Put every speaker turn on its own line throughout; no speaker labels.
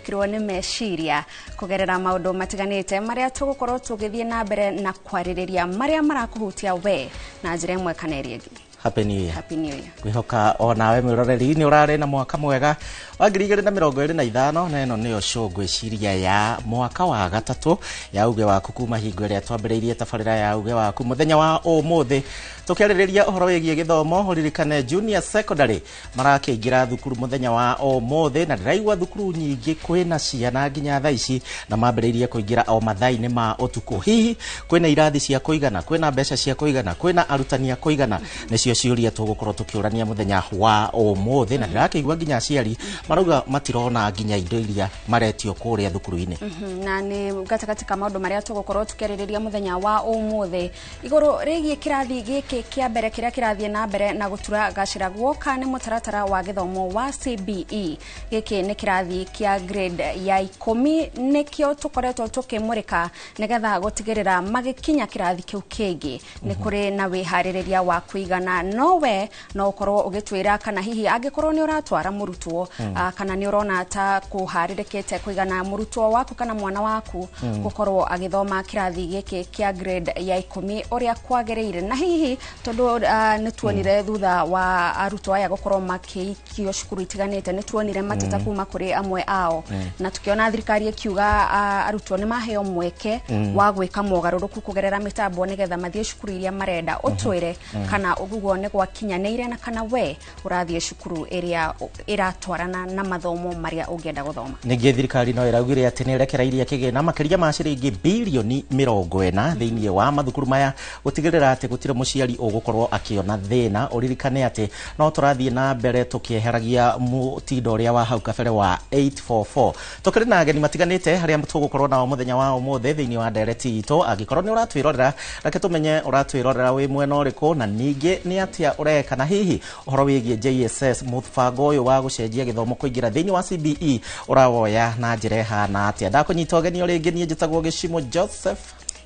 gũtaũkĩrwo nĩ meciria kũgerera maũndũ matiganĩte marĩa tũgũkorwo tũgĩthiĩ na mbere na kwarĩrĩria marĩa marakũhutia we na njĩra ĩmwe kana ĩrĩa ĩngĩ.
Happy New Year.
Happy New Year.
Kwihoka onawe mwiroreri ni urare na mwaka mwega wa 2025 na eno niyo show gwiciria ya mwaka wa gatatu ya uge waku kuma hingo ria twambiriirie tabarira ya uge waku muthenya wa umuthi tukiaririria uhoro wigie githomo uririkane junior secondary marakiingira thukuru muthenya wa umuthi na ndiraigwa thukuru nyingi kwina ciana nginya thaa ici na mambiriirie kuingira o mathaini ma utuku hihi kwina irathi cia kuigana kwina mbeca cia kuigana kwina arutani a kuigana nicio ciuria tugukorwo tukiurania muthenya wa umuthi na ndirakiigwa nginya aciari marauga matirona nginya indo iria maretio kuria thukuru-ini
na ni gatagati ka maundu maria tugukorwo tukiririria muthenya wa umuthi iguru rigie kirathi giki kia mbere kiria kirathie na mbere na gutura gacira guoka ni mutaratara wa githomo wa CBE giki ni kirathi kia grade ya 10 nikio tukoretwo tukimurika nigetha gutigirira magikinya kirathi kiu kingi ni kuri na wihaririria wa kuigana nowe no ukorwo ugitwira kana hihi angikorwo ni uratwara murutwo kana ni urona ta kuharirikite kuigana murutwo waku kana mwana waku gukorwo agithoma kirathi giki kia grade ya 10 uria kwagereire na hihi tondu ni tuonire thutha wa arutwo aya gukorwo makikio cukuru itiganite ni tuonire mateta kuma kuri amwe ao na tukiona thirikari ikiuga arutwo ni maheo mweke wa gwika mogaruruku kugerera mitambo nigetha mathie cukuru iria marenda utwire kana ugugo ni gwakinyanĩire na kana we urathie cukuru iria iratwarana na mathomo maria ungienda guthoma.
Ningi thirikari no iraugire ati ni irekerairie kigina makiria ma ciringi bilioni 40 thiini wa mathukuru maya gutigirira ati gutire muciari ugukorwo akiona thina uririkane ati no turathie na mbere tukieheragia mutindo uria wa hau kabere wa 844 tukiri na ageni matiganite haria tugukorwo nao muthenya wa umuthi thiini wa ndereti itu angikorwo ni uratwirorera reke tumenye uratwirorera wi mwena uriku na ningi ni atia ureka na hihi uhoro wigie JSS mutfango uyu wa gucenjia githomo kuingira thiini wa CBE urawoya na njira hana atia ndakunyita ugeni uri ngi nie njitagwo Gicimo Joseph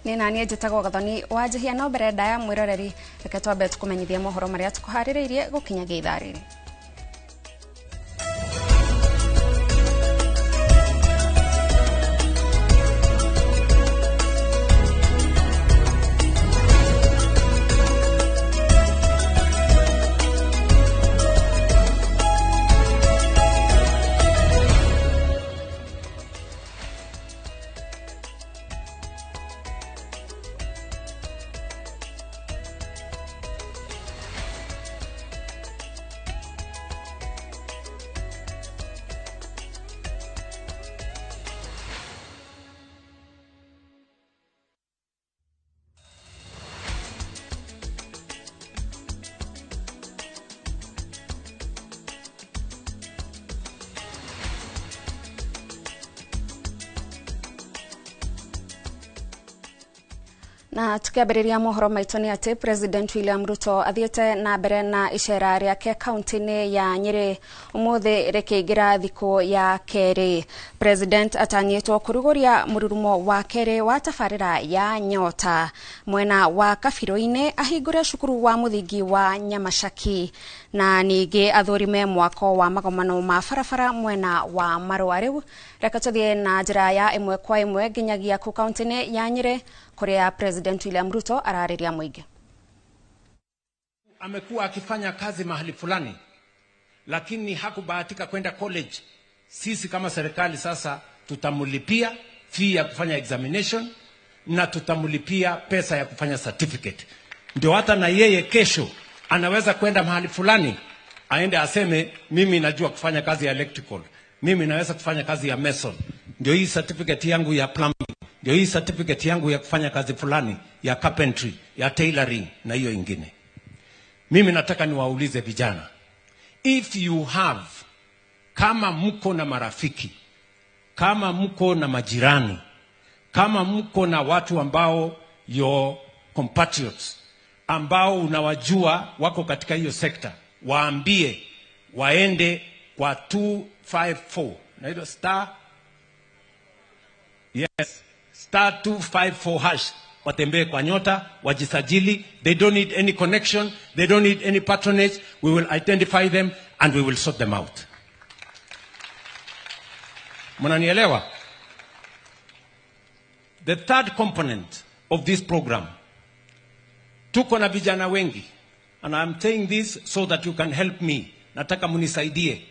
ni nani njitagwo Gathoni wajihia no mbere ndaya mwiroreri reke twambe tukumenyithia mohoro maria tukuhaririirie gukinya githariri. Na tukiambiriria mohoro maitu ni ati President William Ruto athiete na mbere na icera riake kaunti-ini ya Nyeri umuthi rikiingira thiku ya keri. President atanyitwo kuruguria mururumo wa keri wa tabarira ya Nyota mwena wa Kabiro-ini ahingure cukuru wa muthingi wa Nyamashaki na ningi athurime mwako wa magomano ma barabara mwena wa Marua. Riu reke tuthie na njira ya imwe kwa imwe nginyagia ku kaunti-ini ya Nyeri kuria President William Ruto arariria muingi.
Amekuwa akifanya kazi mahali fulani lakini hakubahatika kwenda college. Sisi kama serikali sasa tutamulipia fee ya kufanya examination na tutamulipia pesa ya kufanya certificate. Ndio hata na yeye kesho anaweza kwenda mahali fulani aende aseme mimi najua kufanya kazi ya electrical, mimi naweza kufanya kazi ya mason, ndio hii certificate yangu ya plumbing, ndio hii certificate yangu ya kufanya kazi fulani ya carpentry, ya tailoring na hiyo ingine. Mimi nataka niwaulize vijana, if you have, kama mko na marafiki, kama mko na majirani, kama mko na watu ambao your compatriots ambao unawajua wako katika hiyo sekta, waambie waende kwa 254 na hilo star 254 hash, watembee kwa Nyota, wajisajili. They don't need any connection, they don't need any patronage. We will identify them and we will sort them out. Mnanielewa? The third component of this program, tuko na vijana wengi, and I'm saying this so that you can help me. Nataka munisaidie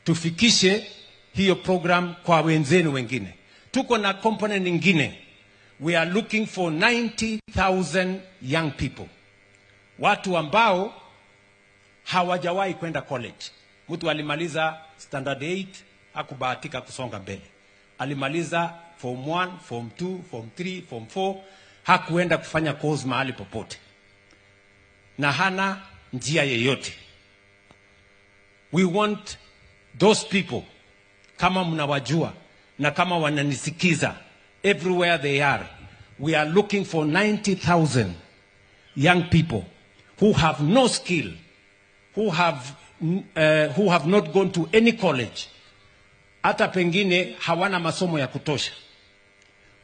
tufikishe hiyo program kwa wenzenu wengine. Tuko na component nyingine. We are looking for 90,000 young people, watu ambao hawajawahi kwenda college. Mtu alimaliza standard 8 hakubahatika kusonga mbele, alimaliza form 1, form 2, form 3, form 4, hakuenda kufanya course mahali popote na hana njia yeyote. We want those people, kama mnawajua na kama wananisikiza everywhere they are, we are looking for 90,000 young people who have no skill, who have not gone to any college, hata pengine hawana masomo ya kutosha.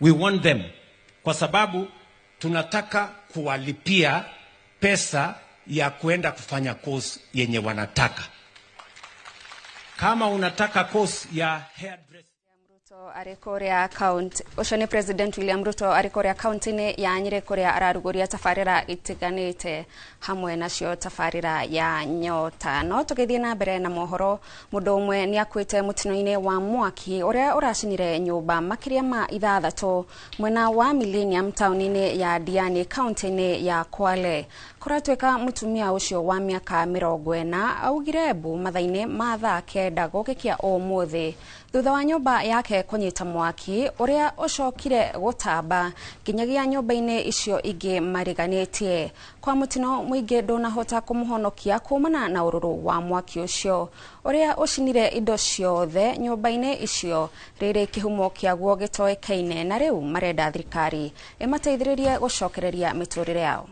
We want them kwa sababu tunataka kuwalipia pesa ya kwenda kufanya course yenye wanataka. Kama unataka course ya hairdressing,
Arikoria account Ocean President William Ruto arikoria account-ini ya Nyeri kuria araruguria tafarira itiganite hamwe nacio tafarira ya Nyota. No tugithie na mbere na mohoro, mundu umwe ni akwite mutino-ini wa mwaki uria uracinire nyumba makiria ma 6 mwena wa Millennium town-ini ya Diani county-ini ya Kwale. Kuratweka mutumia ucio wa miaka 40 augire bu mathaini ma thaa 9 gukikia umuthi thutha wa nyumba yake kunyita mwaki uria ucokire gutamba nginyagia nyumba-ini icio ingi mariganitie. Kwa mutino muingi ndunahota kumuhonokia kumana na ururu wa mwaki ucio uria ucinire indo ciothe nyumba-ini icio. Riri kihumo kiaguo gitoekaine na riu marenda thirikari imateithiririe gucokereria miturire yao.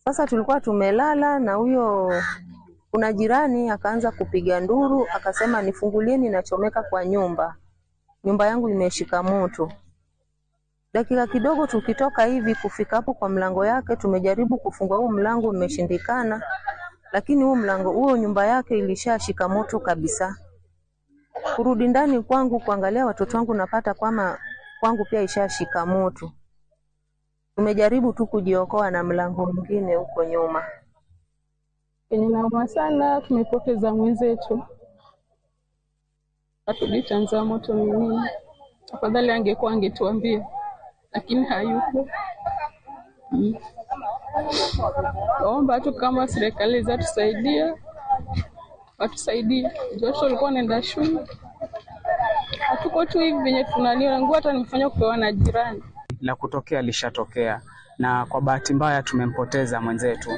Sasa tulikuwa tumelala na huyo kuna jirani akaanza kupiga nduru, akasema nifungulieni nachomeka kwa nyumba. Nyumba yangu imeshika moto. Dakika kidogo tukitoka hivi kufika hapo kwa mlango yake, tumejaribu kufungua huo mlango, umeshindikana. Lakini huo mlango, huo nyumba yake ilishashika moto kabisa. Kurudi ndani kwangu kuangalia watoto wangu, napata kwamba kwangu pia ishashika moto. Tumejaribu tu kujiokoa na mlango mwingine huko nyuma.
Inauma sana, tumepoteza mwenzetu. Hatulichanza moto nini. Afadhali angekuwa angetuambia, lakini hayupo. Naomba tu kama serikali zatusaidia, watusaidie. Joshua alikuwa anaenda shule. Hatuko tu hivi venye tunaniona, nguo hata nimefanya kupewa na jirani.
La kutokea lishatokea na kwa bahati mbaya tumempoteza mwenzetu.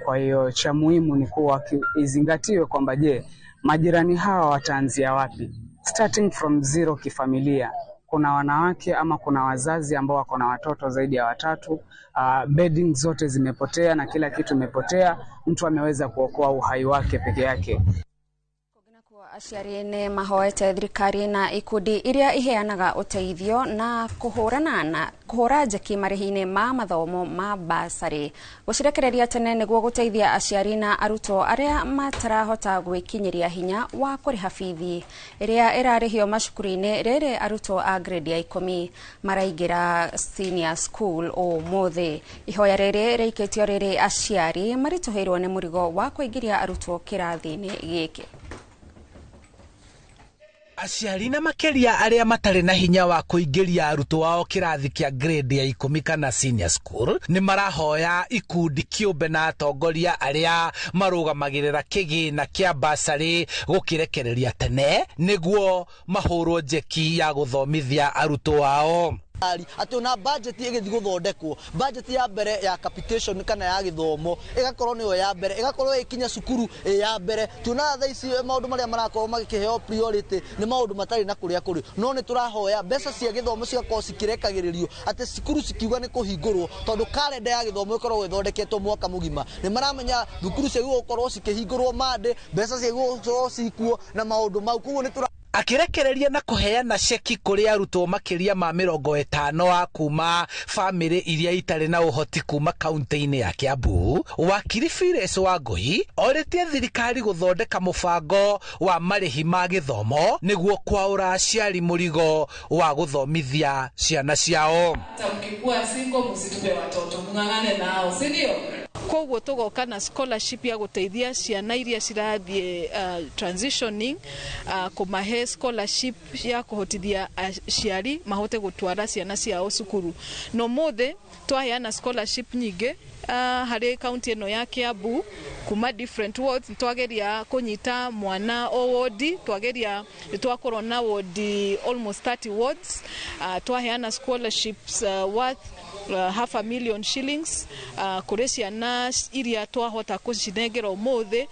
Kwa hiyo cha muhimu ni kuwa izingatiwe kwamba je, majirani hawa wataanzia wapi? Starting from zero kifamilia. Kuna wanawake ama kuna wazazi ambao wako na watoto zaidi ya 3. Bedding zote zimepotea na kila kitu imepotea. Mtu ameweza kuokoa uhai wake peke yake.
Aciari mahoete thirikari na ikundi iria iheanaga uteithio na kuhura njeki marihi-ini ma mathomo ma basari gucirekereria tene niguo guteithia aciari na arutwo aria matarahota gwikinyiria hinya wa kuriha bithi iria irarihio macukuru-ini riri arutwo a grade ya 10 maraingira senior school umuthi. Ihoya riri reiketio riri aciari marituhirwo ni murigo wa kuingiria arutwo kirathi-ini giki.
Aciari na makeria aria matare na hinya wa kuingiria arutwo wao kirathi kia grade ya 10 kana senior school ni marahoya ikundi kiumbe na atongoria aria marugamagirira kigina kia basari gukirekereria tene niguo mahurwo njeki ya guthomithia arutwo wao.
ati ona budget igithi guthondekwo budget ya mbere ya capitation kana ya githomo igakorwo niyo ya mbere igakorwo ikinya cukuru ya mbere tuna tha ici maundu maria marakorwo magikiheo priority ni maundu matari na kuria kuri no ni turahoya mbeca cia githomo cigakorwo cikirekagiririo ati cukuru cikiuga ni kuhingurwo tondu kalenda ya githomo ikorwo ithondeketwo mwaka mugima ni maramenya thukuru cia gukorwo cikihingurwo mande mbeca cia gukorwo cikuo na maundu mau kuo ni
akirekereria na kuheana ceki kuri arutwo makiria ma 50 a kuma family iria itare na uhoti kuma kaunti-ini ya Kiambu. Wakiri Fires Wangui oritie thirikari guthondeka mubango wa marihi ma githomo niguo kwaura aciari murigo wa guthomithia ciana ciao.
Ukikuwa single msitupe watoto mung'ang'ane nao, si ndio? Koguo tugoka na scholarship ya guteithia ciana iria cirathie transitioning kumahe scholarship ya kuhotithia aciari mahote gutwara ciana ciao cukuru. No mothe twaheana scholarship nyingi hari county eno ya Kiambu kuma different wards twageria kunyita mwana o ward twageria twakorwo na ward almost 30 wards twaheana scholarships worth $500,000 shillings kuri ciana iria twahota kucinengera umuthe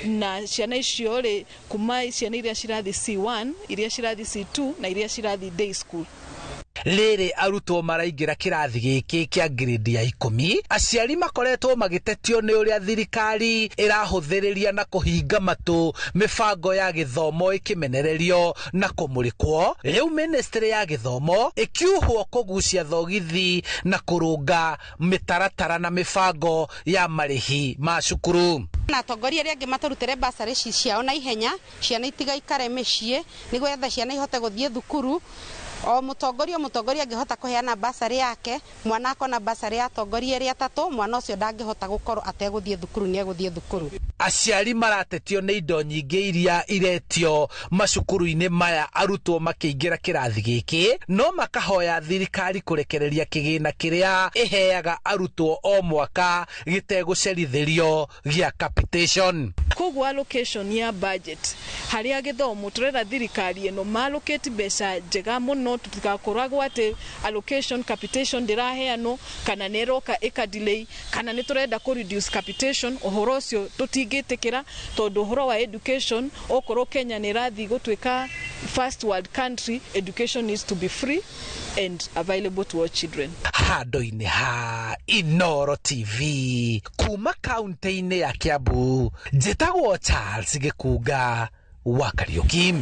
na ciana icio ri kuma ciana iria cirathi C1 iria cirathi C2 na iria cirathi day school.
Lere arutwo maraingira kirathi giki kia grade ya 10 aciari makoretwo magitetio ni uria thirikari irahuthiriria na kuhinga matu mibango ya githomo ikimenererio na kumurikwo. Riu ministry ya githomo ikiuhwo kugucia thogithi na kurunga mitaratara na mibango ya marihi ma cukuru.
Na atongoria aria angi maturutire basari ciao na ihenya ciana itiga ikare micii niguo etha ciana ihote guthie thukuru. O mutongoria angihota kuheana basari yake mwana akona basari ya atongoria ria tatu mwana ucio ndangihota gukorwo ateguthie thukuru ni eguthie thukuru.
Aciari maratetio ni indo nyingi iria iretio macukuru-ini maya arutwo makiingira kirathi giki no makahoya thirikari kurekereria kigina kiria iheaga arutwo o mwaka gitegucerithirio gia capitation.
Koguo allocation ya budget haria githomo turera thirikari eno mallocate mbeca njega muno tutikakoragwo ati allocation capitation diraheano kana neroka eka delay kana niturenda ku reduce capitation uhoro ucio tutingitikira tondu uhoro wa education okoro Kenya ni rathi gutwika first world country. Education needs to be free and available to all children.
Handu-ini ha Inoro TV kuma kaunti-ini ya Kiambu njitagwo Charles Gikuga wa Kariuki.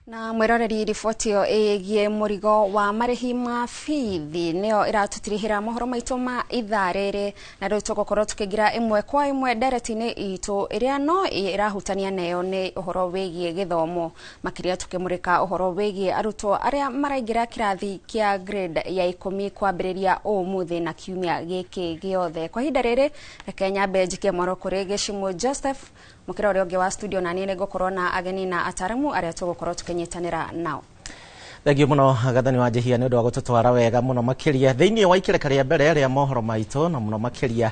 Na mwiroreri riboti yo igie murigo wa marihi ma fithi neo iratutirihira mohoro maitu ma itharere na riu tugokorwo tukigira imwe kwa imwe ndereti-ini itu iria no irahutania nayo ni uhoro wigie githomo makiria tukimurika uhoro wigie arutwo aria maraingira kirathi kia grade ya 10 kwambiriria umuthi na kiumia giki giothe. Kwa hinda riri reke nyambe njikie mwaro kuri Geshimu Joseph mukira uria ungi wa studio na nini gukorwo na ageni na ataramu aria tugukorwo tukinyitanira nao.
Thengio muno gathani wa njihia ni undu wa gututwara wega muno makiria thiini wa ikireka ria mbere ria mohoro maitu na muno makiria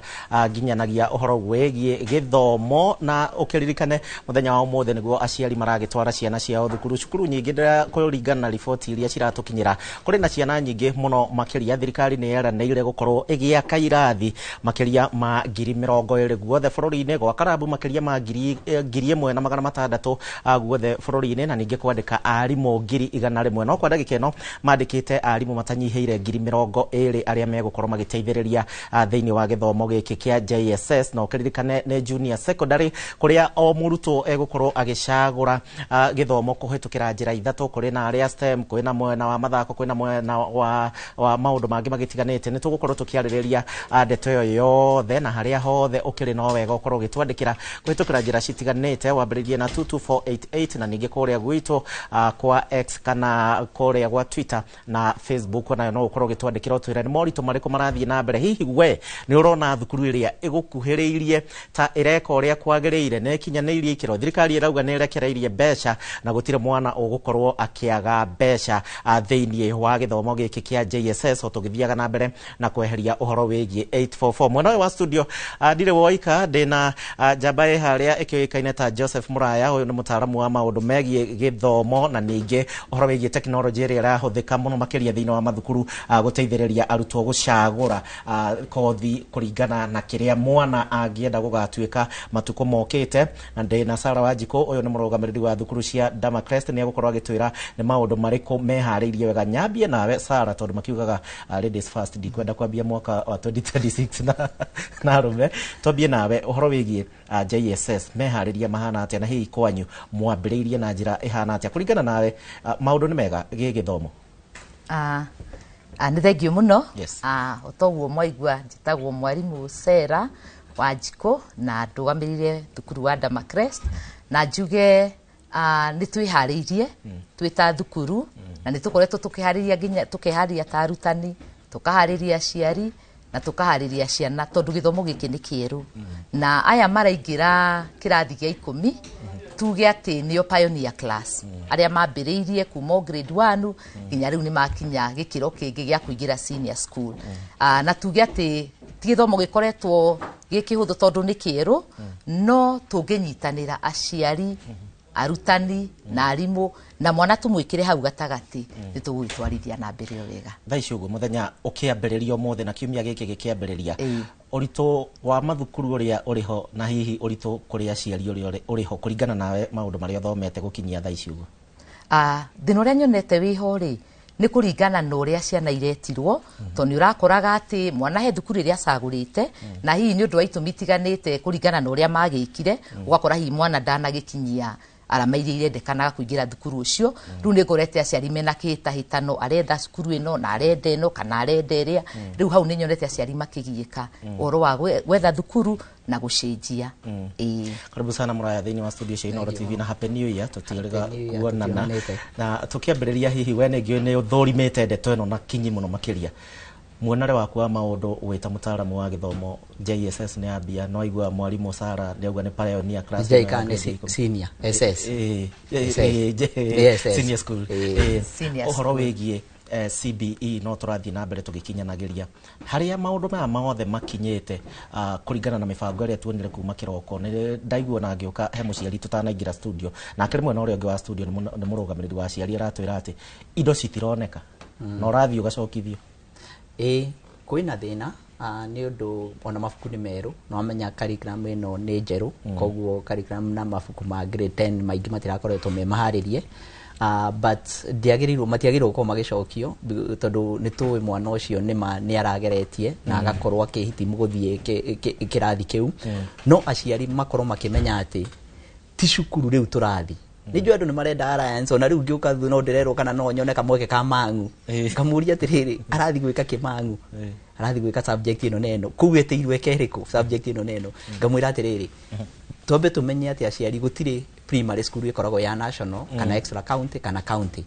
nginyanagia uhoro wegie githomo na ukiririkane muthenya wa umuthe niguo aciari maragitwara ciana ciao thukuru cukuru nyingi ndira kuringana na riboti iria ciratukinyira kuri na ciana nyingi muno makiria thirikari ni yeranĩire gukorwo igiaka irathi makiria ma 20,000 guothe bururi-ini gwa karabu makiria ma 1,600 guothe bururi-ini na ningi kwandika arimu 100,000 no kwa ndagika ino mandikite arimu matanyiheire 20,000 aria megukorwo magiteithiriria thiini wa githomo giki kia JSS no kiririkane ne junior secondary kuria o murutwo egukorwo agicagura githomo kuhitukira njira ithatu kuri na aria STEM kuri na mwena wa mathako kuri na mwena wa maundu mangi magitiganite ni tugukorwo tukiaririria ndeto yo yothe na haria hothe ukiri no wega ukorwo gitwandikira kuhitukira njira citiganite wambiririe na 22488 na ningi kuria gwitu kwa X kana kuria gwa Twitter na Facebook nayo no ukorwo gitwandikira utwira ni moritu mariko marathie na mbere hihi we ni urona thukuru iria igukuhiriirie ta ireka uria kwagiriire ne kinyaniirie ikiro thirikari irauga ni irekereirie mbeca na gutire mwana ugukorwo akiaga mbeca thiini wa githomo giki kia JSS otugithiaga na mbere na kweheria uhoro wigie 844 mwena wa studio ndire woika ndina jabae haria ikioikaine ta Joseph Muraya uyu ni mutaramu wa maundu megie githomo na ningi uhoro wigie technology technology ĩrĩa ĩrahũthĩka mũno makĩria thĩinĩ wa mathukuru gũteithĩrĩria arutwo gũcagũra kothi kũringana na kĩrĩa mwana angĩenda gũgatuĩka matukũ mokĩte. Na ndĩna Sarah Wanjikũ, ũyũ nĩ mũrũgamĩrĩri wa thukuru cia Damacrest, nĩ egũkorwo agĩtwĩra nĩ maũndũ marĩkũ meharĩirie wega. Nyambie nawe Sarah, tondũ makiugaga ladies first, ndikwenda kwambia mwaka wa 2026 na arũme. Twambie nawe ũhoro wĩgiĩ JSS meharĩria mahana atĩa, na hihi kwanyu mwambĩrĩirie na njĩra ĩhana atĩa kũringana nawe maũndũ nĩ mega gĩgĩthomo?
Nĩ thengio mũno.
Yes.
Ũtoguo mwaigua njĩtagwo mwarimũ Sarah Wanjikũ na ndũgamĩrĩire thukuru wa Damacrest, na njuge nĩ twĩharĩirie twĩta thukuru na nĩ tũkoretwo tũkĩharĩria nginya tũkĩharĩria ta arutani, tũkaharĩria aciari na tũkaharĩria ciana, tondũ gĩthomo gĩkĩ nĩ kĩerũ. Na aya maraingĩra kĩrathi gĩa 10 tuge atĩ nĩo pioneer class, arĩa mambĩrĩirie kuma grade 1 nginya rĩu nĩ makinya gĩkĩro kĩngĩ gĩa kũingĩra senior school. Na tuge atĩ ti gĩthomo gĩkoretwo gĩkĩhũthũ tondũ nĩ kĩerũ, no tũngĩnyitanĩra aciari, arutani na arimũ na mwana tumwĩkĩre hau gatagatĩ, nĩ tũgũgĩtwarithia na mbere o wega.
Thaa ici ũguo mũthenya ũkĩambĩrĩria ũmũthĩ na kiumia gĩkĩ gĩkĩambĩrĩria, ũritũ wa mathukuru ũrĩa ũrĩho na hihi ũritũ kũrĩ aciari ũrĩa ũrĩho kũringana nawe maũndũ marĩa ũthomete gũkinyia thaa ici ũguo?
Thĩna ũrĩa nyonete wĩho rĩ, nĩ kũringana na ũrĩa ciana iretirwo, tondũ nĩ ũrakoraga atĩ mwana he thukuru ĩrĩa acagũrĩte na hihi nĩ ũndũ wa itũmi itiganĩte kũringana na ũrĩa magĩkire, ũgakora hihi mwana ndanagĩkinyia arama iria irendekanaga kũingĩra thukuru ũcio. Rĩu nĩ ngorete aciari mena kĩhĩtahĩtano, arenda cukuru ĩno na arenda ĩno kana arenda ĩrĩa. Rĩu hau nĩ nyonete aciari makĩgiĩka ũhoro wa gwetha thukuru na gũcenjia.
Karibu sana Mũraya thĩinĩ wa studio cia Inooro TV na Happy New Year, tũtiĩrĩga kuonana. Na tũkĩambĩrĩria hihi we nĩ ũthũrimĩte ndeto ĩno na kinyi mũno makĩria, muonere waku wa maũndũ wĩta mũtaaramu wa gĩthomo JSS nĩ ambia, no igua mwarimũ Sarah nĩ auga nĩ pioneer class
senior SS
senior school. Ũhoro wĩgiĩ CBE no tũrathiĩ na mbere tũgĩkinyanagĩria harĩa maũndũ maya mothe makinyĩte kũringana na mĩbango ĩrĩa tuonire kuma kĩroko. Nĩ ndaigua na ngĩũka he mũciari tũtanaingĩra studio, na akĩrĩ mwena ũrĩa ũngĩ wa studio nĩ mũrũgamĩrĩri wa aciari aratwĩra atĩ indo citironeka na ũrathiĩ ũgacokithio.
Kwĩna thĩna nĩ ũndũ ona mabuku nĩ merũ, no amenya curriculum ĩno nĩ njerũ, koguo curriculum na mabuku ma grade 10 maingĩ matirakoretwo me maharĩrie. But matiagĩrĩirwo gũkorwo magĩcokio, tondũ nĩ tũĩ mwana ũcio nĩ arageretie na agakorwo akĩhitimu gũthiĩ kĩrathi kĩu. No aciari makorwo makĩmenya atĩ ti cukuru rĩu tũrathi. Nĩjua andũ nĩ marenda alliance, ona rĩu ngĩũka thutha no ndĩrerwo kana no nyone kamweke ka mang'u, kamũria atĩrĩrĩ arathi gwĩka kĩmang'u, arathi gwĩka subject ĩno neno, kũu eteirwo eke ĩrĩkũ subject ĩno neno. Ngamwĩra atĩrĩrĩ, twambe tũmenye atĩ aciari gũtirĩ primary school ĩkoragwo ya national kana extra county kana county.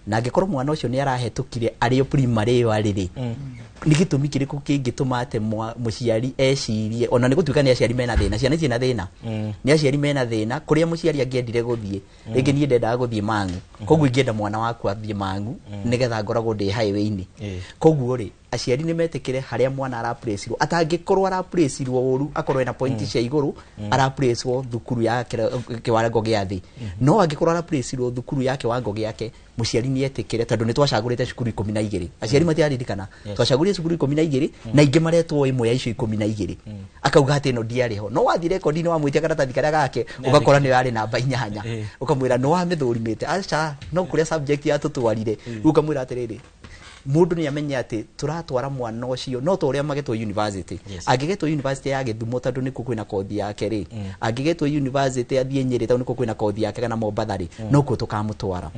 Na angĩkorwo mwana ũcio nĩ arahetũkire arĩ o primary ĩyo arĩ, nĩ gĩtũmi kĩrĩkũ kĩngĩtũma atĩ mũciari ecirie, ona nĩ gũtuĩka nĩ aciari mena thĩna, ciana ciĩna thĩna, nĩ aciari mena thĩna kũrĩa mũciari angĩendire gũthiĩ. Rĩngĩ niĩ ndendaga gũthiĩ mang'u, koguo ingĩenda mwana waku athiĩ mang'u nĩgetha ngoragwo ndĩ highway-inĩ. Koguo rĩ, aciari nĩ metĩkĩre harĩa mwana araprĩcirwo, atangĩkorwo araprĩcirwo ũru, akorwo ena point cia igũrũ, araprĩcwo thukuru ya kĩwango gĩa thĩ. No angĩkorwo araprĩcirwo thukuru ya kĩwango gĩake, mũciari nĩ etĩkĩre, tondũ nĩ twacagũrĩte cukuru 12. Aciari matiaririkana twacagũrĩte cukuru 12 na ingĩ maretwo ĩmwe ya icio 12. Akauga atĩ ĩno ndiarĩ ho, no wathiĩ rekondi-inĩ wamwĩtia karatathi karĩa gake ũgakora nĩ yarĩ namba 8, ũkamwĩra no wamĩthũrimĩte, aca no kũrĩa subject ya tũtwarire. Ukamwĩra atĩrĩrĩ, mundu ni amenya ati turatwara mwana ucio no to uria magetwo university. Angigetwo university ya Githumo tondu niko kwina kothi yake ri, angigetwo university athie Nyeri tondu niko kwina kothi yake kana Mombatha ri, no ko tukamutwara.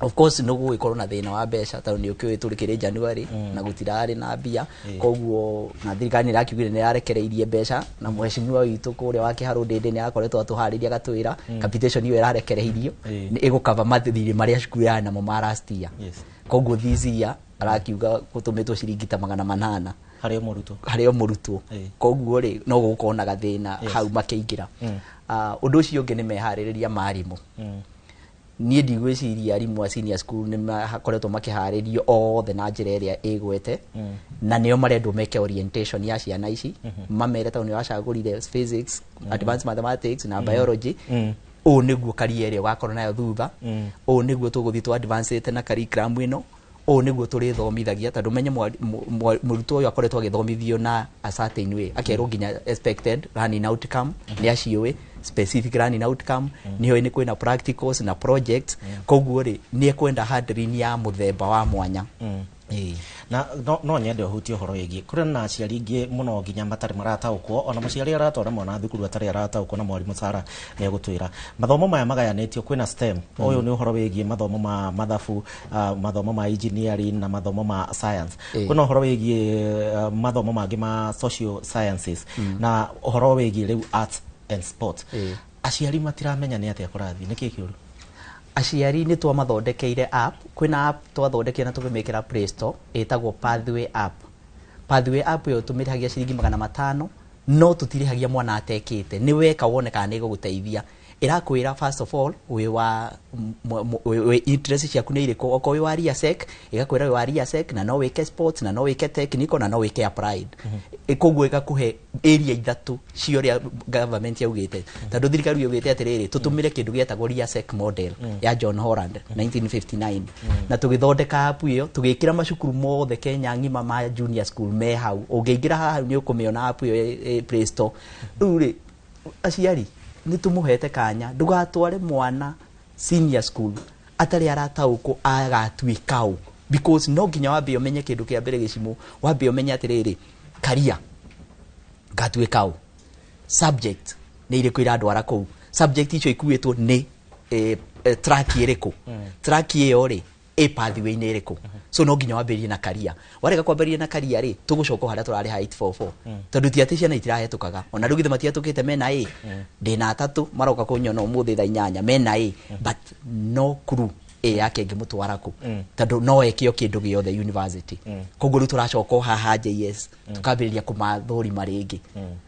Of course no gugikorwo na thina wa mbeca tondu ni ukiwe turikire January na gutirari na mbia, koguo na thirikari ni rakiugire ni yarekereirie mbeca, na mheshimiwa witu kuria wa Kiharu Ndindi ni akoretwo atuhariria gatwira capitation iyo irarekereirio ni igukava mathiri maria cukuru ya namo ma last year. Koguo this year arakiuga gutumitwo ciringi ta 800 harĩ o mũrutwo. Koguo ri no gũkorwo na gathĩna hau makĩingĩra. Ũndũ ũcio ũngĩ nĩ meharĩrĩria marimũ. Niĩ ndigwĩciria arimũ a senior school nĩ makoretwo makĩharĩrio othe na njĩra ĩrĩa ĩgwete, na nĩo marendwo meke orientation ya ciana ici, mamere tondũ nĩ wacagũrire physics, advanced mathematics na biology, o niguo career ugakorwo nayo thutha o niguo tuguthi tu advance na curriculum ino o niguo turi thomithagia tondu menye murutwo uyu akoretwo agithomithio na a certain way akerwo nginya expected learning outcome ni aciwe specific learning outcome niho ni kwina practicals na projects koguo ri ni ekwenda handling ya muthemba wa mwanya
na no nyende hutio horo yegi kuri na aciari ingi muno nginya matari marataukwo ona muciari aratwara mwana thukuru atari arataukwo na mwarimu Sara ni gutwira mathomo maya magayanitio kwina STEM uyu ni uhoro wegi mathomo ma mathabu mathomo ma engineering na mathomo ma science kuna uhoro wegi mathomo mangi ma social sciences na uhoro wegi riu arts and sport aciari matiramenya ni atia kurathi niki kiuru
aciari ni twa mathondekeire app kwina app twathondekire na tugimekira Play Store etagwo Pathway app yo tumiragia ciringi 500 no tutirihagia mwana atekite ni weka wone kana nego guteithia irakwira first of all we interest ciaku ni iriko oko we waria sec igakwira we waria sec na no weke sports na no weke technical na no weke applied ikoguo igakuhe area ithatu cioria government yaugite tondu thirikari yaugite atiriri tutumire kindu gietagwo ria sec model ya John Holland 1959 na tugithondeka app iyo tugikira macukuru mothe Kenya ngima ma junior school me hau ungiingira haha ni ukumiona app iyo Play Store uri aciari ni tumuhete kanya ndugatware mwana senior school atari aratauko agatwikau because no nginya wambe umenye kindu kia mbere gicimu wambe umenye atiriri career gatwikau subject ni ire kwira ndwara ku subject icio ikuitwo ni track iriku track iyo ri pathway ni iriku so no nginya wamberie na career wareka kwamberia na career ri tugucoka haria turari height 44 tondu ti ati ciana itirahetukaga ona rugithe matiatukite mena ndina 3 maroka kunyona umuthi tha 8 mena but no crew yake ngimutwara ku tondu no ekio kindu giothe university koguo ru turacoka haha JS tukambiriria kumathuri maringi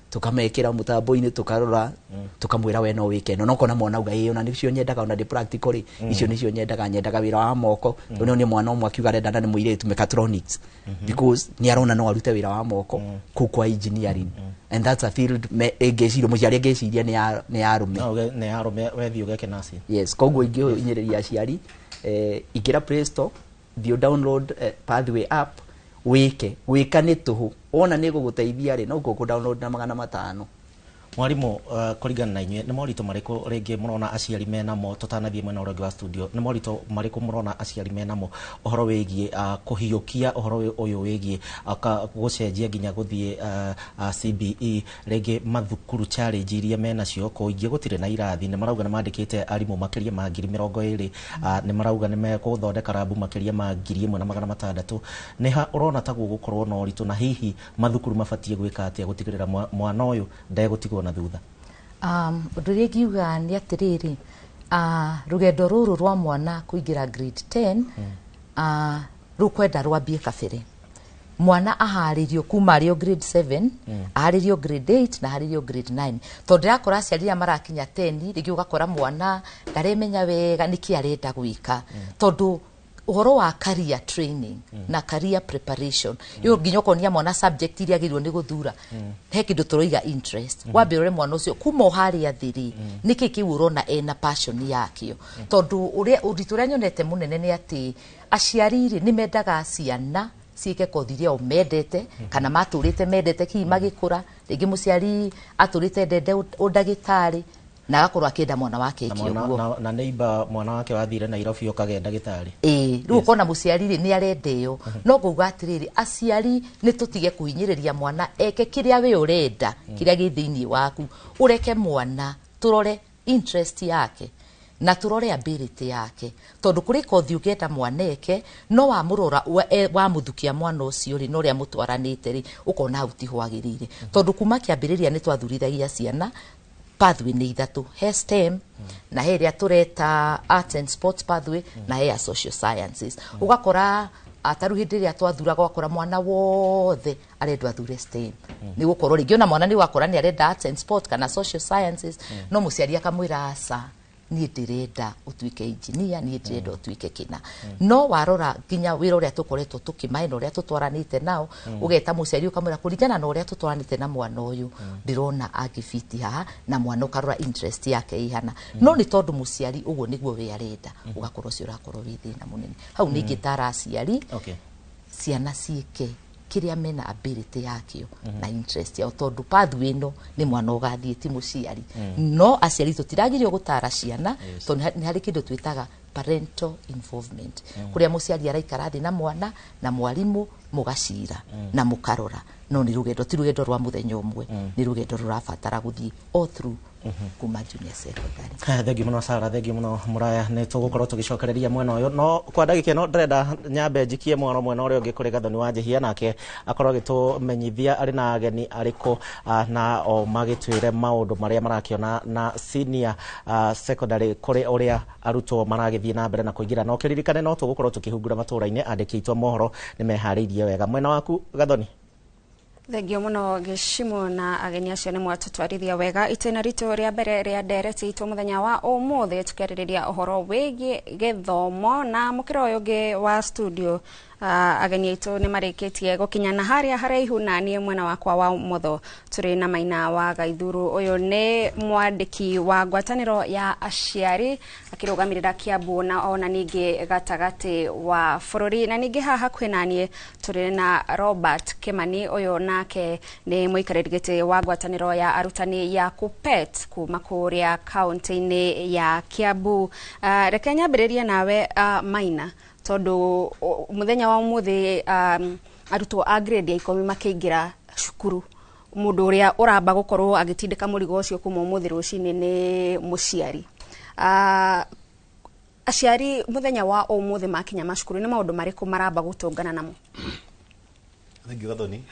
tukamekira mutambo-ini tukarora tukamwira we no wike no kona mwana uga ona nicio nyendaga ona di practically icio nicio nyendaga wira wa moko no ni mwana omwe akiuga renda ni muiretu mechatronics because ni arona no arute wira wa moko kwa engineering and that's a field egeciro muciari egeciria ni arume
wethi ugeke nasi
yes koguo ingio inyereria aciari igira Play Store thio download Pathway app wika ni tuhu ona ni guguteithia ri no gugu download na 500
mwarimu kuringana na inywe ni morito mariko ringi murona aciari mena mo tutanathie mwena urongi wa studio ni morito mariko murona aciari mena mo ohoro wegie kuhiukia ohoro uyu wegie gucenjia nginya guthie CBE ringi mathukuru challenge iria mena cio ko ingi gutire na irathi ni marauga ni mandikite arimu makiria ma 2020 ni marauga ni mekuthondeka rabu makiria ma 1600 ni ha urona ta gugukorwo no ritu na hihi mathukuru mabatie gwika atia gutigirira mwana uyu ndegutigo na thutha
undu ngiuga ni atiriri rugendo ruru rwa mwana kuingira grade 10 rukwenda rwambie kabere mwana aharirio kuma rio grade 7 aharirio grade 8 na aharirio grade 9 tondu yakora aciarira marakinya 10 rigi ugakora mwana ndaremenya wega niki arenda gwika tondu uhoro wa career training na career preparation yo nginya konia mwana subject iria agirwo ni guthura he kindu turoiga interest wambe ure mwana ucio kuma uhari athiri niki kiurona ena passion yakio tondu uria uritura nyonete munene ni ati aciariri ni mendaga ciana ciike kothiria o mendete kana maturite mendete ki magikura ringi muciari aturite ndende undagitari na agakorwo akenda mwana wake ikio
na neighbor mwana wake wathire Nairobi ukagenda gitari
riu ukona muciari ni arendeo no nguga atiriri aciari ni tutige kuhinyiriria mwana eke kiria we urenda kiria githiini waku ureke mwana turore interest yake na turore ability yake tondu kuri kothi ugeta mwaneke no wa murora wa muthukia mwana ucio ri no ria mutwaranite ri ukona utihwagirire tondu kuma kiambiriria ni twathurithagia ciana pathway ni ithatu he STEM na he ria tureta arts and sports pathway na he social sciences ugakora ataru hindi ria twathura gwakora mwana wothe arendwa thure STEM ni gukorwo ringi ona mwana ni wakora ni arenda arts and sports kana social sciences no muciari akamwira aca niĩ ndĩrenda ũtuĩke engineer, niĩ ndĩrenda ũtuĩke kĩna. No warora nginya wĩra ũrĩa tũkoretwo tũkĩmahe na ũrĩa tũtwaranĩte nao, ũgeta mũciari ũkamwĩra kũringana na ũrĩa tũtwaranĩte na mwana ũyũ ndĩrona angĩfiti haha, na mwana ũkarora interest yake ihana. No nĩ tondũ mũciari ũguo nĩguo we arenda, ũgakorwo ũcio ũrakorwo wĩ thĩna mũnene. Hau nĩ ingĩtara aciari ciana ciĩke kĩrĩa mena ability yakĩo na interest yao, tondũ pathway ĩno nĩ mwana ũgathiĩ ti mũciari. No aciari tũtiragirio gũtara ciana, tondũ nĩ harĩ kĩndũ twĩtaga parental involvement, kũrĩa mũciari araikara thĩ na mwana na mwarimũ mũgacira na mũkarora. No nĩ rũgendo, ti rũgendo rwa mũthenya ũmwe, nĩ rũgendo rũrabatara gũthiĩ all through kuma junior secondary.
Thengi muno Sarah, thengi muno Muraya, nĩ tũgũkorwo tũgĩcokereria mwena ũyũ. No kwa ndagĩka ĩno ndĩrenda nyambe njikie mwena ũrĩa ũngĩ kũrĩ Gathoni wa Njihia, nake akorwo agĩtũmenyithia arĩ na ageni arĩkũ na o magĩtwĩre maũndũ marĩa marakĩona na senior secondary kũrĩ ũrĩa arutwo maragĩthiĩ na mbere na kũingĩra. No kĩririkane no tũgũkorwo tũkĩhungura matũũra-inĩ, andĩki aitũ a mohoro nĩ meharĩirie wega. Mwena waku Gathoni?
Thengio muno Gĩchimo na ageni acio nĩ mwatũtwarithia wega. Itĩna ritũ rĩa mbere rĩa ndereti itũ mũthenya wa ũmũthĩ tũkĩarĩrĩria ũhoro wĩgiĩ gĩthomo, na mũkĩra ũyũ ũngĩ wa studio ageni aitũ nĩ marĩkĩtie gũkinyana harĩa haraihu na niĩ mwena wakwa wa ũmotho tũrĩ na Maina wa Gaithuru. Ũyũ nĩ mwandĩki wa ngwatanĩro ya aciari akĩrũgamĩrĩra Kiambu na ona ningĩ gatagatĩ wa bũrũri, na ningĩ haha hakuhĩ na niĩ tũrĩ na Robert Kimani. Ũyũ nake nĩ mũikarĩri gĩtĩ wa ngwatanĩro ya arutani ya KUPPET kuma kũrĩa kaunti-inĩ ya Kiambu. Reke nyambĩrĩrie nawe Maina, tondu muthenya wa umuthi arutwo a grade ya 10 makĩingĩra cukuru, mundu uria uramba gukorwo agitindika murigo ucio kuma umuthi rucinĩ nĩ mũciari. Aciari muthenya wa umuthi makinya macukuru nĩ maundu marĩkũ maramba gũtũngana namo?
Thengi Gathoni,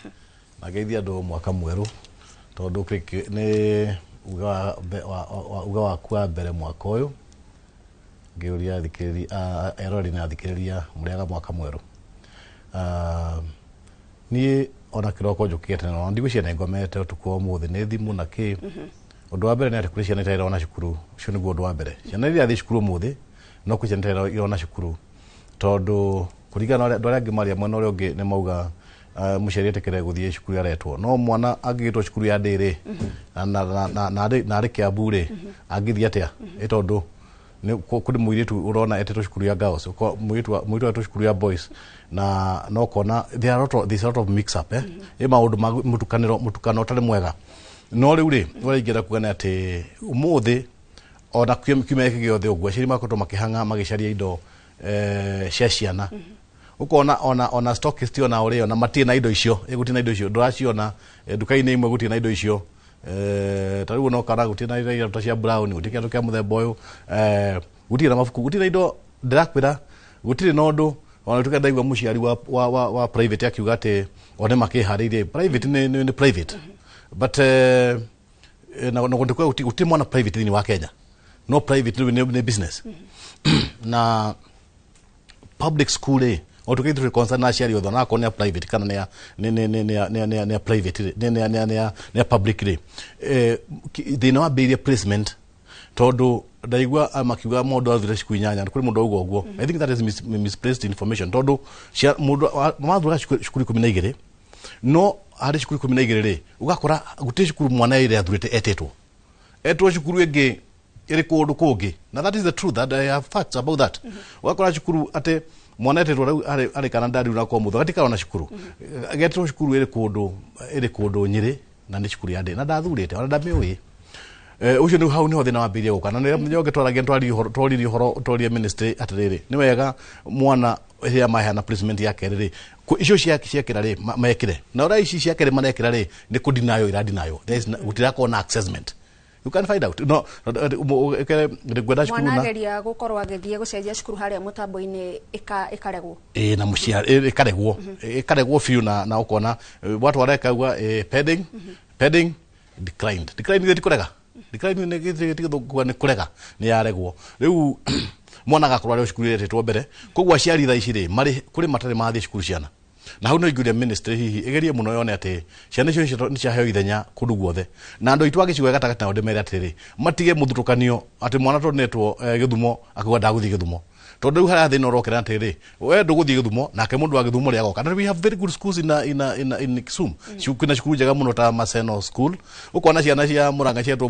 na geithia andu mwaka mweru, tondu nĩ uga waku wa mbere mwaka ũyũ ngĩũria thikĩrĩria erori na thikĩrĩria mũrĩaga mwaka mweru. Niĩ ona kĩroko njũkĩte na ndigwĩciria nĩ ngomete ũtukũ wa ũmũthĩ nĩ thimũ na kĩ. Ũndũ wa mbere nĩ atĩ kũrĩ ciana itarona cukuru, ũcio nĩguo ũndũ wa mbere. Ciana iria thiĩ cukuru ũmũthĩ no kũrĩ ciana itarona cukuru, tondu kũringana na andũ arĩa angĩ maria mwena ũrĩa ũngĩ nĩ mauga mũciari etĩkĩre gũthiĩ cukuru aretwo. No mwana angĩgĩtwo cukuru ya ndĩrĩ na arĩ Kiambu rĩ, angĩthiĩ atĩa? Tondũ kuri mũirĩtu urona etetwo cukuru ya girls, mũirĩtu etwo cukuru ya boys, na no kona there are a lot of mix up maũndũ mũtukano ũtarĩ mwega. No rĩu rĩ ũraingĩra kuona atĩ ũmũthĩ ona kiumia gĩkĩ gĩothe ũguo aciari makoretwo makĩhang'a magĩcaria indo cia ciana. Ukona ona stockist ona ũrĩa ona matirĩ na indo icio, gũtirĩ na indo icio ndũraciona nduka-inĩ imwe, gũtirĩ na indo icio. Tarĩu no kana gũtirĩ na indo cia brown, gũtirĩ kĩndũ kĩa mũthemba ũyũ, gũtirĩ na mabuku, gũtirĩ na indo. Ndĩrakwĩra gũtirĩ na ũndũ ona tuka ndaigua mũciari wa private akiuga atĩ one makĩharĩirie. Private nĩ private, but na gũtirĩ mwana private thĩinĩ wa Kenya. No private nĩ business. Na public school o tukaitũ concern aciari othe na kone private kana nĩ private nĩ public rĩ, thĩinĩ wa barrier placement, tondu ndaigua makiuga mũndũ athire cukuru inyanya, kũrĩ mũndũ auga ũguo. I think that is misplaced information, tondu mũndũ mathura cukuru 12 no harĩ cukuru 12 rĩ ugakora gũtirĩ cukuru mwana ĩrĩa athurĩte etwo cukuru ĩngĩ ĩrĩ kũndũ kũngĩ. Na that is the truth, that I have facts about that. Ugakora cukuru atĩ mwana etetwo arĩ Canada rĩu na kwa mũthwa gatikara na cukuru, getwo cukuru ĩrĩ kũndũ Nyĩrĩ na nĩ cukuru ya ndĩ na ndathurĩte ona ndamĩũĩ. Ucio nĩ hau niho thĩna wambĩrĩria gũka, na nĩyo ngĩtwaragia twaririe ũhoro ũtorie ministry atĩrĩrĩ, nĩ wega mwana rĩrĩa mahana placement ya kerĩ rĩ, icio ciakĩra rĩ mekĩre, na ũrĩa ici cia kerĩ marekĩra rĩ nĩ kũdinayo iradinayo, gũtirakorwo na assessment. You can find out. No, ngwenda cukuru na
mwanageria gũkorwo agĩthiĩ gũcenjia cukuru harĩa mũtambo-inĩ ĩkaregwo.
Na mũciari ĩkaregwo biũ na ũkona watu warekagua pending declined gĩti kũrega, declined nĩ gĩtigithũkua nĩ kũrega nĩ yaregwo. Rĩu mwana agakorwo arĩ cukuru ĩtetwo mbere, koguo aciari thaa ici rĩ marĩ kũrĩ matarĩ mathiĩ cukuru ciana. na hau no iguria ministry hihi igerie muno yone ati ciana icio ni ciaheo ithenya kundu guothe na andu itu agiciwe gatagati na ndemere atiri matige muthutukanio ati mwana tonetwo Githumo akugenda guthii Githumo tondu hara thina urokera atiri we nduguthii Githumo nake mundu wa Githumo ri agoka and we have very good schools in Kisumu kuna cukuru njega muno ta Maseno School ukona ciana cia Muranga cietwo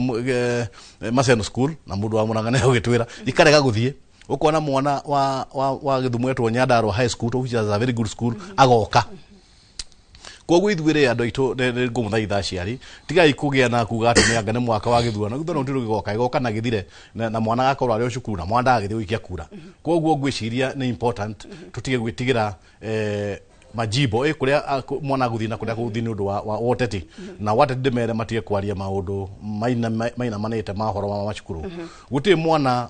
Maseno School na mundu wa Muranga ne ugitwira ikarega guthii ukona mwana wa Githumo etwo Nyandarua High School which is a very good school agoka koguo ithuire andu aitu ngumuthaitha ciari tiga ikugia na kuga ati ni anga ni mwaka wa Githuano Githuano ntiru gigoka na githire na mwana gakorwo ari cukuru na mwana agithie wikia kura koguo ngwiciria ni important tutige gwitigira majibo kuria mwana guthii na kuria guthii ni undu wa woteti na wateti ndemere matige kwaria maundu maina manete mahoro ma macukuru guti mwana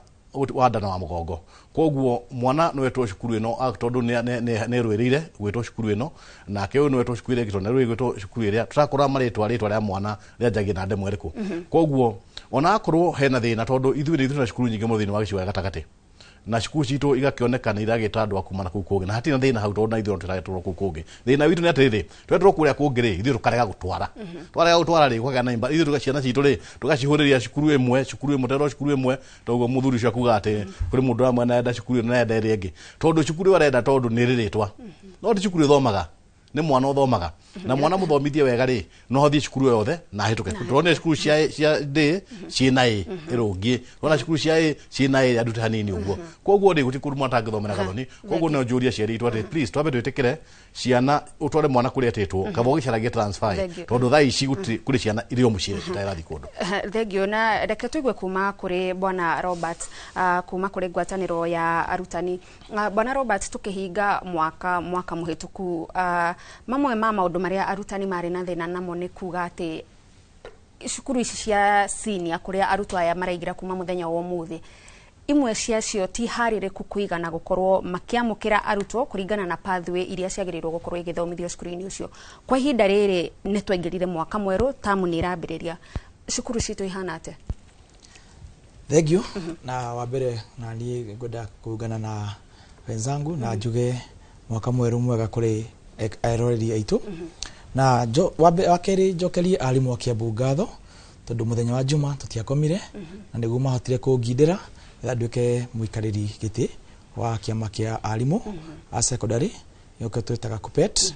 wadana wa mugongo koguo mwana no wetwo cukuru ino tondu ne rwirire gwetwo cukuru ino na ke no wetwo cukuru ire gitone gwetwo cukuru ire turakora maritwa ria mwana rianjagi na ndemwe riku koguo ona akorwo hena thina tondu ithuire na cukuru nyingi muthini wa giciwa gatagati na cukuru citu igakionekana iragita andu akuma na kuu kungi na hatina thina hau tondu na ithuire turagetwo kuu kungi thina witu ni atiri twetwo kuria kungi ri ithuire tukarega gutwara ri kwaga na imba ithuire tugaciana citu ri tugacihuriria cukuru imwe tero cukuru imwe toguo muthuri cio kuga ati kuri mundu amwe na enda cukuru na enda iri ingi tondu cukuru arenda tondu ni riritwa no ti cukuru thomaga ni mwana uthomaga na mwana muthomithie wega ri no hothie cukuru yothe na hituke turone cukuru cia D ciina irungi ona cukuru cia ciina andute hanini uguo koguo ri guti kuru mwana tangithomera gathoni koguo no njuria ciari itu ati please twabe twitikire ciana utware mwana kuri atitwo kabo gicaragie transfer tondu thaa ici kuri ciana irio mucire citairathi kundu
thengio na reke tuigwe kuma kuri bwana Robert kuma kuri ngwataniro ya arutani bwana Robert tukihinga mwaka muhituku mamwe ma maundu maria arutani mari na thina namo ni kuga ati cukuru ici cia senior kuria arutwo aya maraigira kuma muthenya wa umuthi imwe ciacio ti harire kukuigana gukorwo makiamukira arutwo kuringana na pathway iria ciagirirwo gukorwo igithomithio cukuru-ini ucio kwa ihinda riri ni twaingirire mwaka mweru tamu ni irambiriria cukuru citu ihana ate
thengio na wambere na ni ngwenda kuungana na wenzangu na njuge mwaka mweru mwega kuri aeroreri aitu na wakeri njokerie arimu akiambu ngatho tondu muthenya wa juma tutiakomire na niguo mahotire kungindira nduike muikariri giti wa kiama kia arimu a secondary yoke twetaga KUPPET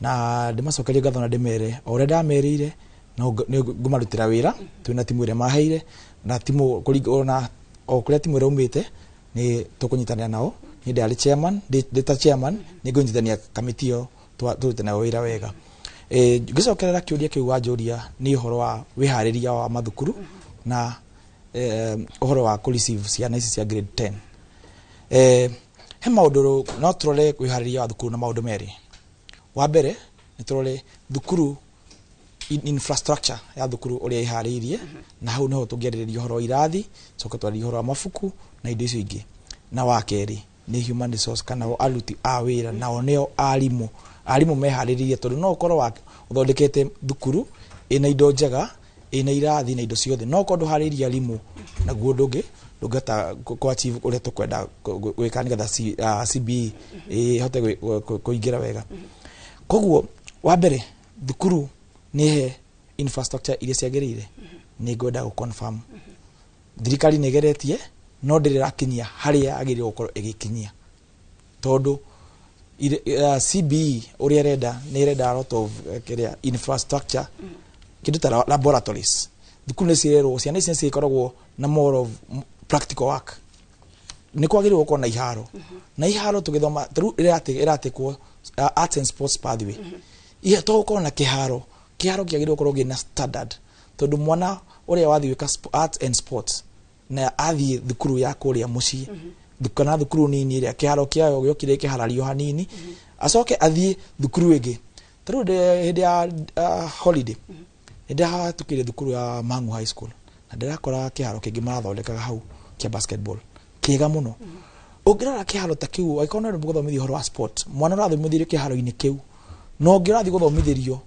na ndimacokerie ngatho na ndimere ore ndamerire no ngumarutira wira twina timu ire maheire na timu kuringana o kuria timu ire umite ni tukunyitania nao ni ndari chairman data chairman ni ngunyitania committee yo turutana wira wega gicokerera kiuria kiu wanjuria ni uhoro wa wihariria wa mathukuru na uhoro wa receive ciana ici cia grade 10 he maundu no turore wihariria wa thukuru na maundu meri wa mbere ni turore thukuru infrastructure ya thukuru uria ihariirie na hau niho tungiaririria uhoro wa irathi coka twari uhoro wa mafuku na indo icio ingi na wa keri ni human resource kana aruti a wira nao neo arimu mehariririe tondu no ukorwo uthondekete thukuru ina indo njega ina irathi na indo ciothe no kondu hariria arimu na guo ndungata ko achieve uria tukwenda gwika nigetha CBE hote kuingira wega koguo wa mbere thukuru ni infrastructure iria ciagirire ni ngwenda gu confirm thirikari negeretie no ndirakinyia haria agirirwo gukorwo igikinyia tondu CBE uria renda ni renda a lot of infrastructure kindu ta laboratories thukuru ni cirerwo ciana ici cikoragwo na more of practical work ni kwagirwo gukorwo na iharo tugithoma through iratikwo arts and sports pathway ihe to gukorwo na kiharo kiagirwo gukorwo gina standard tondu mwana uria wathi wika arts and sports na athi thukuru ya kuria mucii kana thukuru nini iria kiharo kiayo giokire kiharario hanini acoke athie thukuru ingi taru hindi ya holiday nda tukire thukuru ya Mangu High School na ndirakora kiharo kingi marathondekaga hau kia basketball kiega muno ungirora kiharo ta kiu aikona ndu guthomithio horo wa sport mwana rathomithirio kiharo-ini kiu no ngirathi guthomithirio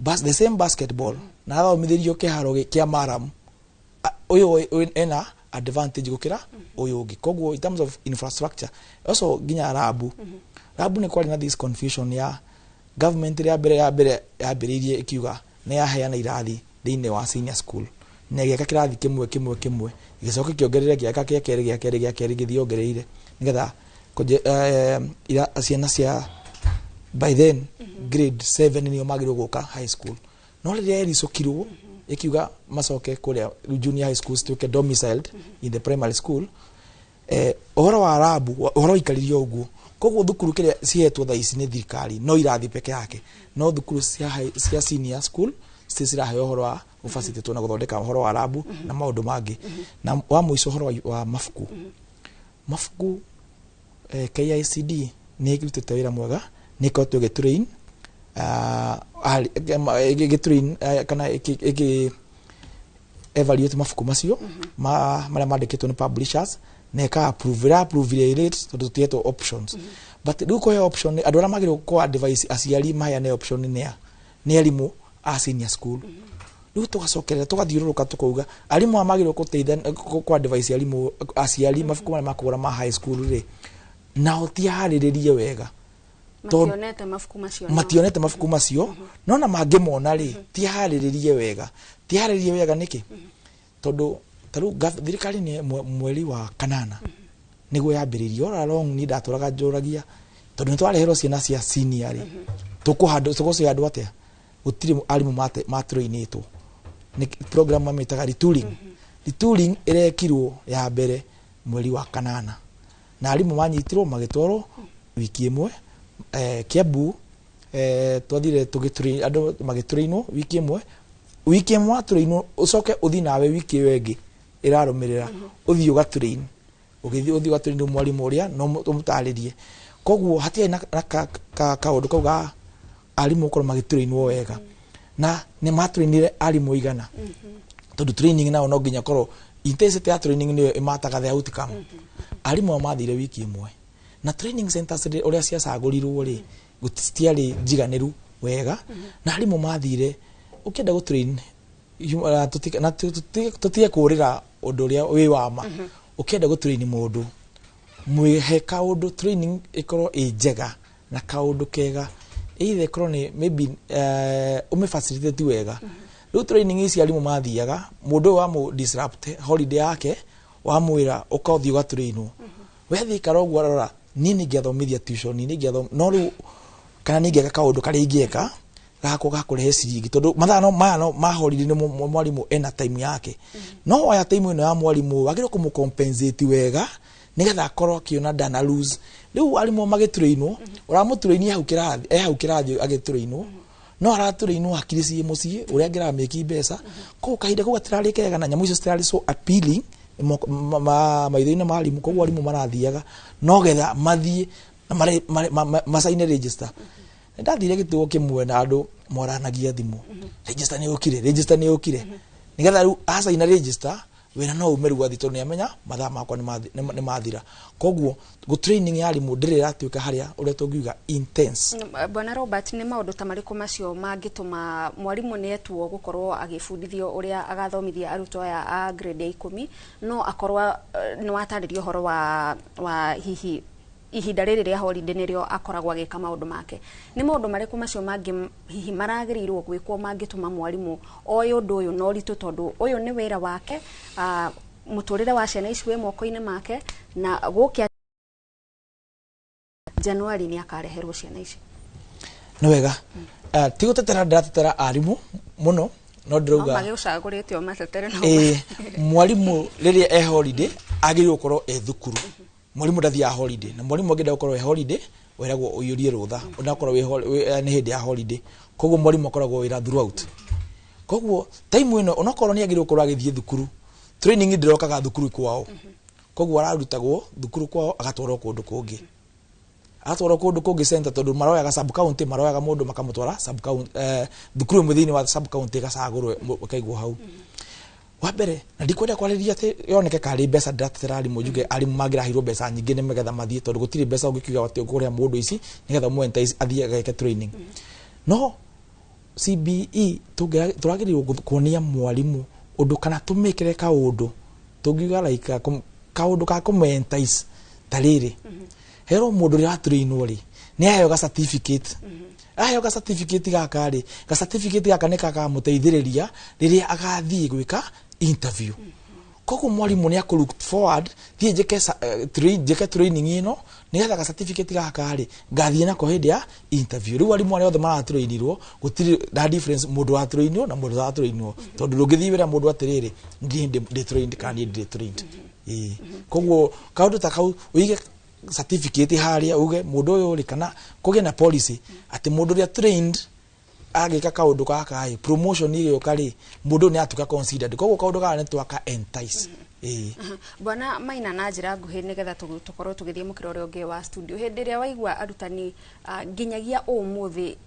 the same basketball na rathomithirio kiharo kia Maram uyu ena advantage gukira uyu ungi koguo in terms of infrastructure also ginya rabu ni kwali na this confusion ya government ya mbere yambĩrĩirie ikiuga nĩ yaheana irathi thĩinĩ wa senior school na gĩaka kĩrathi kĩmwe gĩcoka kĩongerere gĩaka gĩa kerĩ gĩthiĩ ongereire nĩgetha ciana cia by then grade 7 nĩo magĩrĩirwo gũka high school no rĩrĩa ericokirwo ikiuga macoke kũrĩa junior high schools tuke domiciled in the primary school ũhoro wa arabu ũhoro ikaririo ũguo koguo thukuru kĩrĩa cihetwo thaa ici nĩ thirikari no irathi peke yake no thukuru cia senior school ciraheo ũhoro wa ũbacĩtĩtwo na gũthondeka ũhoro wa arabu na maũndũ mangĩ na wa mũico ũhoro wa mabuku KICD nĩ ĩrutĩte wĩra mwega nĩ ĩkoretwo ĩgĩtrain kana evaluate mabuku macio marĩa mandĩkĩtwo nĩ publishers na approve rate tondũ tũtihetwo options but rĩu kũhe option andũ arĩa magĩrĩirwo kũ advice aciari maheane option nĩ arimũ a senior school rĩu tũgacokerera tũgathiũrũrũka tukauga arimũ magĩrĩirwo gũteithia kũ advice aciari mabuku marĩa makũgũra ma high school rĩ nao tiharĩrĩrie wega mationete mabuku macio no na mangĩmona rĩ tiharĩrĩrie wega nĩkĩ tondũ tarĩu thirikari nĩ mweri wa kanana nĩguo yambĩrĩirio along ni ndatũraga njũragia tondũ nĩ twareherwo ciana cia senior rĩ tũgũcihandwo atĩa gũtirĩ arimũ matrainĩtwo nĩ program mamĩtaga retooling ĩrekirwo ya mbere mweri wa kanana na arimũ manyitirwo magĩtwarwo wiki ĩmwe Kiambu twathire tũgĩtrain andũ magĩtrainwo wiki ĩmwe watrainwo ũcoke ũthiĩ nawe wiki ĩyo ĩngĩ ĩrarũmĩrĩra ũthiĩ ũgatrain ũgĩthiĩ ũgatrain mwarimũ ũrĩa no ũmũtarĩrie koguo hatirĩ na kaũndũ kau ga arimũ gũkorwo magĩtrainwo wega na nĩ matrainire arimũ igana tondũ training nao no nginya korwo intensity ya training nĩyo ĩmataga the outcome arimũ mathire wiki ĩmwe na training centers ũrĩa ciacagũrirwo rĩ gũtiarĩ njiganĩru wega na arimũ mathire ũkĩenda gũtrain na tũtige kũrĩra ũndũ ũrĩa wĩ wama ũkĩenda gũtrain mũndũ mwĩhe kaũndũ training ĩkorwo ĩ njega na kaũndũ kega either korwo nĩ maybe ũmĩfacilitate wega rĩu training ici arimũ mathiaga mũndũ wa mu disrupt holiday yake wamwĩra ũkathiĩ ũgatrainwo wethiĩ ikara ũguo arora niĩ nĩngĩathomithia tuition no rĩu kana nĩngĩaka kaũndũ karĩa ingĩeka gakũrehe ciringi tondũ mathaa maya ma holiday nĩ mwarimũ ena time yake no oya time ĩno ya mwarimũ wagĩrĩirwo kũmũcompensate wega nĩgetha akorwo akĩona ndana lose rĩu arimũ magĩtrainwo ũramũtraini hau kĩrathi agĩtrainwo no aratrainwo hakiri ciĩ mũciĩ ũrĩa angĩramĩki mbeca koguo kahinda kau gatirarĩ kega na nyamũ icio citirarĩ so appealing maitho-inĩ ma arimũ koguo arimũ marathiaga no getha mathiĩ macaine register ndathire gĩtuo kĩmwe na andũ moranagia thimũ register nĩ yũkire nĩgetha rĩu acaina register wĩra no umeru gwathi tondũ nĩamenya mathaa makwa nĩ mathira koguo training ya arimũ ndĩrĩ ĩratuĩka harĩa ũrĩa tũngiuga intense.
Bwana Robert, nĩ maũndũ ta marĩkũ macio mangĩtũma mwarimũ nĩetuo gũkorwo agĩbundithio ũrĩa agathomithia arutwo aya a grade ya 10 no akorwo nĩ watarĩrio ũhoro wa hihi ihinda rĩrĩ rĩa holiday nĩrĩo akoragwo agĩka maũndũ make nĩ maũndũ marĩkũ macio mangĩ hihi maragĩrĩirwo gwĩkwo mangĩtũma mwarimũ oĩ ũndũ ũyũ no ritũ tondũ ũyũ nĩ wĩra wake mũtũrĩre wa ciana ici wĩ moko-inĩ make na gũkĩa Januari nĩ akareherwo ciana ici
nĩ wega ti gũtetera ndĩratetera arimũ mũno no ndĩrauga
magĩũcagũrĩte o matetere no
mwarimũ rĩrĩa e holiday agĩrĩirwo gũkorwo e thukuru mwarimũ ndathiaga holiday na mwarimũ angĩenda gũkorwo e holiday weragwo ũiyũrie rũtha ũnakorwo nĩ hĩndĩ ya holiday koguo mwarimũ akoragwo wĩra throughout koguo time ĩno onakorwo nĩ agĩrĩirwo gũkorwo agĩthiĩ thukuru training ndĩrokaga thukuru kwao koguo ararutagwo thukuru kwao agatwarwo kũndũ kũngĩ center tondũ maroyaga sub county maroyaga mũndũ makamũtwara sub county thukuru ĩmwe thĩinĩ wa sub county gacagũrwo kaigwo hau wa mbere na ndikwenda kwarĩria atĩ yoneke karĩ mbeca ndĩratetera arimũ njuge arimũ mangĩrahirwo mbeca nyingĩ nĩ megetha mathiĩ tondũ gũtirĩ mbeca ũngĩkiuga atĩ ũkũrĩa mũndũ ici nĩgetha mũentice athiĩ ageke training no CBE tũragĩrĩirwo kuonia mwarimũ ũndũ kana tũmĩkĩre kaũndũ tũngiuga like kaũndũ ka kũmentice ta rĩrĩ hero mũndũ ũrĩa watrainwo rĩ nĩ aheo ga certificate aheo ga certificate gaka ri ga certificate gaka ne kaka muteithiriria riria agathii gwika interview koko mwalimu ni akuru forward thie jeke training ino ni getha ga certificate gaka ri ngathie nako hindi ya interview riu walimu ari othe maratrainirwo gutiri da difference mundu wa trainio na mundu wa trainio tondu rungithii wira mundu atiriri ndi trained kan ndi trained koguo kaundu ta kau uige certificate haria uge mundu uyu ri kana kuge na policy ati mundu ria trained agika kaundu gaka promotion iyo kari mundu ni atuka considered koguo kaundu gaka ni twaka entice
Bwana Maina na njira nguhi nigetha tukorwo tugithie mukiro uri ungi wa studio hindi ria waigua arutani nginyagia umuthi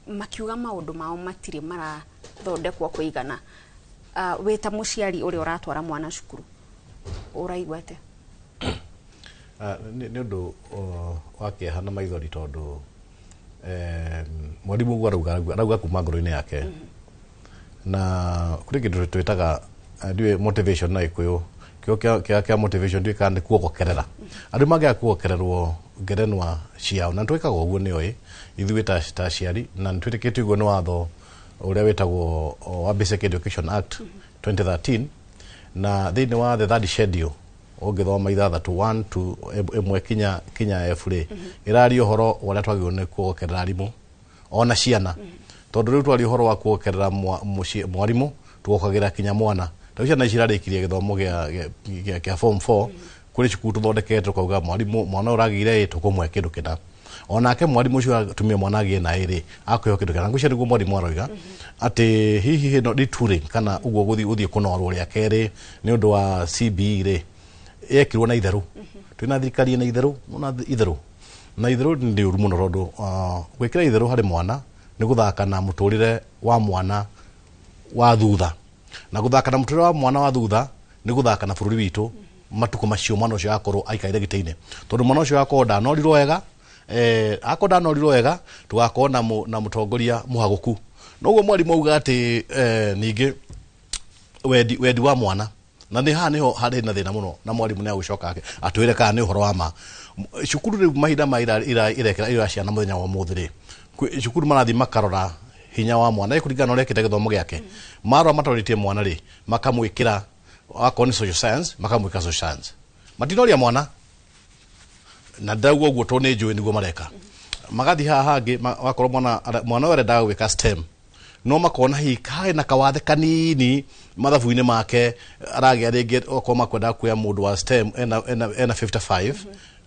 makiuga maundu mao matire mara thondekwo kuigana wita muciari uri uratwara mwana cukuru uraigua ate
ni undu wake hana maithori tondu mwalimu arauga kuma ngoro-ini yake na kuri kindu twitaga ndiwe motivation na ikuyu kio motivation ndiwe kandi kuogokerera andu mangea kuogererwo ngerenwa ciao na twikaga uguo nioi ithuĩ ta ciari na twitikitie uguo ni watho uria witagwo wa Basic Education Act 2013 na thiini wa the third schedule ungithoma ithathatu 1 to emwe kinya F-ri irario horo uria twagirwo ni kuogerera arimu ona ciana tondu riu twari horo wa kuogerera mwarimu tuokagira kinya mwana tawia na cirarikirie githomo gia form 4 kuri cukuru tuthondekete tukauga mwarimu mwana uragire tukumwe kindu kina onake mwarimu ucio atumia mwana agie na iri akoyo kindu kina ngucia niguo mwarimu aroiga ati hihi hino dituri kana uguo guthie kunorwo ria keri ni undu wa CBE ri ekirwo na itheru twina thirikari na itheru na itheru ndi uru muno rondu gwikira itheru hari mwana ni guthaka na muturire wa mwana wa thutha na guthaka na muturire wa mwana wa thutha ni guthaka na bururi witu matuko macio mwana ucio akorwo aikaire giteine tondu mwana ucio akorwo ndanorirwo wega akorwo ndanorirwo wega tugakorwo na mutongoria muhaguku noguo mwarimu auga ati ningi wendi wa mwana na ni niho hari na thina muno na mwarimu ni agucoka atwire kana ni uhoro wa ma cukuru ri mahinda maira irekera ciana muthenya wa muthiri cukuru marathi makarora hinya wa mwana ikuringana uria kite githomo giake marwa matoritie mwana ri makamwikira akoni social science makamwika social science matinoria mwana na ndaugo guo to ni njui niguo mareka magathi haha hangi wakorwo mwana were ndaga gwika STEM no makona hi kai na kawathe kanini mathabu-ini make aragia ringi okoma kwenda kuya mundu wa STEM ena 55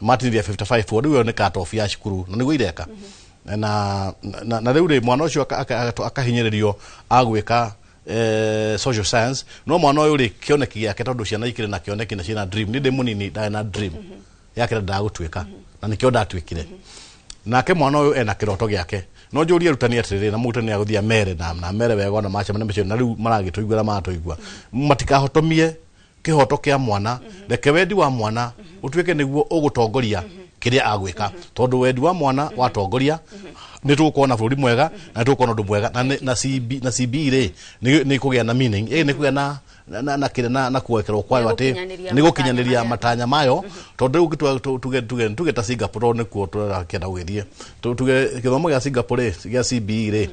matiniria 55 for riu ni cut off ya cukuru na niguo ireka na riu ri mwana ucio akahinyiririo agwika social science no mwana uyu ri kioneki giake tondu ciana ikire na kioneki na ciana dream ni ndi munini na dream yake ndagutwika na nikio ndatwikire nake mwana uyu ena kiroto giake no njurie rutani atiriri na mutani aguthia mere na mere wega na macha macio na riu maragituigura matoigua matikahotomie kihoto kia mwana reke wendi wa mwana utwike niguo ugutongoria kiria agwika tondu wendi wa mwana watongoria ni tukuona bururi mwega na tukuona ndu mwega na CB ri ni kugia na meaning ni kugia na kire na kuwekerwo kwayo ati ni gukinyaniria matanya mayo tondu tuge ta Singapore ni kuo turakenda gwithie tuge githomo gia Singapore gia CB ri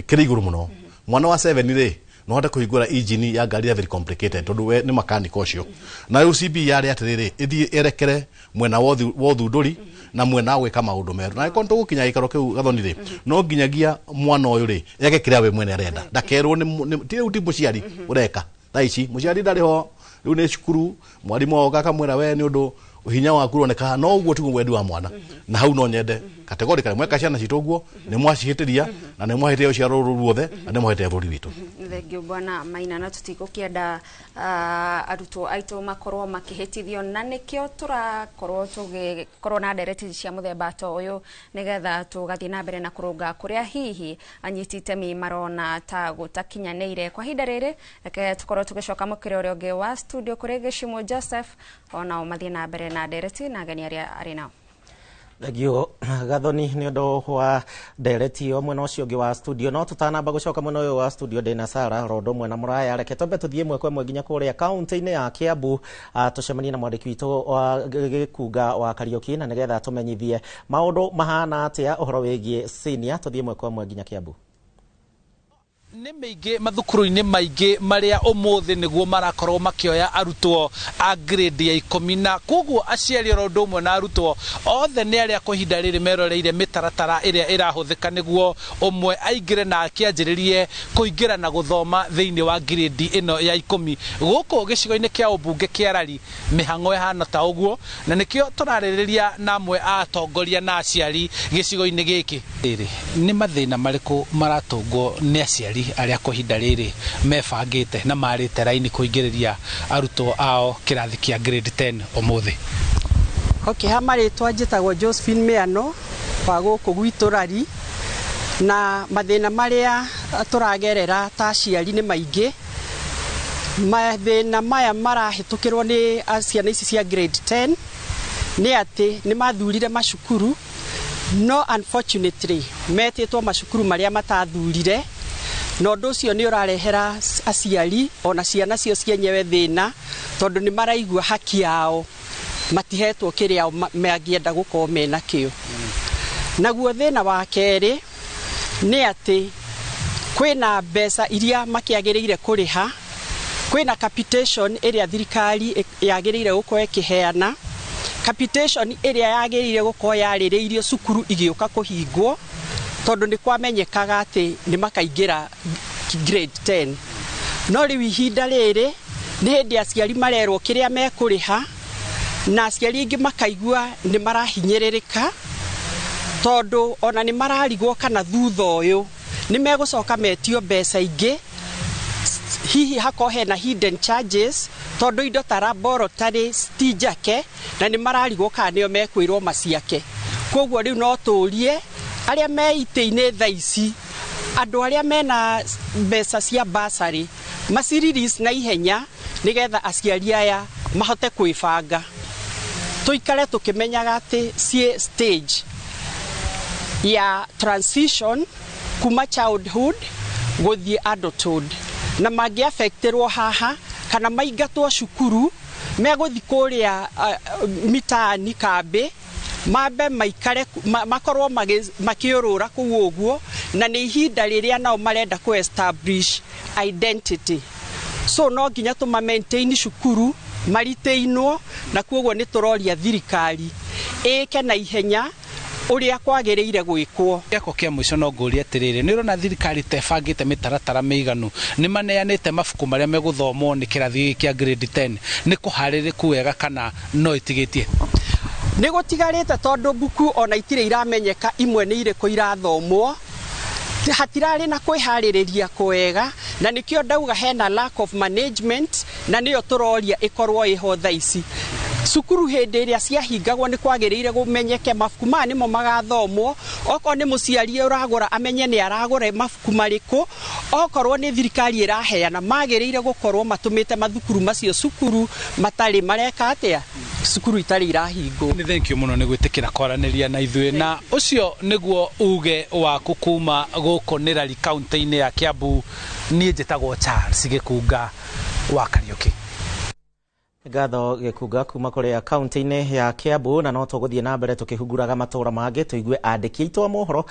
kiri iguru muno mwana wa 7 ri no hata kuhingura engine ya ngari ya very complicated tondu we ni mechanic ucio na UCB yari atiriri ithie erekere mwena wo thunduri na mwena gwika maundu meru na ikonto gukinya ikaro kiu gathonire no nginyagia mwana uyu ri yake kiria we mwene arenda ndakerwo ni ti utibu ciari ureka taici muciari ndari ho riu ni cukuru mwarimu oga kamwira we ni undu hinya waku roneka no uguo tiguo wendi wa mwana na hau no nyende categorically mweka ciana citu guo ni mwacihitiria na ni mwahitiria uciaro ruothe na ni mwahitiria bururi witu
thengio Bwana Maina na tutigukienda arutwo aitu makorwo makihitithio na nikio turakorwo na ndereti cia muthemba ta uyu nigetha tugathie na mbere na kurunga kuria hihi anyiti itemi marona ta gutakinyanire kwa hinda riri reke tukorwo tugicoka mukire uria ungi wa studio kuri Gicimo Joseph ona umathie na mbere na ndereti na ageni aria ari nao
Thegio Gathoni ni undu wa ndereti o mwena ucio ungi wa studio no tutanamba gucoka mwena uyu wa studio ndina Sara rondo mwena muraya reke tombe tuthie mwe kwa mwe ginya kuria county-ini ya Kiambu tucemanie na mwandiki witu wa Gikuga wa Kariuki na nigetha tumenyithie maundu mahana atia uhoro wigie senior tuthie mwe kwa mwe ginya Kiambu.
Nĩ maingĩ mathukuru-inĩ maingĩ marĩa ũmũthĩ nĩguo marakorwo makĩoya arutwo a grade ya 10 na koguo aciari oro ũndũ ũmwe na arutwo othe nĩ arĩa kwa ihinda rĩrĩ meroreire mĩtaratara ĩrĩa ĩrahũthĩka nĩguo ũmwe aingĩre na akĩanjĩrĩrie kũingĩra na gũthoma thĩinĩ wa grade ĩno ya 10 gũkũ gĩcigo-inĩ kĩa ũmbunge kĩa Rari mĩhang'o ĩhana ta ũguo na nĩkĩo tũrarĩrĩria na amwe a atongoria na aciari gĩcigo-inĩ gĩkĩ. Nĩ mathĩna marĩkũ maratũngwo nĩ aciari aria kwa ihinda rĩrĩ mebangĩte na marĩte raini kũingĩrĩria arutwo ao kĩrathi kĩa grade 10 ũmũthĩ?
Ha marĩtwa njĩtagwo Josephine Mĩano wa gũkũ gwitũ Rari, na mathĩna marĩa tũragerera ta aciari nĩ maingĩ. Mathĩna maya marahĩtũkĩrwo nĩ ciana ici cia grade 10 nĩ atĩ nĩ mathurire macukuru no unfortunately metĩtwo macukuru marĩa matathurire, na ũndũ ũcio nĩ ũrarehera aciari ona ciana cio cienyewe thĩna tondũ nĩ maraigua haki yao matihetwo kĩrĩa mangĩenda gũkorwo mena kĩo. Naguo thĩna wa kerĩ nĩ atĩ kwĩna mbeca iria makĩagĩrĩire kũrĩha, kwĩna capitation ĩrĩa thirikari yagĩrĩire gũkorwo ĩkĩheana, capitation ĩrĩa yagĩrĩire gũkorwo yarĩrĩirio cukuru igĩũka kũhingwo tondũ nĩ kwamenyekaga atĩ nĩ makaingĩra grade 10. No rĩu ihinda rĩrĩ nĩ hĩndĩ aciari marerwo kĩrĩa mekũrĩha na aciari ingĩ makaigua nĩ marahinyĩrĩrĩka tondũ ona nĩ mararigwo kana thutha ũyũ nĩ megũcoka metio mbeca ingĩ, hihi hakorwo hena hidden charges tondũ indo ta laboratory ti njake na nĩ mararigwo kana nĩo mekwĩrwo maciake. Koguo rĩu no tũrie arĩa me itĩ-inĩ thaa ici, andũ arĩa mena mbeca cia bursary macirelease na ihenya nĩgetha aciari aya mahote kwĩbanga. Tũikare tũkĩmenyaga atĩ ciĩ stage ya transition kuma childhood gũthiĩ adulthood, na mangĩaffectĩrwo haha kana maingatwo cukuru megũthiĩ kũrĩa mitaani kambĩ mambe maikare makorwo makĩũrũra kũu ũguo, na nĩ ihinda rĩrĩa nao marenda ku establish identity. So no nginya tũma maintain cukuru maritĩinwo, na koguo nĩ tũroria thirikari ĩke na ihenya ũrĩa kwagĩrĩire gwĩkwo.
Gĩako kĩa mũico no ngũria atĩrĩrĩ, nĩ ũrona thirikari tebangĩte mĩtaratara mĩiganu, nĩ maneanĩte mabuku marĩa megũthomwo nĩ kĩrathi kĩa grade 10, nĩ kũharĩrĩku wega kana no ĩtigĩtie?
Nĩ gũtigarĩte tondũ buku ona itirĩ iramenyeka imwe nĩ irĩkũ irathomwo, hatirarĩ na kwĩharĩrĩria kwega, na nĩkĩo ndauga hena lack of management, na nĩyo tũroria ĩkorwo ĩho thaa ici. Cukuru hĩndĩ ĩrĩa ciahingagwo nĩ kwagĩrĩire gũmenyeke mabuku maya nĩmo magathomwo, okorwo nĩ mũciari ũragũra amenye nĩ aragũra mabuku marĩkũ, okorwo nĩ thirikari ĩraheana magĩrĩire gũkorwo matũmĩte mathukuru macio cukuru matarĩ mareka atĩa, cukuru itarĩ irahingwo.
Nĩ thank you mũno nĩ gwĩtĩkĩra kwaranĩria na ithuĩ, na ũcio nĩguo uge waku kuma gũkũ nĩ Rari kaunti-inĩ ya Kiambu. Niĩ njĩtagwo Charles Gĩkunga wa Kariuki.
Ngatho Gĩkunga kuma kũrĩa kaunti-inĩ ya Kiambu, na no tũgũthiĩ na mbere tũkĩhunguraga matũra mangĩ tũigue andĩki aitũ a mohoro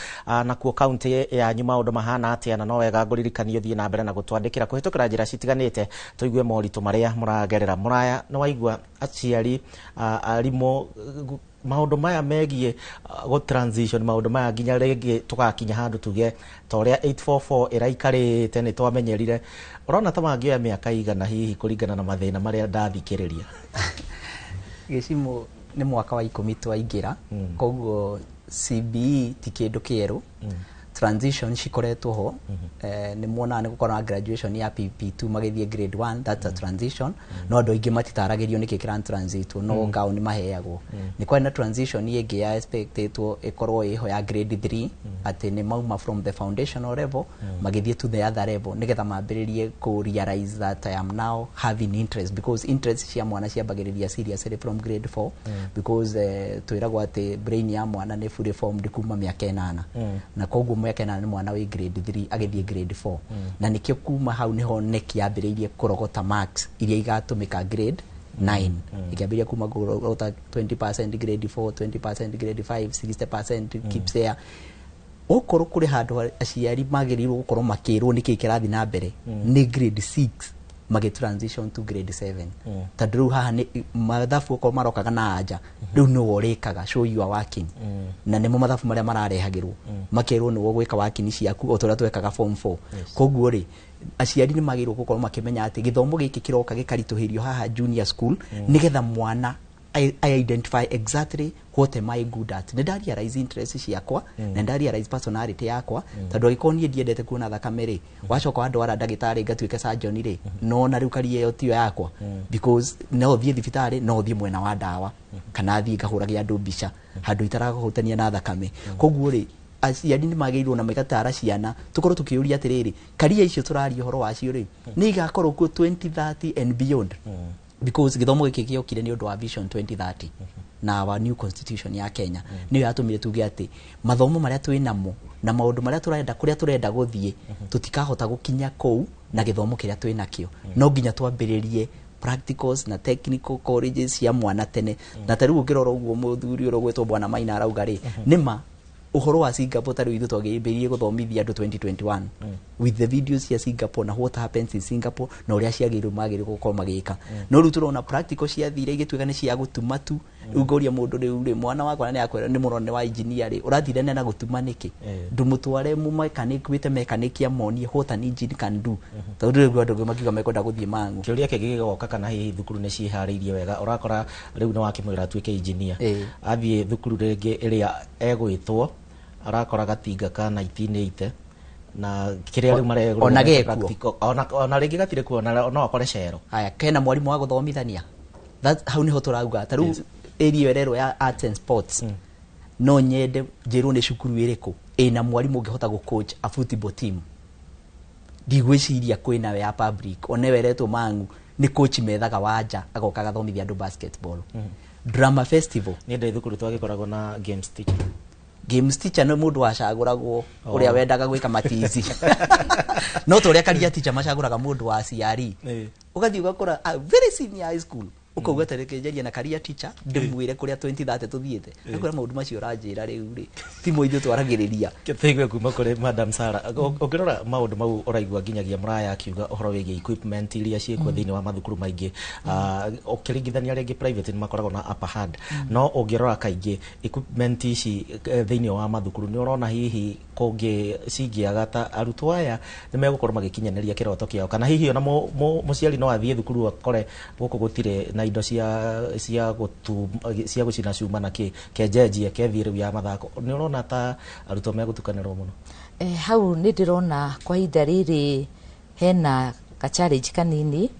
nakuo kaunti yanyu maũndũ mahana atĩa, na no wega ngũririkanie ũthiĩ na mbere na gũtwandĩkĩra kũhĩtũkĩra njĩra citiganĩte tũigue moritũ marĩa mũragerera. Mũraya nĩ waigua aciari arimũ maũndũ maya megiĩ go transition, maũndũ maya nginya rĩngĩ tũgakinya handũ tuge ta ũrĩa 844 ĩraikarĩte nĩ twamenyerire, ũrona ta mangĩoya mĩaka igana hihi kũringana na mathĩna marĩa ndathikĩrĩria?
Gĩcimũ nĩ mwaka wa 10 twaingĩra, koguo CBE ti kĩndũ kĩerũ, transition cikoretwo ho ni mwona ni gukora graduation ya PP2 magithie grade 1 that's a transition no ndo ingi matitaragirio niki kira transit no ngao ni maheagwo ni kwa na transition ingi ya expectetwo ikorwo iho ya grade 3 ati ni mauma from the foundational level magithie to the other level nigetha mambiririe ku realize that I am now having interest because interest cia mwana cia bagiriria seriously from grade 4 because twiragwo ati brain ya mwana ni fully formed kuma miaka 8 na koguo miaka 8 ni mwana wi grade 3 agithie grade 4 na nikio kuma hau niho neki yambiririe kurogota marks iria igatumika grade 9 ikiambiria kuma kurogota 20% grade 4 20% grade 5 60% keeps there okoro kuri handu aciari magirirwo gukorwo makirwo niki kirathi na mbere ni grade 6 mage transition to grade 7 tadru haha ni mathafu ko marokaga na anja riu no worikaga show you are working na nimo mathafu maria mararehagirwo makirwo ni gwika working ciaku otora twekaga form 4 koguo ri aciari ni magirwo gukorwo makimenya ati githomo giki kiroka gikarituhirio haha junior school nigetha mwana I identify exactly what am I good at. Nenda realize interest ciakwa, nenda realize personality yakwa, tondu agikonie ndiendete kuona thakame wacoka andu ara ndagitari ngatuike surgeon ri no na riu kari yo tio yakwa because no thie thibitari no thie mwena wa dawa kana thie ngahuragia andu mbica handu itaraguhutania na thakame koguo ri aciari ni magirwo na megatara ciana tukorwo tukiuria atiriri karia icio turari horo wacio ri ni igakorwo ku 2030 and beyond because githomo giki giokire ni undu wa vision 2030 na our new constitution ya Kenya ni yatumire tuge ati mathomo maria twinamo na maundu maria turenda kuria turenda guthie tutikahota gukinya kou na githomo kiria twinakio no nginya twambiririe practicals na technical colleges cia mwana tene na tariu ngirora uguo muthuri uro gwetwo bwana Maina arauga ri nima uhoro wa Singapore tariu ithu twagiririe guthomithia andu 2021 with the videos cia Singapore na what happens in Singapore na uria ciagirwo magirwo gukorwo magika no ru turona practical cia thire igituika ni cia gutuma tu ugoria mundu riu mwana wakwa ni akwera ni murone wa engineer ri urathire na gutuma niki ndumutware mu mechanic wite mechanic ya moni what an engine can do tondu riu andu magiga mekwenda guthie mangu
kiuria kege goka kana hihi thukuru ni cihariirie wega urakora riu ni wakimwira tuike engineer athie thukuru ringi iria egwitwo arakora gatinga ka 1980 na kiria riu maregwo ona ringi gatire kuona no akore cero
haya kena mwalimu wa guthomithania that how niho turauga taru area rero ya arts and sports no nyende njiru ni cukuru iriku ina mwalimu ungihota gu coach a football team ndigwiciria kwina we ya public oneweretwo mangu ni coach methaga wanja agoka gathomithia andu basketball drama festival
ni ndai thukuru twagikoragwo na
games teacher no mundu wacaguragwo uria wendaga gwika matizi no to uria karia teacher macaguraga mundu wa CRE ugathi ugakora very senior high school ukauga terekejeria na karia teacher ndimwire kuria 2030 tuthiete akora maundu macio ranjira riu ri timo ithu twaragiriria
kithigwe kuma kuri Madam Sara ukirora maundu mau uraigwa nginyagia muraya akiuga uhoro wigie equipment iria ciekwo thini wa mathukuru maingi ukiringithania ringi private ni makoragwo na upper hand no ungirora kaingi equipment ici thini wa mathukuru ni urona hihi kungi cingiaga ta arutwo aya ni megukorwo magikinyaneria kiroto kiao kana hihi ona muciari no athie thukuru akore guku gutire na indo cia gucina cuma na kenjenjia kethiru ya mathako ni urona ta arutwo megutukanirwo muno
hau ni ndirona kwa ihinda riri hena ka challenge kanini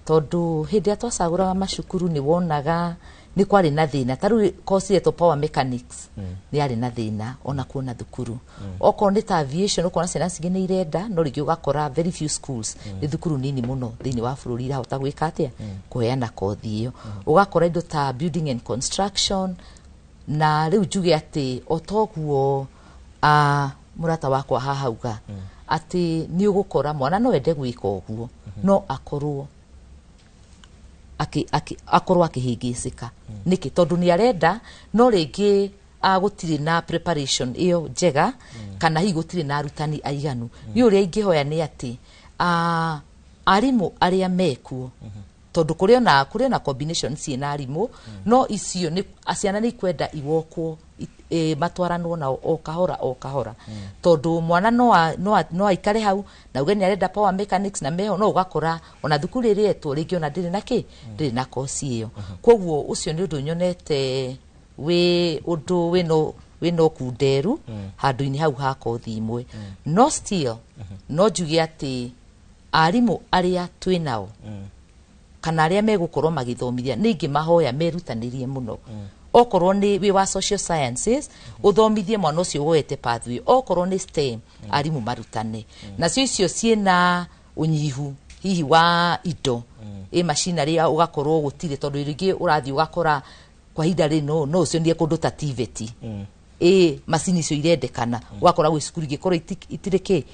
tondu hindi ya twacaguraga macukuru ni wonaga ni kwari na thina taru course yeto power mechanics ni ari na thina ona kuona thukuru oko ni ta aviation uko na ciana cingi ni irenda no rigi ugakora very few schools ni thukuru nini muno thini wa bururi ira hota gwika atia kuheana kothi iyo ugakora indo ta building and construction na riu njuge ati otoguo murata wakwa hahauga ati ni ugukora mwana no ende gwika uguo no akorwo akorwo akihingicika niki tondu ni arenda no ringi gutiri na preparation iyo njega kana hi gutiri na arutani aiganu ni uria ingihoya ni ati arimu aria mekuo tondu kuria na combination ciina arimu no icio ni aciana ni kwenda iwokwo matwaranwo na o kahora tondu mwana no aikare hau na ugeni arenda power mechanics na meho no ugakora ona thukuru iri etwo ringi ona ndiri ndiri na course iyo koguo ucio ni undu nyonete we undu we no wina kunderu handu-ini hau ha kothi imwe no still no njuge ati arimu aria twinao kana aria megukorwo magithomithia ningi mahoya merutanirie muno okorwo ni wi wa social sciences uthomithie mwana ucio woete pathway okorwo ni STEM arimu marutane nacio icio ciena unyihu hihi wa indo machinery ugakorwo gutire tondu iringi urathi ugakora kwa hinda rino no ucio ndie kundu ta TVET macini icio irendekana ugakora gwi cukuru gikorwo itire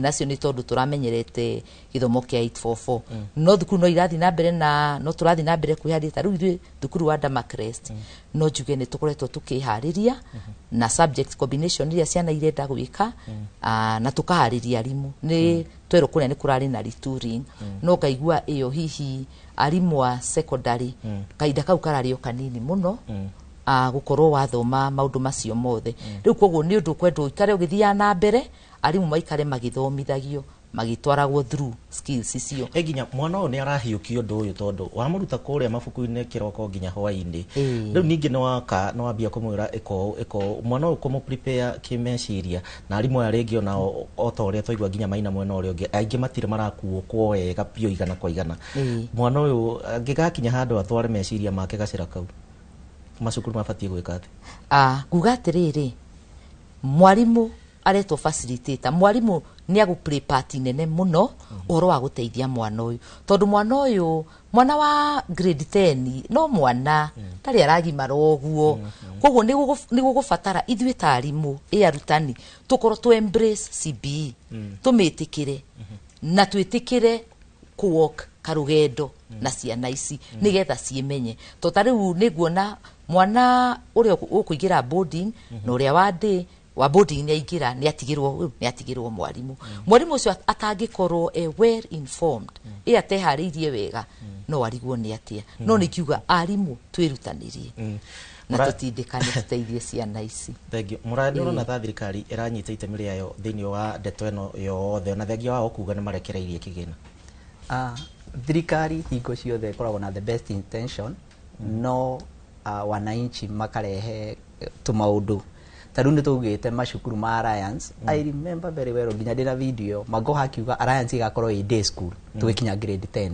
nacio ni tondu turamenyerete githomo kia 844 no thukuru no irathi na mbere na no turathi na mbere kwiharia ta riu thukuru wa Damacrest no njuge ni tukoretwo tukihariria na subject combination iria ciana irenda gwika na tukahariria arimu ni twero kuria ni kurari na retooling no ngaigua iyo hihi arimu wa secondary kaida kau karario kanini muno gukorwo wathoma maundu macio mothe riu koguo ni undu kwendo ikare ugithia na mbere arimu maikare magithomithagio magitwaragwo through skills icio
nginya mwana uyu ni arahiukio undu uyu tondu wamuruta kuria mabuku-ini kiroko nginya hwaini riu ningi no wambia kumwira iko mwana uyu kumu prepare kimeciria na arimu aya ringi ona ota uria twaigua nginya maina mwena uria ungi aingi matire marakuo kwa wega pio igana kwa igana mwana uyu angigakinya handu atware meciria make gacira kau macukuru mabatie gwika ati
nguga atiriri mwarimu aretwo facilitator mwarimu ni agu play part nene muno uhoro wa guteithia mwana uyu tondu mwana wa grade 10 no mwana tari aragimara oguo koguo ni gugubatara ithuĩ ta arimu arutani tukorwo tu embrace CBE tumitikire na twitikire ku walk karugendo na ciana ici nigetha cimenye to tariu niguona mwana uria ukuingira boarding na uria wa day wa boarding ni aingira ni atigirwo mwarimu ucio atangikorwo well informed atehariirie wega no arigwo ni atia no nikiuga arimu twirutanirie na tutindikane tuteithie ciana ici
thengio muradi urona ta thirikari iranyita itemi riayo thiini wa ndeto eno yothe na thengio wao kuga ni marekereirie kigina
thirikari hingo ciothe ikoragwo na the best intention no wananchi makarehe tumaundu tariu ni tugite macukuru ma Alliance I remember very well nginya ndira video mago hakiuga Alliance igakorwo i day school tugikinya grade 10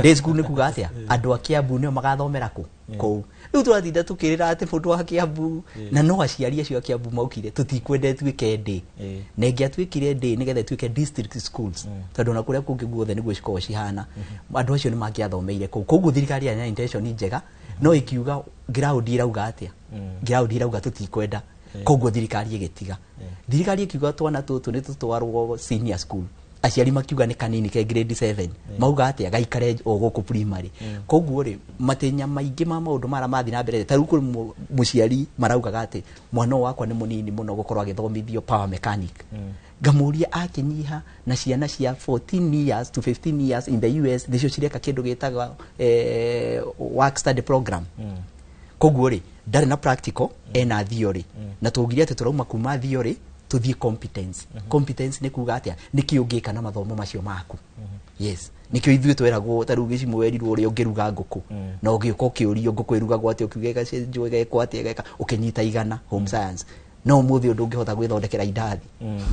day school ni kuga atia andu a Kiambu nio magathomera ku riu turatinda tukirira ati fundu wa Kiambu na no aciari acio a Kiambu maukire tutikwende tuike day na ngiatwikire day nigetha tuike district schools tondu na kuria kungi guothe niguo cikorwo cihana andu acio ni mangiathomeire ku koguo thirikari ya intention njega no ikiuga ground irauga atia ground irauga tutikwenda koguo thirikari igitiga thirikari ikiuga twana tutu ni tutwarwo senior school aciari makiuga ni kanini ke grade 7 mauga atia gaikare oguku primary koguo ri matenya maingi ma maundu mara mathi na mbere tariu kuri muciari marauga ati mwana wakwa ni munini muno gukorwo agithomithio power mechanic ngamuria akinyiha na ciana cia 14 years to 15 years in the US thicio cireka kindu gitaga work study program koguo ri ndari na practical ena theory na tugiria ati turauma kuma theory tuthie competence competence ni kuga atia niki ungika na mathomo macio maku yes nikio ithuĩ tweragwo ta rĩu gĩcimũ werirwo ũrĩa ũngĩruga ngũkũ na ũgĩũka ũkĩũrio ngũkũ ĩrugagwo atĩa ũkiuga ĩgacenjwo ĩgekwo atĩa ĩgeka ũkĩnyita igana home science no mũthĩ ũndũ ũngĩhota gwĩthondekera indathi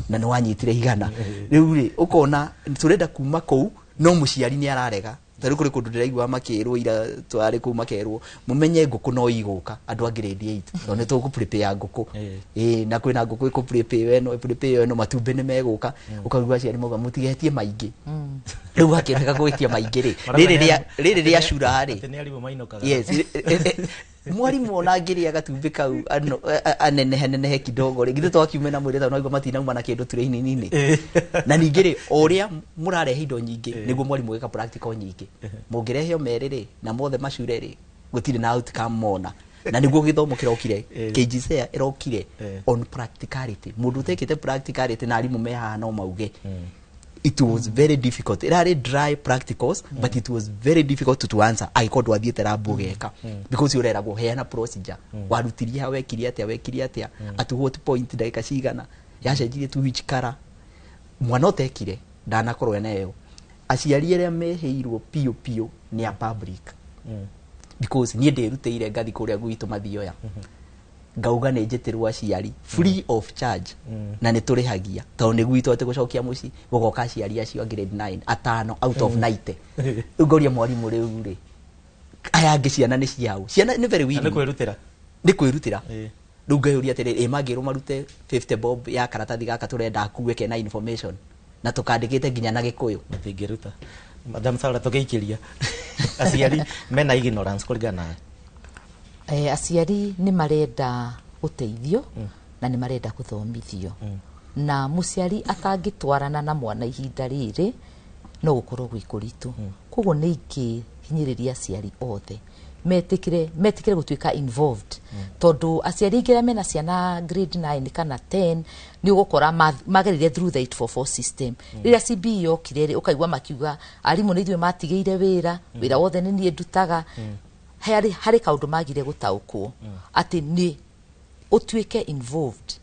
na nĩ wanyitire igana rĩu rĩ ũkona tũrenda kuma kũu no mũciari nĩ ararega tariu kuri kundu ndiraigua makirwo ira twari ku makerwo mumenye nguku no iguka andu a grade 8 to ne to ku prepare nguku na kwina nguku ku prepare no matumbe ne meguka ukagua ciari moga mutigetie maingi riu hakireka gwitia maingi ri riri ria shura ri yes mwarimu ona ngiria gatumbe kau anenehe kidogo ri githe twakiume na mwire ta no igwa matinauma na kindu tire nini na ningiri oria murarehe indo nyingi niguo mwarimu weka practical nyingi mungireheo meriri na mothe macure ri gutire na outcome mona na niguo githomo kirokire KGCSE irokire on practicality mundu tekite practicality na arimu meha no mauge it was very difficult. It had dry practicals, but it was very difficult to answer. I got what you geka because you read about heana procedure. Warutiria wekiri atia at what point daika cigana yacenjire tu which kara mwana otekire ndanakorwo nayo aciari aria meheirwo pio ni a public because nie nderuteire ngathi kuria gwitu mathioya ngauga nä njä tä rwo aciari free of charge na nä tå rä hagia tondå nä gwitå atä gå cokia må ciĩ gå goka aciari acio grade 9 atano out of 90 rä u ngoria mwarimå rä u rä aya ngä ciana nä ciao ciana nä very willing nä kwä rutä ra rä u ngayå ria atä rä mangä rå marute 50 bob ya karatathi gaka tå renda akuä kena information na tå kandä kä te nginya na gä kå yå
matingä ruta madam Saura tå gä ikä ria aciari mena ignorance kå ringana
aciari nä marenda uteithio na nä marenda kuthomithio na muciari atangä twarana na mwana ihinda rĩrĩ no gũkorwo gwĩ kũritũ koguo nĩ ingĩhinyĩrĩria aciari othe metikire gũtuĩka involved tondu aciari aingĩ mena ciana grade 9 kana 10 nĩ ũgũkora magerire through the 844 system rĩrĩa CBE yokire rĩ ũkaigua makiuga arimũ nĩ ithuĩ matigĩire wĩra wothe nĩ niĩ ndutaga harĩ kaũndũ magire gũtaũkwo atĩ nĩ ũtuĩke involved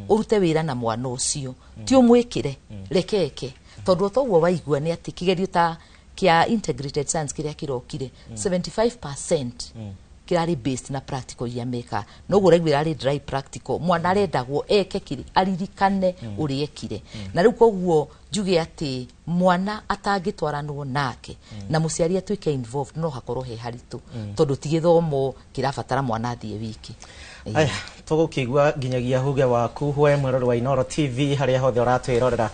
ũrute wĩra na mwana ũcio ti ũmwĩkĩre rekeke tondũ toguo waigua nĩ atĩ kĩgerio ta kia integrated science kĩrĩa kĩrokire 75% kĩrarĩ based na practical ya meka noguo ũraigua arĩ dry practical mwana arendagwo eke kĩrĩ aririkane ũrĩa ekire na rĩu koguo njuge atĩ mwana atangĩtwaranwo nake na mũciari atuĩke involved no hakorwo he haritũ tondũ ti gĩthomo kĩrabatara mwana athiĩ wiki
aya tũgũkĩigua nginyagia huge waku we mwĩrori wa Inooro TV harĩa hothe ũratwĩrorera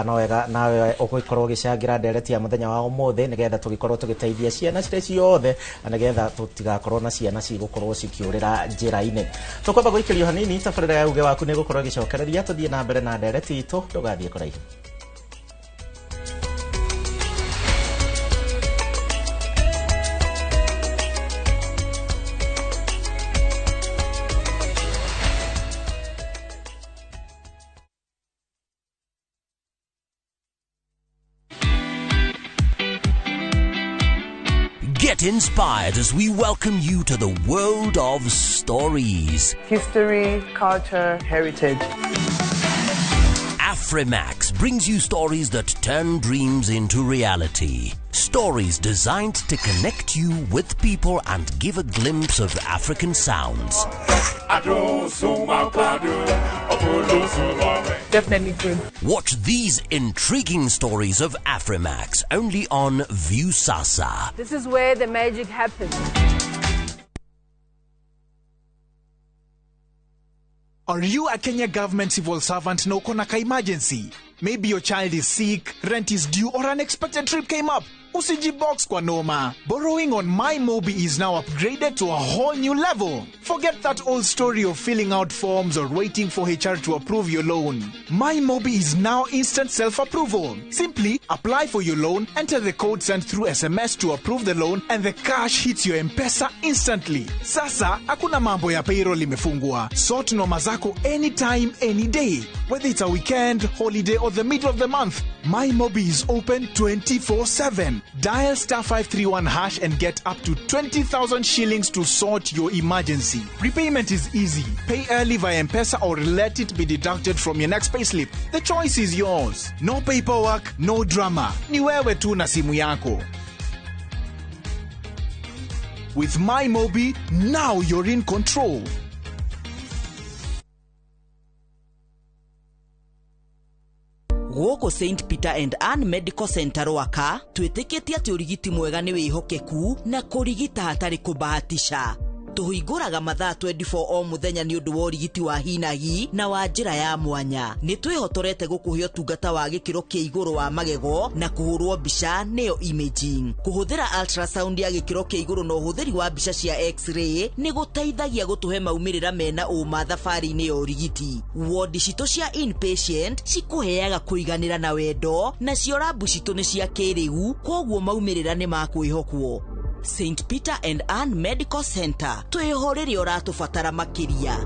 no wega nawe ũgũkorwo ũgĩcangĩra ndereti ya mũthenya wa ũmũthĩ nĩgetha tũgĩkorwo tũgĩteithia ciana cirĩ ciothe nĩgetha tũtigakorwo na ciana cigũkorwo cikĩũrĩra njĩra-inĩ tũkwamba gũikĩrio hanini tabarĩra ya huge waku nĩ gũkorwo ĩgĩcokereria tũthiĩ na mbere na ndereti itũ ndũgathiĩ kũraihu.
Get inspired as we welcome you to the world of stories.
History, culture, heritage.
Afrimax brings you stories that turn dreams into reality. Stories designed to connect you with people and give a glimpse of African sounds.
Definitely good.
Watch these intriguing stories of Afrimax only on Viusasa.
This is where the magic happens.
Are you a Kenya government civil servant na uko na ka emergency? Maybe your child is sick, rent is due, or unexpected trip came up. Usijibox kwa noma. Borrowing on MyMobi is now upgraded to a whole new level. Forget that old story of filling out forms or waiting for HR to approve your loan. MyMobi is now instant self-approval. Simply apply for your loan, enter the code sent through SMS to approve the loan, and the cash hits your M-Pesa instantly. Sasa, hakuna mambo ya payroll imefungwa. Sort noma zako anytime, any day. Whether it's a weekend, holiday, or the middle of the month, MyMobi is open 24/7. Dial *531# and get up to 20,000 shillings to sort your emergency. Repayment is easy. Pay early via M-Pesa or let it be deducted from your next payslip. The choice is yours. No paperwork, no drama. Ni wewe tu na simu yako. With MyMobi, now you're in control.
Gũkũ St Peter and Ann Medical Center Rwaka twĩtĩkĩtie atĩ ũrigiti mwega nĩ wĩhokeku na kũrigita hatarĩ kũbahatisha. Tũhingũraga mathaa 24 o mũthenya nĩ ũndũ wa ũrigiti wa hi na hi na wa njĩra ya mwanya. Nĩ twĩhotorete gũkũhe ũtungata wa gĩkĩro kĩa igũrũ wa magego na kũhũrwo mbica nĩyo imaging. Kũhũthĩra ultrasound ya gĩkĩro kĩa igũrũ na ũhũthĩri wa mbica cia x-ray nĩ gũteithagia gũtũhe maumĩrĩra mena ũma thabarĩ-inĩ ya ũrigiti. Wodi citũ cia inpatient cikũheaga kũiganĩra na wendo, nacio rabu citũ nĩ cia kĩrĩu, koguo maumĩrĩra nĩ ma kwĩhokwo. St Peter and Ann Medical Center. Twĩho rĩrĩa ũratũbatara makĩria.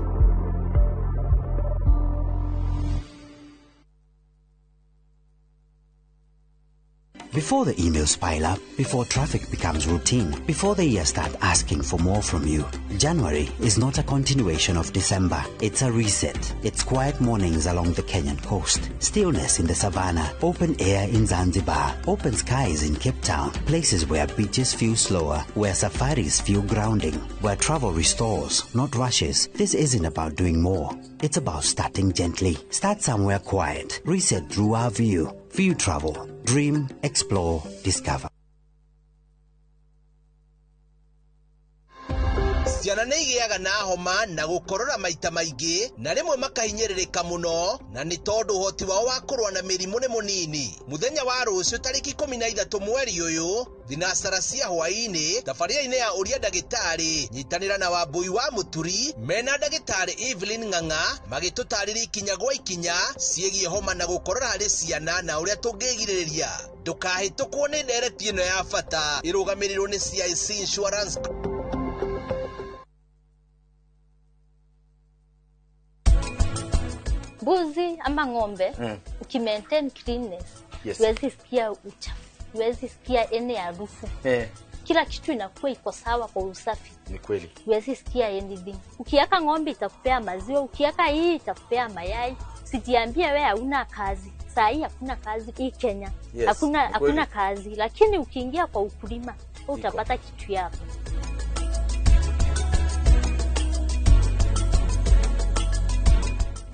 Before the emails pile up, before traffic becomes routine, before the year starts asking for more from you, January is not a continuation of December. It's a reset. It's quiet mornings along the Kenyan coast, stillness in the savannah, open air in Zanzibar, open skies in Cape Town, places where beaches feel slower, where safaris feel grounding, where travel restores, not rushes. This isn't about doing more. It's about starting gently. Start somewhere quiet. Reset through our view. View Travel. Dream, explore, discover.
Ciana nĩ igĩaga na homa na gũkorora maita maingĩ na rĩmwe makahinyĩrĩrĩka mũno na nĩ tondũ ũhoti wao wa kũrũa na mĩrimũ nĩ mũnini. Mũthenya wa rũciũ tarĩki 13 mweri ũyũ, thinacara cia hwaĩ-inĩ, thabarĩa-inĩ ya ũria ndagĩtarĩ, nyitanĩra na Wambui wa Mũturi mena ndagĩtarĩ Evelyn Ng'ang'a magĩtũtarĩria ikinya gwa ikinya ciĩgiĩ homa na gũkorora harĩ ciana na ũrĩa tũngĩgirĩrĩria. Ndũkahĩtũkwo nĩ ndereti ĩno ya bata ĩrũgamĩrĩirwo nĩ CIC Insurance.
Mbuzi ama ng'ombe ukimaintain cleanness, huwezi sikia uchafu, huwezi sikia any harufu. Kila kitu inakuwa iko sawa kwa usafi.
Ni kweli.
Huwezi sikia anything. Ukiweka ng'ombe itakupea maziwa, ukiweka hii itakupea mayai. Sijiambie wewe hauna kazi. Saa hii hakuna kazi hii Kenya. Hakuna kazi, lakini ukiingia kwa ukulima utapata kitu yako.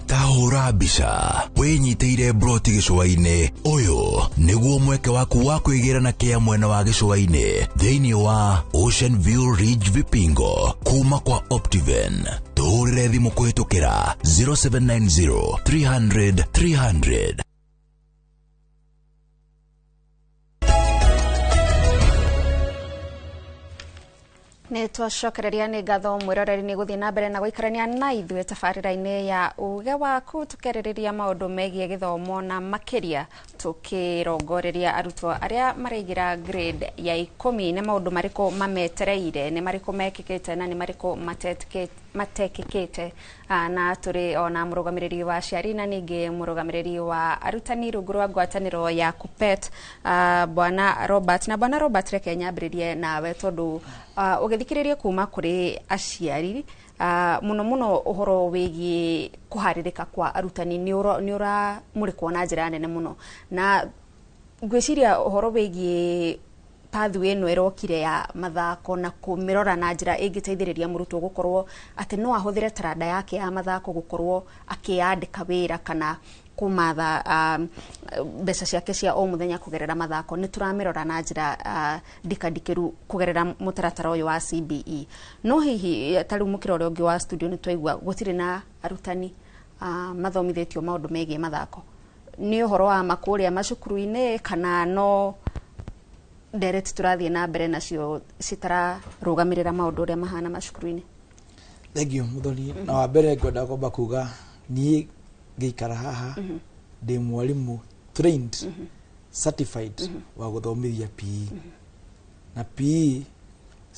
Tahura mbica winyiteire broti gicũa-inĩ ũyũ nĩguo mweke waku wa kwĩgĩra kĩa mwena wa gĩcũa-inĩ thĩinĩ wa Ocean View Ridge Vipingo kuma kwa Optiven. Tũhũrĩre thimũ kũhĩtũkĩra 0790 300 300.
Nĩ twacokereria nĩ ngatho mwĩroreri nĩ gũthiĩ na mbere na gũikarania na ithuĩ tabarĩra-inĩ ya uge waku tũkerĩrĩria maũndũ megiĩ gĩthomo na makĩria tũkĩrongoreria arutwo arĩa maraigĩra grade ya 10 nĩ maũndũ marĩkũ mametereire, nĩ marĩkũ mekĩkĩte na nĩ marĩkũ matekĩkĩte. Na tũrĩ ona mũrũgamĩrĩri wa aciari na ningĩ mũrũgamĩrĩri wa arutani rungu rwa ngwatanĩro ya KUPPET, Bwana Robert. Na Bwana Robert, reke nyambĩrĩrie nawe tondũ ũgĩthikĩrĩria kuma kũrĩ aciari muno ũhoro wĩgiĩ kũharĩrĩka kwa arutani nĩ ũramũrĩkwo na njĩra nene mũno, na ngwĩciria ũhoro wĩgiĩ pathway ĩno ĩrokire ya mathako na kũmĩrora na njĩra ĩngĩteithĩrĩria mũrutwo gũkorwo atĩ no ahũthĩre taranda yake ya mathako gũkorwo akĩandĩka wĩra kana kumatha mbeca ciake cia o muthenya kugerera mathako. Nĩ tũramĩrora na njĩra ndikandikĩru kugerera mũtaratara ũyũ wa CBE. No hihi tarĩ mũkĩrore ũngĩ wa studio nĩ twaigua gũtirĩ na arutani mathomithĩtio maũndũ megiĩ mathako. Nĩ ũhoro wa makũrĩa macukuru-inĩ kana no ndereti tũrathiĩ na mbere nacio citararũgamĩrĩra maũndũ ũrĩa mahana macukuru-inĩ?
Thank you Muthoni. Na wa mbere ngwenda kwamba kuga niĩ ngĩikara haha ndĩ mwarimu trained certified wa gũthomithia PE. Na PE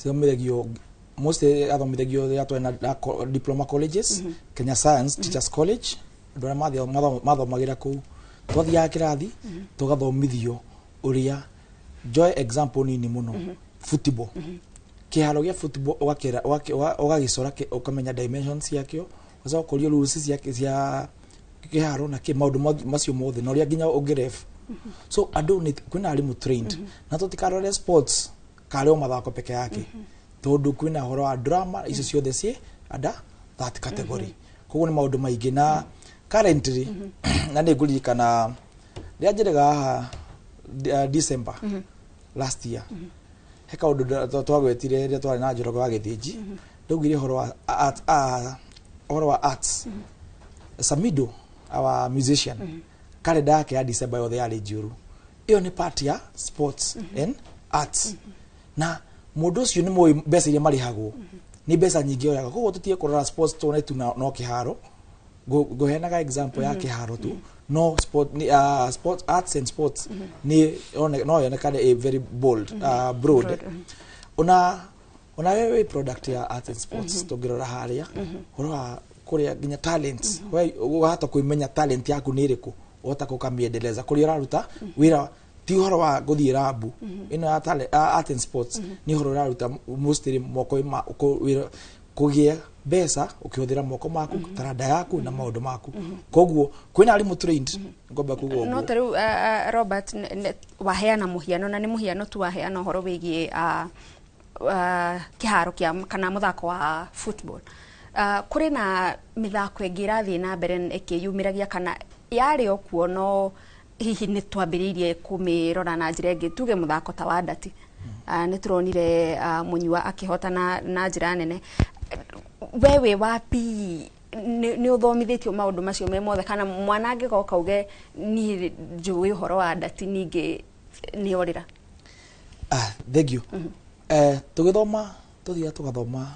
thomithagio most athomithagio ya twena diploma colleges, Kenya Science Teachers College, andũ arĩa mathomagĩra kũu twathiaga kĩrathi tũgathomithio ũrĩa joy example nini mũno football. Kĩharo gĩa football ũgagĩcora ũkamenya dimensions yakĩo, ũgacoka ũkũrio rules ciake cia kĩharo na maũndũ macio mothe na ũrĩa nginya ũngĩref. So andũ kwĩna arimũ trained na tũtikarore sports karĩ o mathako peke yake tondũ kwĩna ũhoro wa drama icio ciothe ciĩ under that category. Koguo nĩ maũndũ maingĩ na currently na nĩ ngũririkana rĩrĩa njĩrĩga haha December last year he kaũndũ twagwetire rĩrĩa twarĩ na Njoroge wa Gĩthĩnji ndaugire ũhoro wa arts. Samido, our musician, kalenda yake ya December yothe yarĩ njũru. Iyo nĩ part ya sports and arts. Na mũndũ ũcio nĩ mũĩ mbeca iria marĩhagwo nĩ mbeca nyingĩ oyaga. Koguo tũtige kũrora sports tuone tu no kĩharo. Ngũheanaga example ya kĩharo tu. No sports arts and sports ni no yonekane a very bold broad. Ona wewe product ya arts and sports tũngĩrora harĩa ũrora kũrĩa nginya talents we ũgahota kwĩmenya talent yaku nĩ ĩrĩkũ ũhota kũkamĩendeleza kũrĩa ũraruta wĩra ti horo wa guthie rabu ino ya art and sports ni horo raruta mostly moko kugia besa ukihudira moko maku tarada yaku na maundu maku koguo kwina arimu trained ngomba kugo
no taru Robert waheana muhiano na ni muhiano tu waheana horo wigie kiharo kia kana muthako wa football kuri na mithako ingira thie na mbere ikiyumiragia kana yari okuo no hihi ni twambiririe kumirora na njira ingi tuge muthako ta wa ndati ni turonire munyua akihotana na njira nene wewe wapi ni uthomithitio maundu macio me mothe kana mwana angigoka uge ni njui horo wa ndati ningi ni orira
thank you tugithoma tuthia tugathoma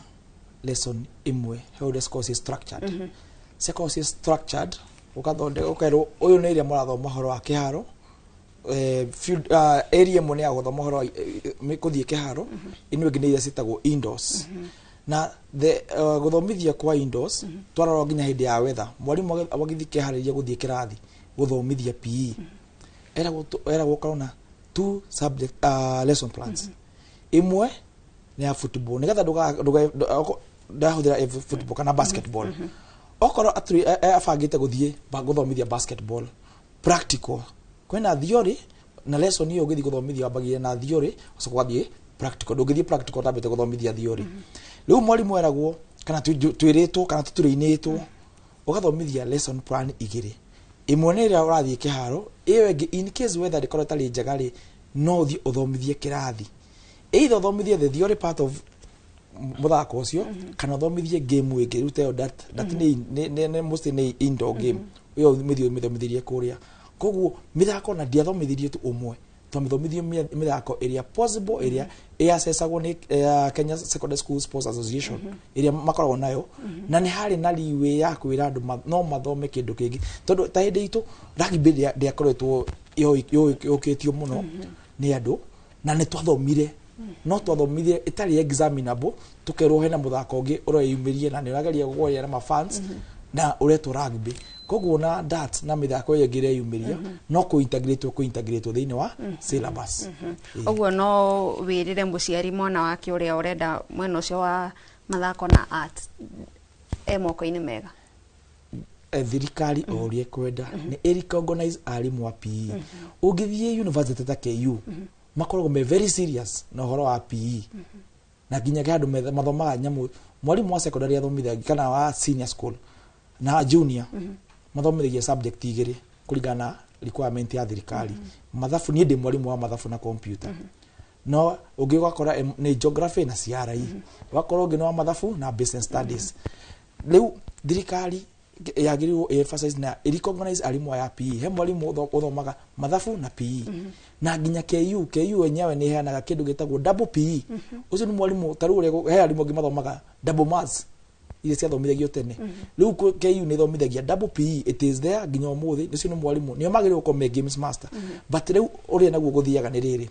lesson imwe how the course is structured the course is structured ukathonde ukairo uyu ni iria murathoma horo wa kiharo area mone ya guthoma horo kuthie kiharo inu ngi ni iria citagwo indoors na the guthomithia kwa indoors twararo nginya hindi ya weather mwalimu agithie kihariria guthie kirathi guthomithia PE era gukorona two subject lesson plans imwe ni ya football nigetha ndahuthira football kana basketball okoro afagite guthie guthomithia basketball practical kwena theory na lesson hiyo ugithi guthomithia bagie na theory usokuthie practical ndugithie practical tabete guthomithia theory riu mwalimu eragwo kana twiritwo kana tuturinitwo ugathomithia lesson plan igiri imwe ni ira urathie kiharo iyo ingi in case weather rikoro tali njega ri no thi uthomithie kirathi either uthomithie the theory part of muthako ucio kana uthomithie game ingi rute that ni mostly ni indoor game iyo mithomithirie kuria koguo mithako na ndiathomithirie tu umwe twamithomithie mithako area possible area assessagwo ni Kenya Secondary School Sports Association area makoragwo nayo na ni hari na liwe ya kwira andu no mathome kindu kingi tondu ta hindi itu rugby dia koretwo yoketio muno ni andu na ni twathomire no twathomithie itari examinable tukerwo hena muthako ungi ureyumirie na ni urageria gwoya na mafans na ureto rugby koguo na that na mithako ye ngire yumiria no ku integrate thiini wa syllabus
oguo no wirire muciari mwana wake uria urenda mwena ucio wa mathako na art moko-ini mega
thirikari orie kwenda ni recognize arimu wa PE ugithie university ta KU makoragwo me very serious na horo wa PE na ginya gandu mathomaga nyamu mwalimu wa secondary athomithagia kana wa senior school na junior mathomithagia subject igiri kuringana requirement ya thirikari mathafu ni ndi mwalimu wa mathafu na computer no ungi gakora ni geography na CRE wakora ungi wa mathafu na business studies leu thirikari yagirirwo emphasize na recognize arimu ya PE he mwalimu uthomaga mathafu na PE na ginya KU wenyewe ni heanaga kindu gitagwo double PE ucio ni mwalimu taru he arimu ngi mathomaga double maths ile cia thomithagio tene riu KU ni thomithagia double PE it is there ginya umuthi nicio ni mwalimu ni magire uko me games master but riu uri naguo guthiaga ni riri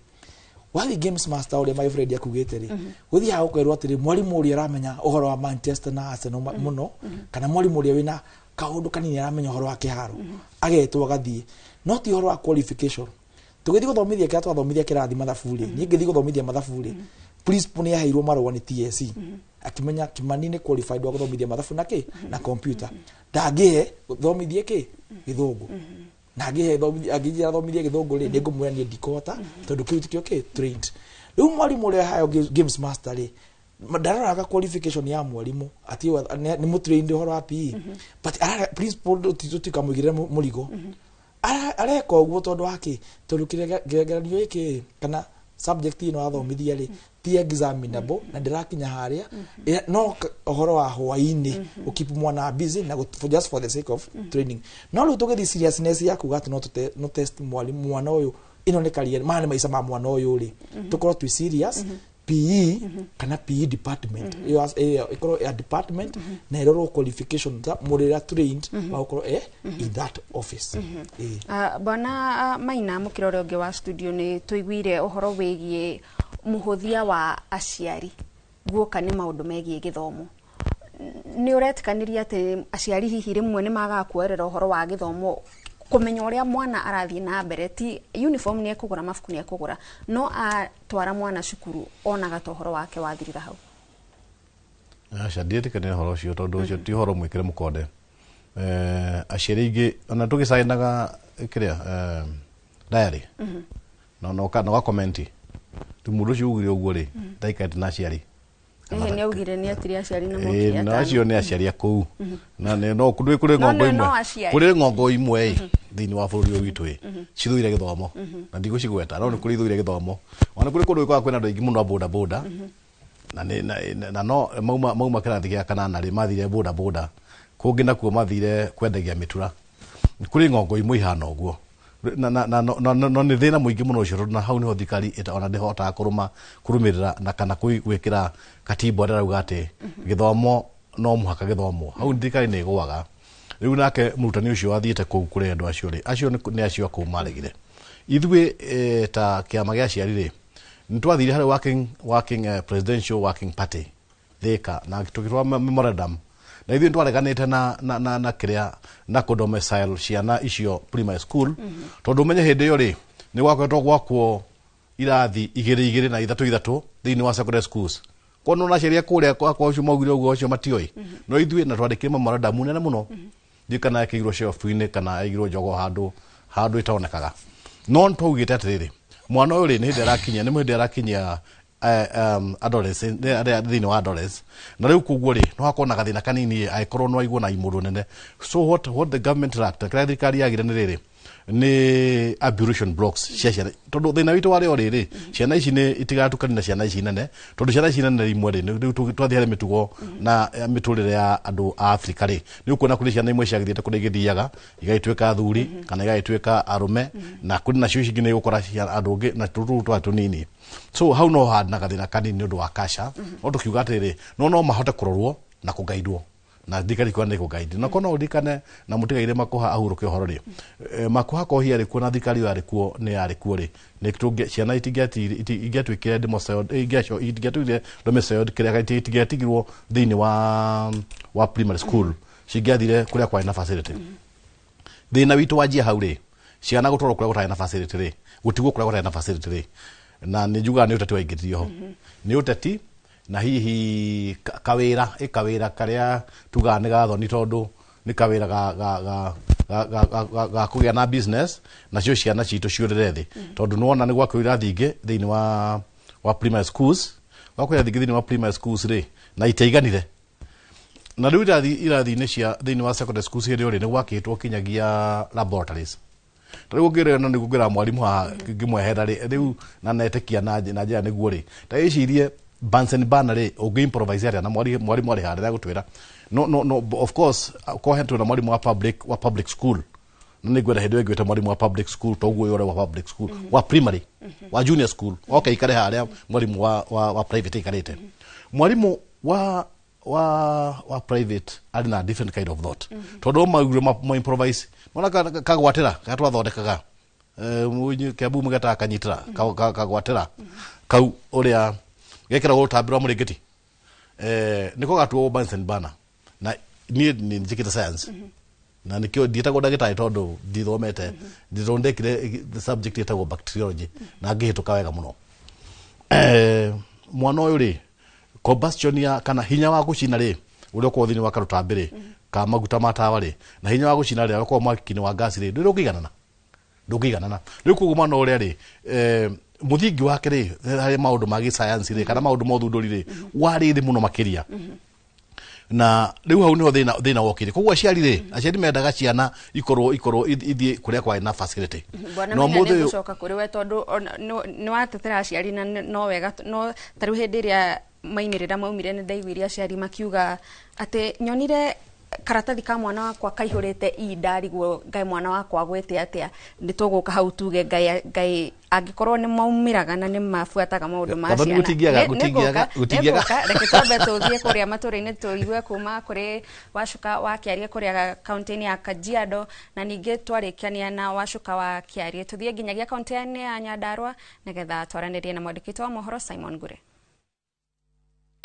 wali games master uri my friend yakugite ri guthia ukwirwo atiri mwalimu uri aramenya uhoro wa Manchester na Arsenal muno kana mwalimu uri wina kaundu kanini aramenya uhoro wa kiharo agetwo gathie no ti uhoro wa qualification tugithi guthomithia kia twathomithia kirathi mathafuri ni ngithi guthomithia mathafuri please puni yaheirwo marwa ni TSC akimenya Kimani ni qualified wa guthomithia mathafu na ki na computer ndagihe guthomithia ki githungu na ngihe thomithia githungu ri ni ngumwira ni ndikota tondu kiu tikio ki trained riu mwalimu uri hayo games master ri ndararaga qualification ya mwalimu ati ni mutrained horo wa PE but please tukamugirira murigo areka uguo tondu wake tondu kigeranio iki kana subject ino athomithia ri ti examinable na ndirakinya haria no uhoro wa hwaini ukipu mwana busy na just for the sake of training no ru tugithi seriousness yaku gatu no test mwalimu mwana uyu ino ni career mane maisha ma mwana uyu ri tukorwo tu serious PE kana PE department ikoro ya department na eroro qualification that murira trained wa ukoro in that office
bana Maina mukirore ungi wa studio ni tuiguire uhoro wigie muhuthia wa aciari guoka ni maundu megie githomo ni uretikaniria ati aciari hihi rimwe ni maga kuerera uhoro wa githomo kumenya uria mwana arathie na mbere ti uniform ni ekugura mafuku ni ekugura no atwara mwana cukuru onaga tohoro wake wathirira hau
acha ndiĩtĩkania horo ũcio tondũ ũcio ti horo mwĩkĩre mũkonde aciari aingĩ ona tũgĩcainaga kĩrĩa diary no gakomenti tu mũndũ ũcio ugire ũguo rĩ ndaikaĩte na aciari
ni augire ni atiri aciari na mũkiata
no acio ni aciari akũu na no kũrĩ ng'ongo imwe kũrĩ ng'ongo imwe thĩinĩ wa bũrũri ũyũ witũ cithũire gĩthomo na ndigũcigweta no nĩ kũrĩ ithũire gĩthomo ona kũrĩ kũndũ gwĩkaga kwĩna andũ aingĩ mũno boda boda na no mauma kĩrathi gĩa kanana rĩ mathire boda boda kũngĩ nakuo mathire kwendagia mĩtura kũrĩ ng'ongo imwe ihana ũguo no nĩ thĩna mũingĩ mũno ũcio na hau nĩho thikari ona ndĩhotaga kũrũmĩrĩra na kana gwĩkĩra katiba ũrĩa arauga atĩ gĩthomo no mũhaka gĩthomwo hau thikari nĩ ĩgũaga rĩu nake mũrutani ũcio wathiĩte kũu kũrĩ andũ acio rĩ acio nĩ acio akũu maregire ithuĩ ta kĩama gĩa aciari rĩ nĩ twathire harĩ working presidential working party thĩka na tũkĩtwara memorandum na ithuĩ twareganĩte na kĩrĩa na kũdomicile ciana icio primary school tondũ ũmenye hĩndĩ ĩyo rĩ nĩ gwakoretwo gwakwo irathi igĩrĩ na ithatũ thĩinĩ wa secondary schools kono na sheria kũrĩa kwa ũcio maugire ũguo ũcio matioi no ithuĩ na twandĩkire memorandum nene mũno ndikana yakĩigirwo shelf-inĩ kana yaigirwo njogo handũ ĩtonekaga no twaugĩte atĩrĩrĩ mwana ũyũ rĩ nĩ hĩndĩ arakinyia adolescent thĩinĩ wa adolescent na rĩu kũguo rĩ no hakorwo na gathĩna kanini agĩkorwo no aigwo na imũrũ nene so what the government act kĩrĩa thirikari yagire nĩ rĩrĩ nĩ ablution blocks cia ciana tondũ thĩna witũ warĩ o rĩrĩ ciana ici nĩ itigatukani na ciana ici nene tondũ ciana ici nene imwe rĩ rĩu twathiĩ harĩ mĩtugo na mĩtũrĩre ya andũ a Afrika rĩ nĩ ũkuona kũrĩ ciana imwe ciagĩthiĩte kũrĩa igĩthiaga igagĩtuĩka athuri kana igagĩtuĩka arũme na kũrĩ nacio ici ingĩ nĩ gũkora andũ ũngĩ na tũtũ tũnini so hau no hana gathĩna kanini nĩ ũndũ wa kasha no tũkiuga atĩrĩrĩ no mahote kũrorwo na kũgaidwo na thikari kwa ndiko guide na kono ndikane na mutigaire makuha ahuruke horo ri makuha ko hiari kuo na thikari yari kuo ni yari kuo ri ni kitunge ciana igatwikire democide igatwikire domicile kiria itigirwo thiini wa primary school cigathire kuria kwa ina facility thina witu wajia hau ri ciana gutoro kuria gutari na facility ri gutigwo kuria gutari na facility ri na ni juga ni utati waingithirio ho ni utati na hihi kawira karia tuga nĩ gathoni tondũ nĩ kawira ga kũgĩa na business nacio ciana citũ ciũrĩre thĩ tondũ nĩwona nĩ gwakwo irathi ingĩ thĩinĩ wa primary schools gwakwo irathi ingĩ thĩinĩ wa primary schools rĩ na itaiganire na rĩu irathi-inĩ cia thĩinĩ wa secondary schools hĩndĩ ĩyo rĩ nĩ gwakĩtwo kinyagia laboratories tarĩu ngĩrĩona nĩ ngũgĩra mwarimũ ngĩmwehera rĩ rĩu na netĩkia na njĩra nĩguo rĩ ta ĩcirie Bunsen burner rĩ ũngĩ improvise area na mwarimu arĩ harĩa gũtwĩra no of course kohetwo na mwarimu wa public school na nĩ ngwenda hĩndĩ ĩyo ĩngĩte mwarimu wa public school toguo yore wa public school wa primary wa junior school okay ikare harĩa mwarimu wa private ikarĩte mwarimu wa private arĩ na different kind of thought tondũ maugire ma improvise mona kagwatĩra gatwathondekaga kĩambu mũgetaga kanyitĩra kagwatĩra kau ũrĩa gekera gũtambĩrwo mũrĩngĩti nĩko gatuo Bunsen burner na niĩ nĩ njĩkĩte science na nĩkĩo ndiĩtagwo ndagĩtarĩ tondũ ndithomete ndithondekire subject ĩtagwo bacteriology na ngĩhĩtũka wega mũno mwana ũyũ rĩ combustion ya kana hinya wa gũcina rĩ ũrĩa ũkorwo thĩinĩ wa karũtambĩ rĩ ka maguta ma tawa rĩ na hinya wa gũcina rĩ ũkorwo mwaki-inĩ wa gas rĩ ndũngĩiganana rĩu koguo mwana ũrĩa rĩ muthingi wake rĩ harĩ maũndũ ma gĩsayansi rĩ kana maũndũ ma ũthundũri rĩ warĩ thĩ mũno makĩria na rĩu hau nĩho thĩna wokire koguo aciari mendaga ciana ikorwo ithiĩ kũrĩa kwa na facility
no mũthĩ gũcoka kũrĩ we tondũ nĩ watetera aciari na no wega no tarĩu hĩndĩ ĩrĩa mainĩrĩra maumire nĩ ndaiguire aciari makiuga atĩ nyonire karatathi ka mwana wakwa kaihũrĩte ndarigwo ngai mwana wakwa gwĩte atĩa nĩ tũgũka hau tuge ngai angĩkorwo nĩ maumĩraga na nĩ mabuataga maũndũ ma ciana gũtingĩaga reke twambe tũthiĩ kũrĩa matũra-inĩ tũigue kuma kũrĩ Wacuka wa Kĩarie kũrĩa kaunti-inĩ ya Kajiado na ningĩ twarĩkania na Wacuka wa Kĩarie tũthiĩ nginyagia kaunti-inĩ ya Nyandarua nĩgetha twaranĩrie na mwandĩki wa mohoro Simon Ngure.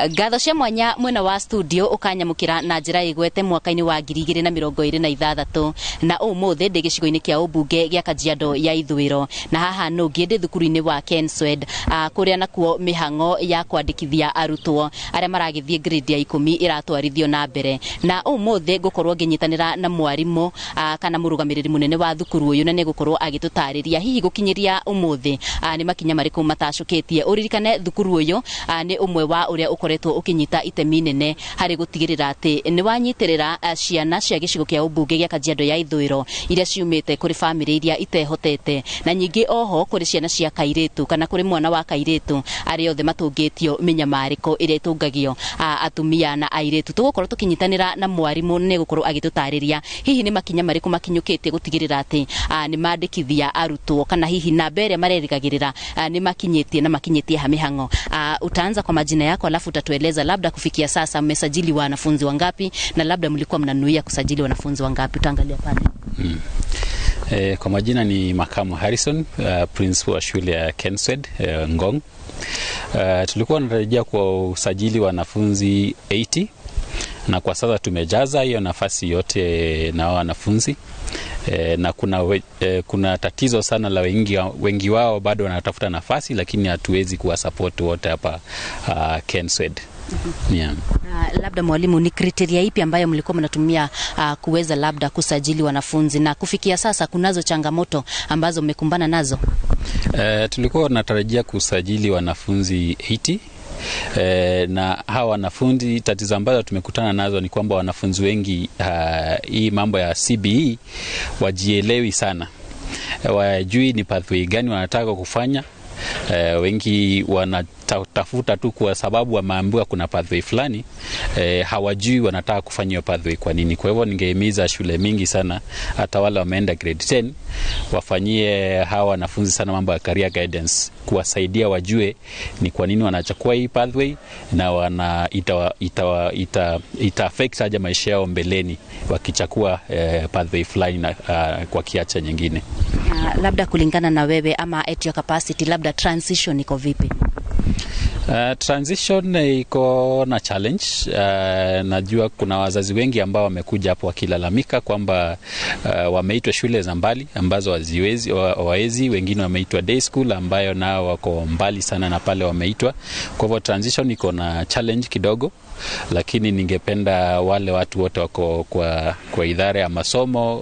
Ngatho cia mwanya mwena wa studio ukanyamukira na njira igwete mwaka-ini wa 2026 na umuthi ndi gicigo-ini kia ubunge gia Kajiado ya Ithwiro na haha nungi ndi thukuru-ini wa Kenswed kuria nakuo mihango ya kwandikithia arutwo aria maragithie grade ya 10 iratwarithio na mbere na umuthi ngukorwo nginyitanira na mwarimu kana murugamiriri munene wa thukuru uyu na ne gukorwo agitutariria hihi gukinyiria umuthi ni makinya mariku matacukitie uririkane thukuru uyu ni umwe wa uria ukoretwo ukinyita itemi nene hari gutigirira ati ni wanyitirira ciana cia gicigo kia ubunge gia Kajiado ya Ithwiro iria ciumite kuri family iria itehotete na nyingi oho kuri ciana cia kairetu kana kuri mwana wa kairetu ari othe matungitio minyamariko iria itungagio atumia na airetu tugukorwo tukinyitanira na mwarimu ne gukorwo agitutariria hihi ni makinya mariku makinyukitie gutigirira ati ni mandikithia arutwo kana hihi na mbere marerigagirira ni makinyitie na makinyitie hamihango. Utaanza kwa majina yako alafu utatueleza labda kufikia sasa mmesajili wanafunzi wangapi na labda mlikuwa mnanuia kusajili wanafunzi wangapi, utaangalia pale.
Kwa majina ni Makamu Harrison, principal wa shule ya Kenswed Ngong. Tulikuwa tunatarajia kwa usajili wanafunzi 80 na kwa sasa tumejaza hiyo nafasi yote na wanafunzi. Na kuna tatizo sana la wengi wao bado wanatafuta nafasi, lakini hatuwezi kuwa support wote hapa Kenswed. Yeah.
Labda mwalimu, ni kriteria ipi ambayo mlikuwa mnatumia kuweza labda kusajili wanafunzi na kufikia sasa kunazo changamoto ambazo mmekumbana nazo?
Tulikuwa tunatarajia kusajili wanafunzi 80. Na hawa wanafunzi tatizo ambazo tumekutana nazo ni kwamba wanafunzi wengi hii mambo ya CBE wajielewi sana, wajui ni pathway gani wanataka kufanya. Wengi wanatafuta tu kwa sababu wameambiwa kuna pathway fulani, hawajui wanataka kufanya hiyo pathway kwa nini. Kwa hivyo ningehimiza shule mingi sana, hata wale wameenda grade 10 wafanyie hawa wanafunzi sana mambo ya career guidance, kuwasaidia wajue ni kwa nini wanachukua hii pathway na ita affect aje maisha yao mbeleni wakichukua pathway fulani kwa kiacha nyingine.
Labda kulingana na wewe ama at your capacity, labda transition iko vipi?
Transition iko na challenge. Najua kuna wazazi wengi ambao wamekuja hapo wakilalamika kwamba wameitwa shule za mbali ambazo hawawezi, wengine wameitwa day school ambayo nao wako mbali sana na pale wameitwa. Kwa hivyo transition iko na challenge kidogo, lakini ningependa wale watu wote wako kwa idara ya masomo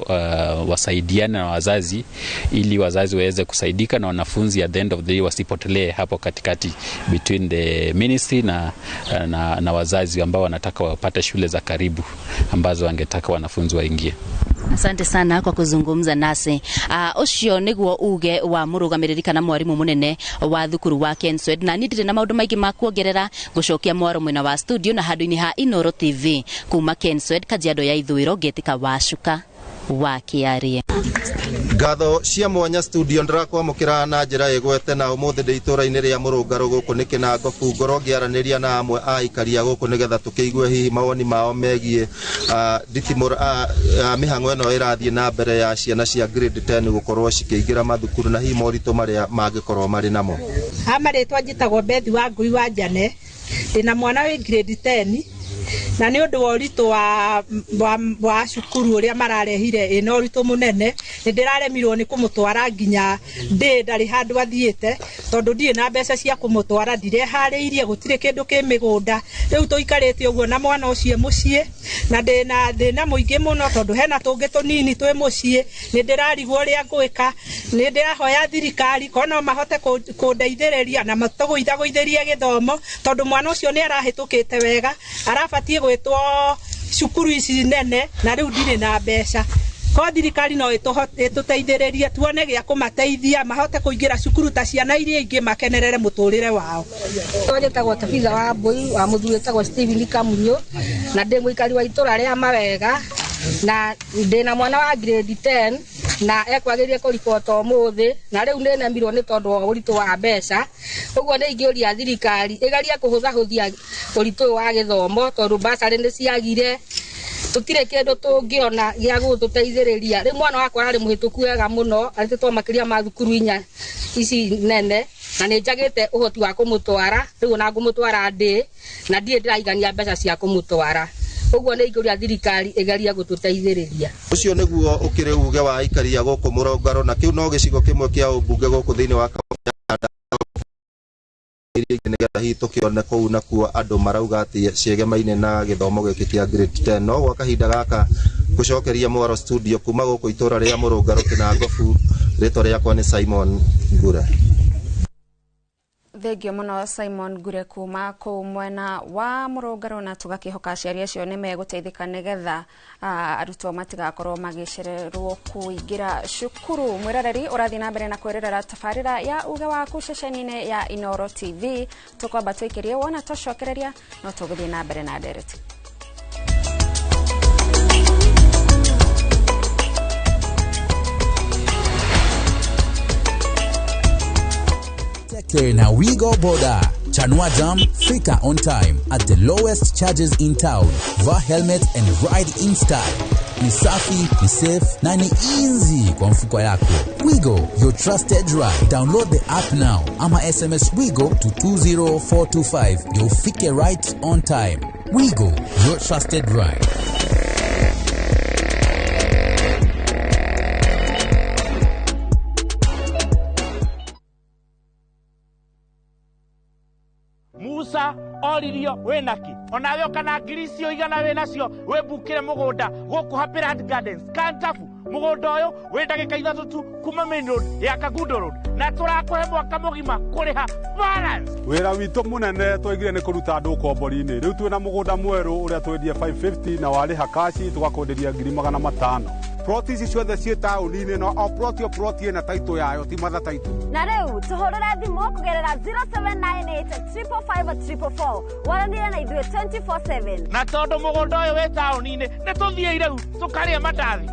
wasaidiane na wazazi ili wazazi waweze kusaidika na wanafunzi at the end of the day wasipotelee hapo katikati between the ministry na wazazi ambao wanataka wapate shule za karibu ambazo wangetaka wanafunzi waingie.
Asante sana kwa kuzungumza nasi. Ucio niguo uge wa murugamiriri kana mwarimu munene wa thukuru wa Kenswed, na nindire na maundu maingi ma kuongerera gucokia mwaro mwena wa studio na handu-ini ha Inoro TV kuma Kenswed Kajiado ya Ithwiro, Getika Wacuka wa Kiarie.
Ngatho cia mwanya studio ndirakwamukira na njira igwete na umuthi ndi itura-ini ria Murungaro guku ni Kinangofu ngoro ngiaraniria na amwe a ikaria guku nigetha tukiigue hihi mawoni mao megie mihango eno irathie na mbere ya ciana cia grade 10 gukorwo cikiingira mathukuru na hihi moritu maria mangikorwo mari namo.
Amaritwa njitagwo Bethi wa Ngui wa Njane, ndina mwana wi grade 10 na ni undu wa uritu wa cukuru uria mararehire ina uritu munene ni ndiraremirwo ni kumutwara nginya ndari handu athiete tondu ndie na mbeca cia kumutwara, ndirehariirie gutire kindu ki migunda. Riu tuikarite uguo na mwana ucio mucii na ndina muingi muno tondu hena tungi tunini twi mucii. Ni ndirarigwo uria ngwika, ni ndirahoya thirikari kono mahote kundeithiriria na matuguithaguithirie githomo tondu mwana ucio ni arahitukite wega, arabatie gwitwo cukuru ici nene na riu ndire na mbeca. Ko thirikari no ituteithiririe tuone gia kumateithia mahote kuingira cukuru ta ciana iria ingi makenerere muturire wao.
Twetagwo Tabitha wa Mbui wa muthuri tagwo Steven Kamunyo na ndi muikari wa itura ria Mawega na ndina mwana wa grade 10 na ekwagirie kuripota umuthi na riu ni nemirwo ni tondu wa uritu wa mbeca. Uguo ni ingiuria thirikari igaria kuhuthahuthia uritu wa githomo tondu basari ni ciagire tutire kindu tungiona gia gututeithiriria ri mwana wakwa ari muhituku wega muno atitwa makiria ma thukuru inya ici nene na ni njagite uhoti wa kumutwara riu na ngumutwara ndi na ndie ndiraigania mbeca cia kumutwara uguo ni iguria thirikari igeria gututeithiriria
ucio niguo ukiri uge wa ikaria guku Murongaro na kiu no gicigo kimwe kia ubunge guku thiini wa nigetha hihi tukione kou nakuo andu marauga ati ciegemaine na githomo giki kia grade 10 no gwa kahinda gaka gucokeria Mwaro studio kuma guku itura ria Murongaro Kinangofu rito riakwa ni Simon Ngure.
Thengio muno Simon Ngure kuma kuu mwena wa Murongaro na tugakihoka aciari acio ni meguteithika nigetha arutwo matigakorwo magicererwo kuingira cukuru. Mwiroreri urathi na mbere na kwirorera tabarira ya uge waku ceceni-ini ya Inooro TV tukwamba twikirie wona tucokereria no tuguthie na mbere na ndereti.
Na Wigo Boda. Chanua Jam, Fika on time at the lowest charges in town. Va helmet and ride in style. Ni safi, ni safe, na ni easy kwa mfuko yako. Wigo, your trusted ride. Download the app now. Ama SMS Wigo to 20425. You'll fike right on time. Wigo, your trusted ride.
Musa oririo wenaki onawe kana ngiricio igana we nacio we bukire mugunda guku Happy Gardens Kantafu mugunda uyu we ndagika ithatu tu kuma main road ya Kagundo road na turakuhe mwaka mugima kuriha balance.
Wira witu munene twegire ni kuruta andu kombori-ini riu twina mugunda mweru uria twendie 550 na wariha kashi tugakonderia 500. Proti ici ciothe ciĩ taũni-inĩ no o proti ĩna taitũ yayo ti matha taitũ. Na rĩu tũhũrĩre thimũ kũgerera 0798554444 waranĩre na ithuĩ 24/7. Na tondũ mũgũnda ũyũ wĩ taũni-inĩ nĩ tũthiĩ rĩu tũkarĩe mandathi.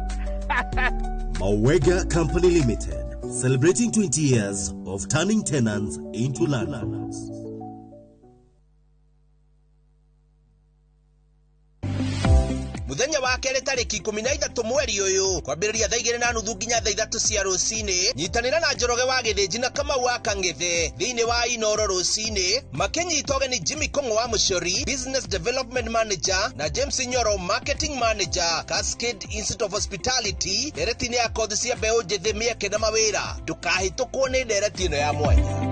Mawega Company Limited, celebrating 20 years of turning tenants into landlords.
Muthenya wa kere tariki 13 mweri uyu kwambiriria thaa 2:30 nginya thaa 3 cia rucini nyitanira na Njoroge wa Githĩnji na Kamau wa Kang'ethe thiini wa Inooro rucini makinyita ũgeni Jimmy Kong'o wa Mucori Business Development Manager na James Nyoro Marketing Manager Cascade Institute of Hospitality nderetini ya kothi cia mbeũ njĩthĩ mĩeke na mawĩra ndũkahĩtũkwo nĩ ndereti ĩno ya mwanya.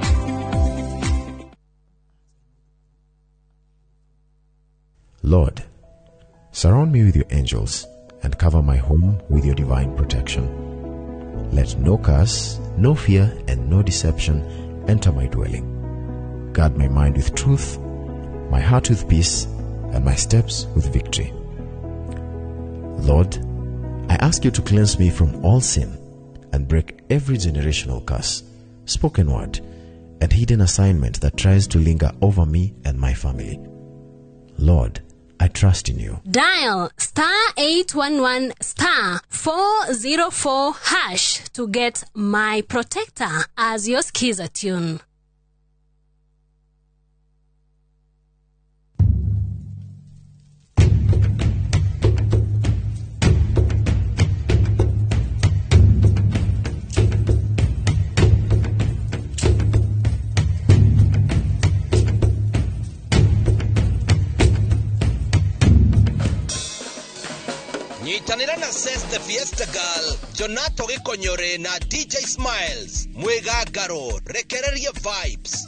Lord, surround me with your angels and cover my home with your divine protection. Let no curse, no fear, and no deception enter my dwelling. Guard my mind with truth, my heart with peace, and my steps with victory. Lord, I ask you to cleanse me from all sin and break every generational curse, spoken word, and hidden assignment that tries to linger over me and my family. Lord, I trust in you.
Dial *811 *404 hash to get My Protector as your skiza tune.
Nyitanira na Ses the Fiesta Girl, Jonato Gikonyore na DJ Smiles, Mwegagaro, rekereria vibes.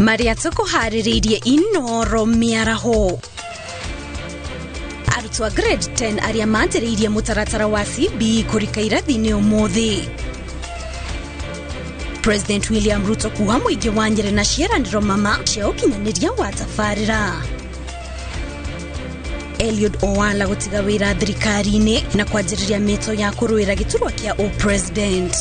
Maria tukuhaririirie Inooro miaraho. Arutwo a grade 10 aria manjĩrĩirie mũtaratara wa CBE kũrika irathi-inĩ ũmũthĩ. President William Ruto kuha mũingĩ wa Nyeri na ciĩranĩro mama cia ũkinyanĩria wa tabarĩra. Eliud Owala gũtiga wĩra thirikari-inĩ na kwanjĩrĩria mĩto ya kũrũĩra gĩturwa kĩa president.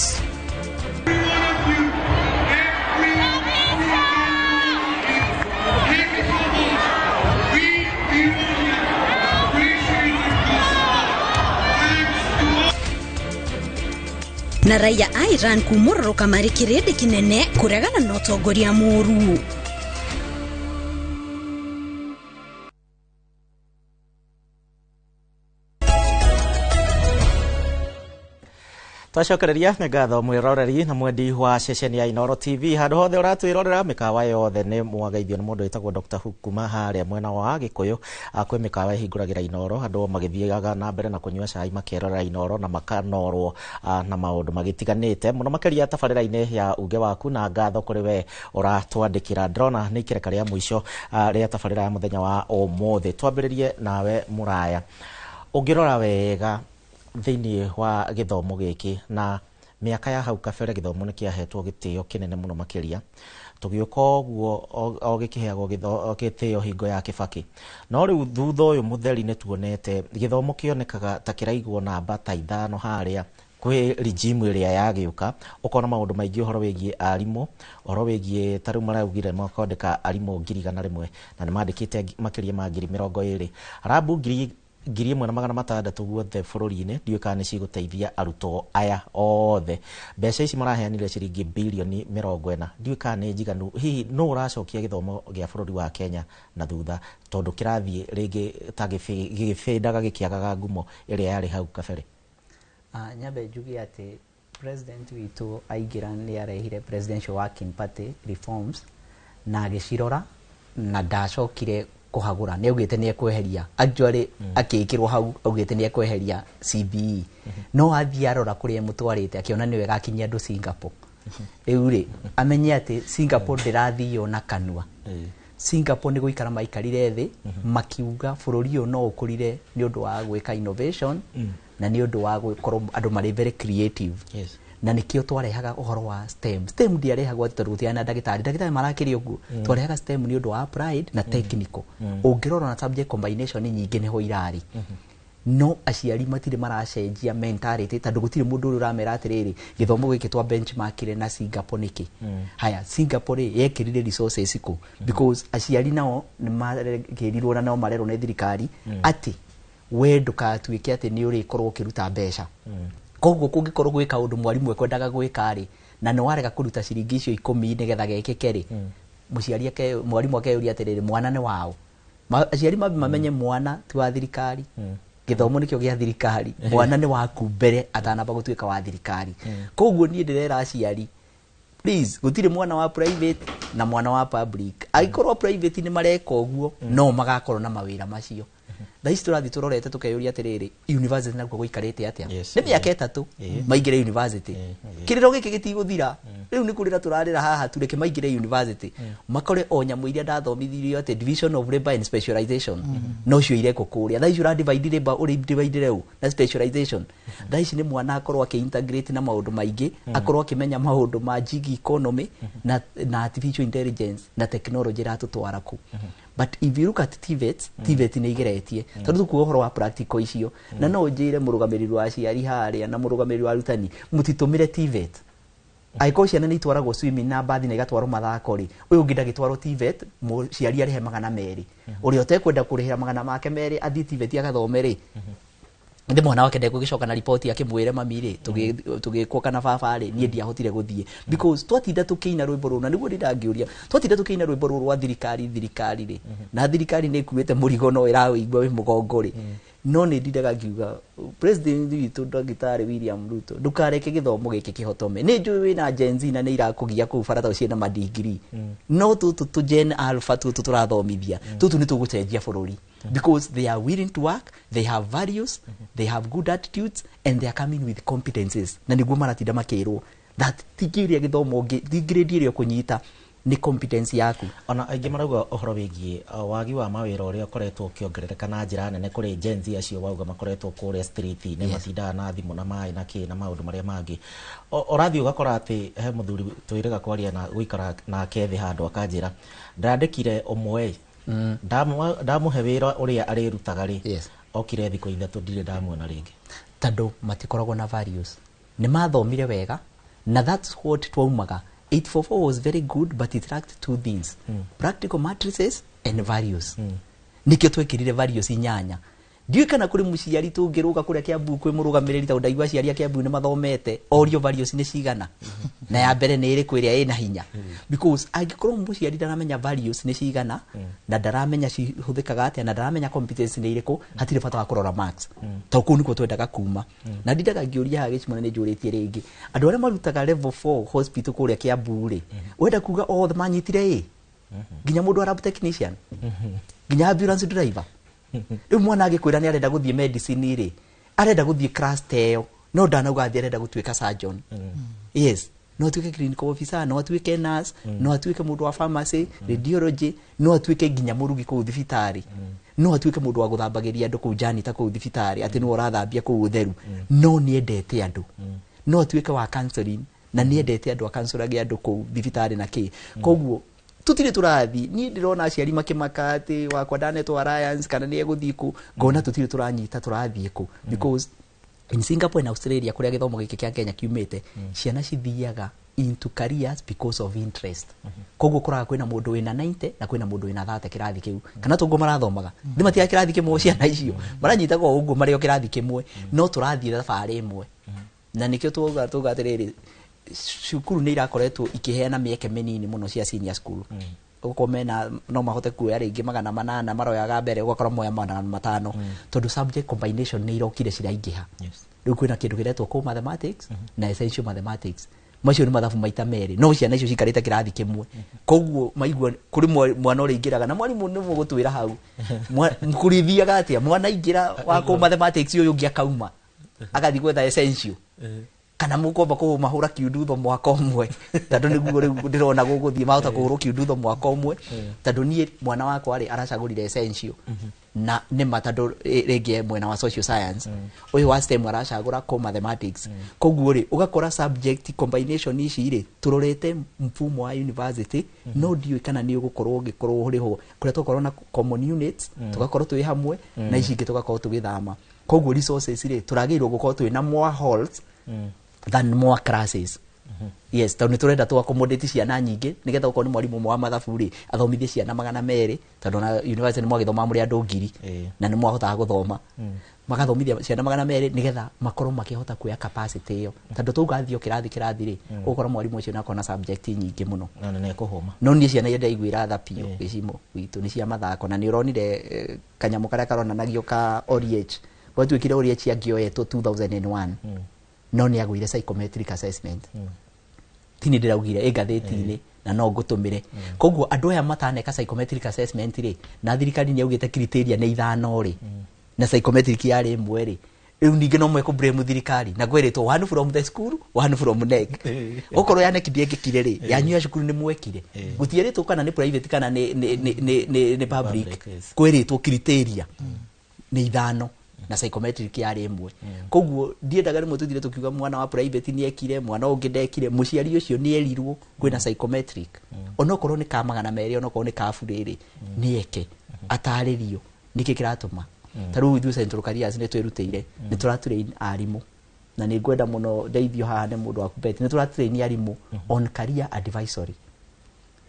na raia a Iran kumũrũrũka marĩ kĩrĩndĩ kĩnene kũregana na ũtongoria mũũru.
Twacokereria nĩ ngatho mwĩroreri na mwendi wa ceceni ya Inooro TV handũ hothe ũratwĩrorera mĩkawa yothe nĩ mwagaithio nĩ mũndũ wĩtagwo Dr. Hukuma harĩa mwena wa Gĩkũyũ kwĩ mĩkawa ĩhingũragĩra Inooro andũ magĩthiaga na mbere na kũnyua cai makerorera Inooro na makanorwo na maũndũ magĩtiganĩte mũno makĩria tabarĩra-inĩ ya uge waku na ngatho kũrĩ we ũratwandĩkĩra ndĩrona nĩ ikereka rĩa mũico rĩa tabarĩra ya mũthenya wa ũmũthĩ. Twambĩrĩrie nawe Mũraya, ũngĩrora wega thĩinĩ wa gĩthomo gĩkĩ na mĩaka ya hau kabere gĩthomo nĩ kĩahetwo gĩtĩo kĩnene mũno makĩria tũgĩũka ũguo o gĩkĩheagwo gĩtĩo hingo ya Kĩbakĩ, no rĩu thutha ũyũ mũtheri nĩ tuonete gĩthomo kĩonekaga ta kĩraigwo namba ta 5 harĩa kwĩ regime ĩrĩa yagĩũka ũkona maũndũ maingĩ ũhoro wĩgiĩ arimũ ũhoro wĩgiĩ tarĩu maraugire makondeka arimũ 1,000 na nĩ mandĩkĩte makĩria ma 20,000 arabu 1,600 guothe bũrũri-inĩ ndiũka nĩ cigũteithia arutwo aya othe. Mbeca ici maraheanire ciringi bilioni 40 ndiũka nĩ njiganu. Hihi no ũracokia gĩthomo gĩa bũrũri wa Kenya na thutha tondũ kĩrathiĩ rĩngĩ ta gĩgĩbĩndaga gĩkĩagaga ngumo ĩrĩa yarĩ hau kabere?
Nyambe njuge atĩ president witũ aingĩra nĩ arehire presidential working party reforms na agĩcirora na ndacokire kuhagura nĩ augĩte nĩ ekweheria actually akĩkĩrwo hau augĩte nĩ ekweheria CBE no athiĩ arora kũrĩa mũtwarĩte akĩona nĩ wega akinyia andũ Singapore. Rĩu rĩ amenye atĩ Singapore ndĩrathio na kanua. Singapore nĩ gũikara maikarire thĩ makiuga bũrũri ũyũ no ũkũrire nĩ ũndũ wa gwĩka innovation na nĩ ũndũ wa gũkorwo andũ marĩ very creative. Na nikio twarehaga ũhoro wa STEM. STEM ndiarehagwo tondũ gũtiana ndagĩtarĩ marakĩrĩ ũguo. Twarehaga STEM nĩ ũndũ wa applied na technical. Ũngĩrora na subject combination nyingĩ nĩho irarĩ. No aciari matirĩ maracenjia mentality tondũ gũtirĩ mũndũ ũrĩa ũramera atĩrĩrĩ gĩthomo gĩkĩ twa benchmarkire na Singapore nĩkĩ. Haya Singapore yekĩrire resources ku because aciari nao nĩ marekerirwo na nao marerwo nĩ thirikari atĩ we ndũkatuĩke atĩ nĩ ũrĩkorwo ũkĩruta mbeca. Koguo kũngĩkorwo gwĩka ũndũ mwarimũ ekwendaga gwĩka rĩ na nĩ warega kũruta ciringi icio 10 nĩgetha gekĩke rĩ mũciari ake mwarimũ akeyũria atĩrĩrĩ mwana nĩ wao. Aciari mamenye mwana ti wa thirikari. Gĩthomo nĩkĩo gĩa thirikari. Mwana nĩ waku mbere atanamba gũtuĩka wa thirikari. Koguo niĩ ndĩrera aciari please gũtirĩ mwana wa private na mwana wa public. Angĩkorwo private nĩ mareka ũguo no magakorwo na mawĩra macio. Thaici tũrathi tũrorete tukeyũria atĩrĩrĩ university nakuo gũikarĩte atĩa. Nĩ mĩaka 3 maingĩre university. Kĩrĩro gĩkĩ gĩtigũthira. Rĩu nĩ kũrĩra tũrarĩra haha tureke maingĩre university makore o nyamũ iria ndathomithirio atĩ division of labor and specialization no cio ireko kũrĩa. Thaici ũra divide labor ũrĩ divide rĩu na specialization. Thaici nĩ mwana akorwo akĩintegrate na maũndũ maingĩ akorwo akĩmenya maũndũ ma gig economy na artificial intelligence na technology ratũtwara ku. But if you look at TVET, TVET nĩ igeretie tondũ tukuo ũhoro wa practical icio na no njĩre mũrũgamĩrĩri wa aciari harĩa na mũrũgamĩrĩri wa arutani mũtitũmĩre TVET. Aiko ciana nĩ itwaragwo swimming na bathi na igatwarwo mathako rĩ ũyũ ũngĩ ndagĩtwarwo TVET mũciari arĩhe 200 ũrĩa ũtekwenda kũrĩhĩra 200 athiĩ TVET agathome rĩ ndĩ mwana wake ndegũgĩcoka na ripoti yake mwĩre mami rĩ tũgĩkwo kana baba rĩ niĩ ndiahotire gũthiĩ because twatinda tũkĩina rwĩmbo rũu na nĩguo ndĩrangĩũria twatinda tũkĩina rwĩmbo rũu rwa thirikari rĩ na thirikari nĩ ĩkuĩte mũrigo no ĩrawĩigua wĩ mũgongo rĩ no nĩ ndindaga ngiuga president witũ Ndagĩtarĩ William Ruto ndũkareke gĩthomo gĩkĩ kĩhotome. Nĩ njũĩ wĩna Gen Z na nĩ irakũgia kũu barata ciĩ na madigiri no tũtũ Gen Alpha tũtũ tũrathomithia tũtũ nĩ tũgũcenjia bũrũri because they are willing to work, they have values, they have good attitudes and they are coming with competences. Na nĩguo maratinda makĩrwo that tigĩria gĩthomo grade ĩrĩa kũnyita ni competence yaku.
Ona aingĩ marauga ũhoro wĩgiĩ wagi wa mawĩra ũrĩa ũkoretwo ũkĩongerereka na njĩra nene kũrĩ Gen Z acio wauga makoretwo kũrĩa street-inĩ matindaga na thimũ na maĩ na kĩ na maũndũ marĩa mangĩ. Ũrathiĩ ũgakora atĩ he mũthuri twĩrĩga kwaria na gũikara nake thĩ handũ akanjĩra ndandĩkire ũmwe ndamũhe wĩra ũrĩa arĩrutaga rĩ okire thikũ 3 ndirĩ ndamuona rĩngĩ
tondũ matikoragwo na values. Nĩ mathomire wega na that's what twaumaga 844 was very good but it lacked 2 things practical matrices and values. Nikio twekirire values 8 ndiwe kana kuri muciari tungiruga kuria Kiambu kwi murugamiriri ta ndaigua aciari a Kiambu ni mathomete orio values ni cigana na ya mbere ni iriku iria ina hinya because angikorwo muciari ndaramenya values ni cigana na ndaramenya cihuthikaga atia na ndaramenya competence ni iriku hatire bata wa kurora marks ta kuu niko twendaga kuma na ndindaga ngiuria ha gicimana ni njuritie ringi andu aria marutaga level 4 hospital kuria Kiambu ri wenda kuga all the manyitire ginya mundu lab technician ginya ambulance driver riu mwana agikwira ni arenda guthie medicine ri arenda guthie class teo no ndanauga athie arenda gutuika surgeon yes no atuike clinical officer no atuike nurse no atuike mundu wa pharmacy radiology no atuike ginya murugi ku thibitari no atuike mundu wa guthambagiria andu ku janita ku thibitari ati no urathambia ku utheru no ni endete andu no atuike wa counseling na ni endete andu akansuragia andu ku thibitari na ki koguo tutire turathi ni ndirona aciari makimaka ati wakwa ndanetwo alliance kana ni eguthiku ngona tutire turanyita turathie ku because in Singapore and Australia kuria githomo giki kia Kenya kiumite ciana cithiaga into careers because of interest koguo kuraga kwina mundu wina 90 na kwina mundu wina 30 kirathi kiu kana tungo marathomaga ndimati ya kirathi kimwe ciana icio maranyita kwa ungu mario kirathi kimwe no turathi thabari imwe na nikio tuga atiriri cukuru ni irakoretwo ikiheana mieke minini muno cia senior school ukomena no mahote kuoya ringi 800 maroyaga mbere ugakora moya 500 tondu subject combination ni irokire ciraingiha riu kwina kindu kiretwo ko mathematics na essential mathematics macio ni mathabu maita meri no ciana icio cikarite kirathi kimwe koguo maigua kuri mwana uri ingiraga na mwalimu ni mugutwira hau mkurithiaga atia mwana ingira wa ko mathematics uyu ngia kauma agathi gwetha essential kana mukomba ko mahura kiundutho mwaka umwe tondu niguo riu ndirona guguthie mahota kuhuru kiundutho mwaka umwe tondu nie mwana wakwa ari aracagurire essential na ni matandu rege mwena wa social science uyu wa STEM aracagura ko mathematics koguo ri ugakora subject combination ici ri turorete mfumo wa university no ndiwe kana ni ugukorwo ngikorwo huriho kuria tukorwo na common units tugakorwo twi hamwe na ici ingi tugakorwo tugithama koguo resources ri turagirwo gukorwo twi na more halls than more classes yes tondu turenda tu accommodate ciana nyingi nigetha ukorwo ni mwalimu mwa mathabu ri athomithie ciana 200 tondu na university ni mwagithoma muri andu ngiri na ni mwahota guthoma magathomithia ciana 200 nigetha makorwo makihota kuya capacity iyo tondu tugathio kirathi ri ukorwo mwalimu ucio nakona subject nyingi muno
na ne kuhoma
no ni ciana yenda igwira tha pio gicimo witu ni cia mathako na ni uronire kanyamu karia karonanagio ka ORH gwatuikire ORH angioetwo 2001 no ni agwire psychometric assessment tini ndiraugire ngatheti-ini na no ngutumire koguo andu aya mataneka psychometric assessment ri na thirikari ni augite criteria ni 5 ri na psychometric yari imwe ri riu ninge no mweko blame thirikari na gwiritwo one from the school one from NEC okoro ya NEC ndiekikire ri yanyu ya cukuru ni mwekire gutieritwo kana ni private kana ni public kwiritwo criteria ni 5 na psychometric yari imwe koguo ndiendaga rimwe tuthire tukiuga mwana wa private ni ekire mwana ungi ndekire muciari ucio ni erirwo kwina psychometric onokorwo ni ka 200 onokorwo ni ka buriri ni eke ataririo niki kiratuma taru ithu central careers ni twirutire ni turatrain arimu na ni ngwenda muno ndeithio haha ne mundu wa kubeti ni turatrain arimu on career advisory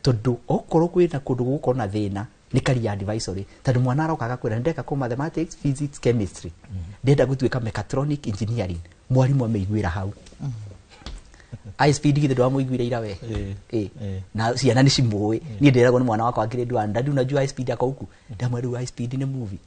tondu okorwo kwina kundu gukorwo na thina ni career advisory tondu mwana arokaga kwira ndeka ko mathematics physics chemistry ndenda gutuika mechatronic engineering mwalimu ameigwira hau ISPD githe ndo amuigwira ira we na ciana ni cimui ni ndiragwo ni mwana wakwa grade 1 ndandu najua ISPD akauku ndamweru ISPD ni movie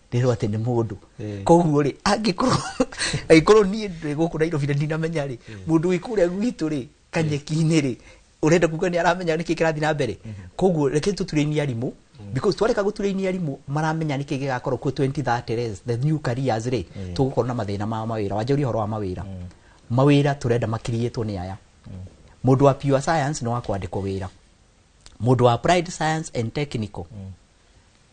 ndirwo ati ni mundu koguo ri angikorwo ni guku na Nairobi ndinamenya ri mundu wikuria gwitu ri kanyeki-ini ri urenda kuga ni aramenya niki kirathi na mbere koguo reke tutureni arimu because twareka gutureni arimu maramenya niki gigakorwo ku 2030 res the new careers ri tugukorwo na mathina ma mawira wajuri horo wa mawira turenda makirietwo ni aya mundu wa pure science no akwandikwo wira mundu wa applied science and technical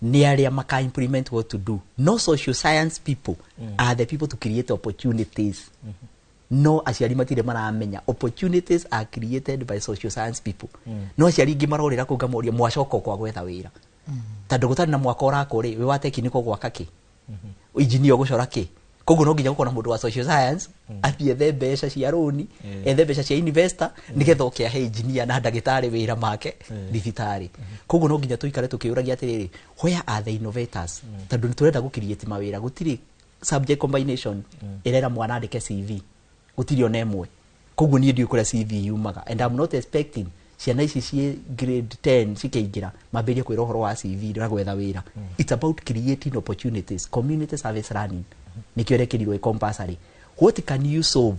ni aria maka implement what to do no social science people are the people to create opportunities no aciari matire maramenya opportunities are created by social science people no aciari ingi marorira kuga moria mwacoko kwa gwetha wira tondu gutari na mwaka urako ri we wa technical gwaka ki engineer gucora ki koguo no nginya gukona mundu wa social science athie the mbeca cia roni ethe mbeca cia investor nigetha okiahe engineer na ndagitari wira make thibitari koguo no nginya tuikare tukiuragia atiriri where are the innovators tondu niturenda gukiriate mawira gutiri subject combination irera mwana andike CV gutiri ona emwe koguo nie ndio kura CV yumaga and I'm not expecting ciana ici cie grade 10 cikiingira mambirie kwira horo wa CV na gwetha wira. It's about creating opportunities, community service running nikio rekirirwo compulsory. What can you solve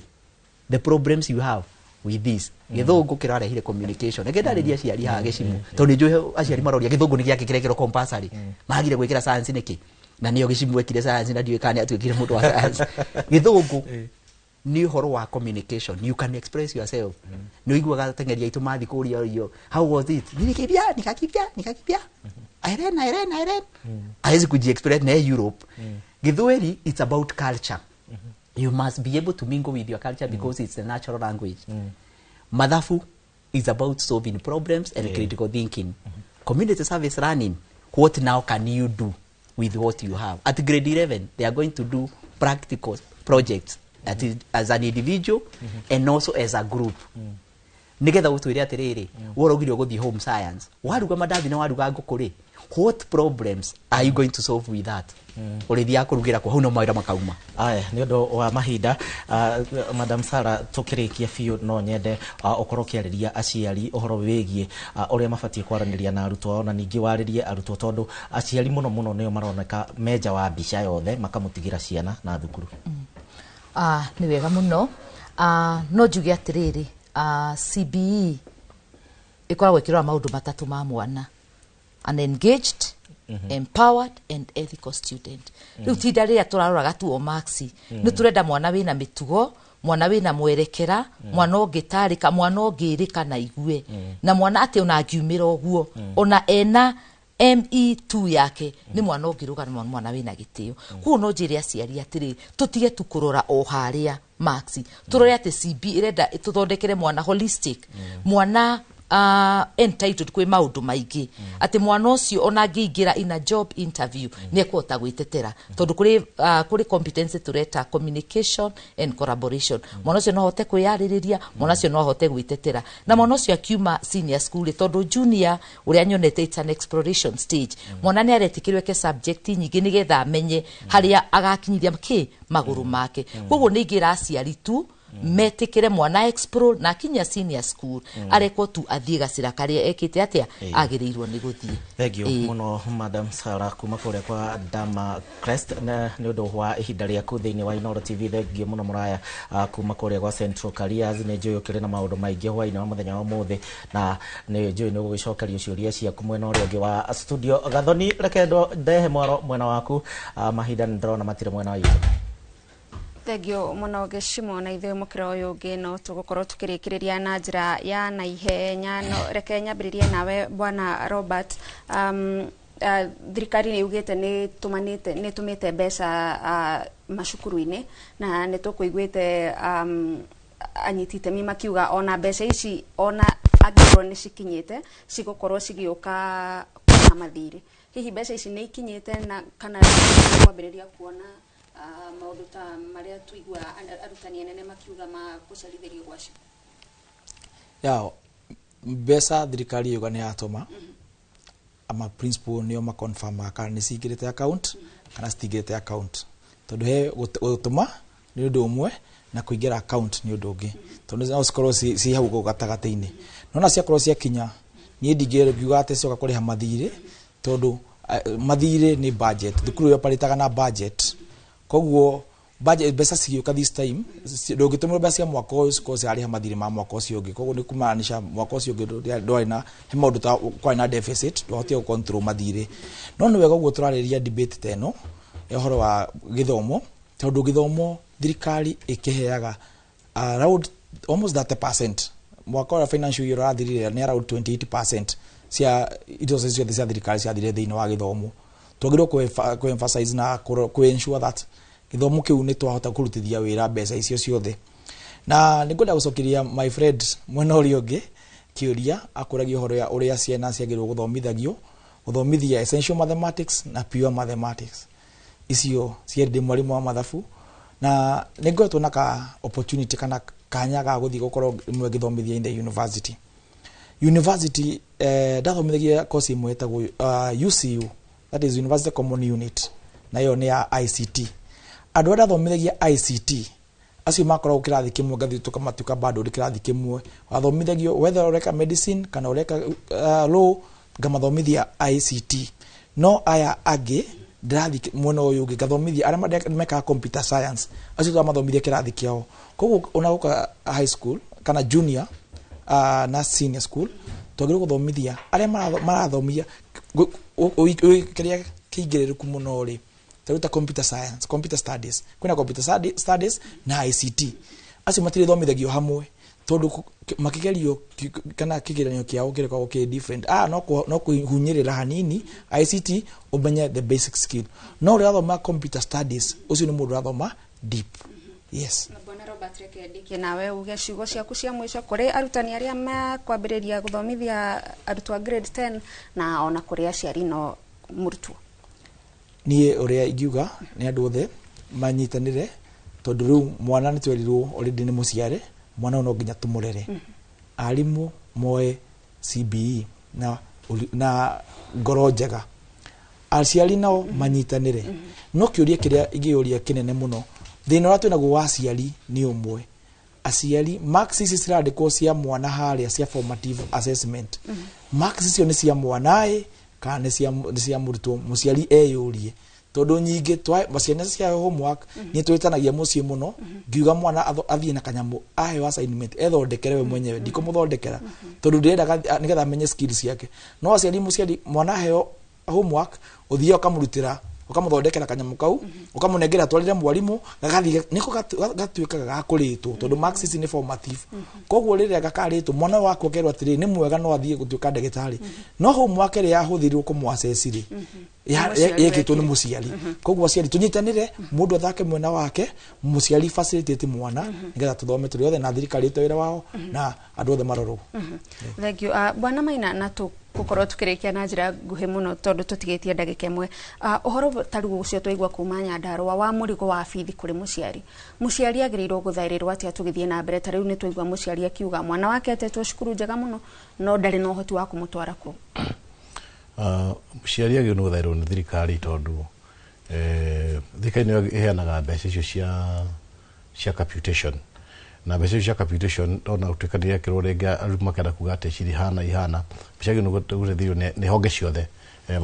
the problems you have with this? Githungu kirarehire communication ngendariria ciari ha gicimu tondu njue aciari maroria githungu ni giake kirekero compulsory magire gwikira science niki na niyo gicimu ekire science na ndiwe kani atuikire mundu wa science githungu ni horo wa communication. You can express yourself. No igwaga tengeria itu mathi kuria yo how was it nikakipia Irene aizi kuji express na Europe. Githweri it's about culture. You must be able to mingle with your culture because it's a natural language. Mathafu is about solving problems and critical thinking. Community service running, what now can you do with what you have? At grade 11 they are going to do practical projects as an individual and also as a group. Nigetha gutwire atiriri worogirio guthi home science waruga madathi na waruga ngukuri, what problems are you going to solve with that? Urithia kurugira kwa huno mawira makauma
aya ni undu wa mahinda. Madam Sarah tukirikia fiu no nyende okoro kiariria aciari ohoro wigie uria mabatie kwaraniria na arutwo ao na ningi waririe arutwo tondu aciari muno nio maroneka meja wa bica yothe makamutigira ciana na thukuru.
Ni wega muno. No njuge atiriri CBE ikoragwo ikirora maundu matatu ma mwana: an engaged, empowered and ethical student. Riu tinda riria turaroraga tu o maxi ni turenda mwana wina mitugo, mwana wina mwerekera, mwana ungitarika, mwana ungirika na igue, na mwana ati ona ngiumira oguo ona ena ME2 yake ni mwana ungiruga ni mwana wina gitio. Kuo no njire aciari atiri tutige tukurora o haria maxi turore ati CB irenda tuthondekere mwana holistic, mwana entitled kwe maundu maingi ati mwana ucio ona ngiingira in a job interview ni ekwota gwitetera tondu kuri competence tureta communication and collaboration. Mwana ucio no hote kwiyaririria, mwana ucio no hote gwitetera, na mwana ucio akiuma senior school tondu junior uria nyonete it's an exploration stage. Mwana ni aretikirwe ke subject nyingi nigetha amenye haria agakinyithia maguru make. Koguo ni ngira aciari tu metikire mwana explore na kinya senior school areko tu athie gacira karia ekite atia agirirwo ni guthie.
Thank you muno Madam Sarah kuma kuria kwa Dama Crest na ni undu wa ihinda riaku thiini wa Inooro TV. Thank you muno Muraya kuma kuria kwa Central Careers. Ni njui ukire na maundu maingi hwaini wa muthenya wa muthi na ni njui ni gugicokeria ciuria ciaku mwena uria ungi wa studio. Gathoni rekendo ndehe mwaro mwena waku mahinda ndrona matire mwena wa itu.
Thegio muno gicimo na ithuĩ mukira uyu ungi no tugukorwo tukirikiriria na njira ya naihenya. No reke nyambiririe nawe Bwana Robert. Thirikari niugite ni tumite mbeca macukuru-ini na ni tukuiguite anyitite mi makiuga ona mbeca ici ona angĩkorwo ni cikinyite cigukorwo cigiuka kwa mathiri. Hihi mbeca ici ni ikinyite na kana kwambiriria kuona maundu ta maria tuigua arutani anene makiuga ma kucarithirio gwacio?
Yao mbeca thirikari yuga ni atoma ama principal nio ma confirm kana ni cingirite account kana citingirite account tondu he gutuma ni undu umwe na kuingira account ni undu ungi tondu no cikorwo ci hau gatagati-ini nona cia korwo cia kinya ni ndigire biuga ate cionka kuriha mathiri tondu mathiri ni budget thukuru yo paritaga na budget. Koguo budget besa cigioka this time ndungitumira mbeca mwaka ucio kozi ari hamathiri ma mwaka ucio ungi. Koguo ni kumaanisha mwaka ucio ungi ndoi na he maundu ta kwa na deficit ndohote control mathiri. No ni wega uguo turariria debate teno ehoro wa githomo tondu githomo thirikari ikiheaga around almost 30%. Mwaka wa financial year athirire ni around 28% cia indo cia thirikari cia thire thiini wa githomo. Twagirwo ku emphasize na ku ensure that githomo kiu ni twahota kurutithia wira mbeca icio ciothe. Na ningwenda gucokeria my friend mwena uri ungi kiuria akuragia horo ya uria ciana ciagirwo guthomithia essential mathematics na pure mathematics. Icio ciende mwarimu wa mathabu na ningoetwo na ka opportunity kana kanya ga guthi gukorwo mwe githomithia in the university ndathomithagia course imwe etagwo UCU, that is University Common Unit, na yo ni ya ICT. Andu arĩa athomithagia ICT acio makoragwo kĩrathi kĩmwe ngathi tukamatuka bado kĩrathi kĩmwe wathomithagio whether ureka medicine kana ureka law ngamathomithia ICT. No aya angĩ ndathi mwena ũyũ ũngĩ ngathomithia arĩa meka computer science acio tũmathomithia kĩrathi kĩao. Koguo unaguka high school kana junior na senior school twagĩrĩirwo gũthomithia arĩa marathomithia kĩrĩa kĩingĩrĩrĩku mũno rĩ taruta computer science, computer studies, kuna computer studies na ICT acio matirithomithagio hamwe tondu makigerio kana kigeranio kiao kireko okay different no kuhunyirira hanini ICT umenye the basic skill no urathoma computer studies ucio ni mundu urathoma deep. Yes.
Bwana Robert Rekendike, nawe uge ciugo ciaku cia mwisho kuri arutani aria makwambiriria guthomithia arutwo grade 10 na ona kuri aciari no murutwo.
Niĩ uria ingiuga ni andu othe manyitanire tondu riu mwana ni twerirwo already ni muciare mwana no nginya tumurere. Arimu moe CBE na ngoro njega aciari nao manyitanire. No kiuria kiria ingiuria kinene muno thina wa twinaguo wa aciari ni umwe. Aciari marks ici cirandikwo cia mwana haria cia formative assessment. Marks icio ni cia mwanae kana ni cia murutwo muciari eyurie tondu nyingi ciana cia homework ni twitanagia mucii muno ngiuga mwana athie na kanyamu aheo assignment ethondekere we mwenyewe ndikumuthondekera tondu ndirenda nigetha amenye skills yake. No aciari muciari mwana aheo homework uthie ukamurutira ukamuthondekera kanyamu kau ukamunengera twarire mwarimu gagathi niko gatuikaga gakuritwo tondu marks ici ni formative. Koguo rire gakaritwo mwana wako kerwa atiri ni mwega no athie gutuika ndagitari no homework ri yahuthirwo kumwaccessire yekitwo ni muciari. Koguo aciari tunyitanire mundu athake mwena wake muciari facilitate mwana nigetha tuthome turi othe na thirikari itwira wao na andu othe marorwo.
Thank you. Bwana Maina na gukorwo tukirikia na njira nguhi muno tondu tutigitie ndagika imwe. Uhoro taru ucio twaigua kuma Nyandarua wa murigo wa bithi kuri muciari agirirwo guthairirwo atia tugithie na mbere tariu ni twaigua muciari akiuga mwana wake atetwo cukuru njega muno no ndari no hoti wa kumutwara ku.
Muciari agirirwo guthairwo ni thirikari tondu thirikari ni iheanaga mbeca icio cia capitation na mbeca cia capitation ona utikania kirorenga makenda kuga ati ciri hana ihana bicagi no guthirio ni honge ciothe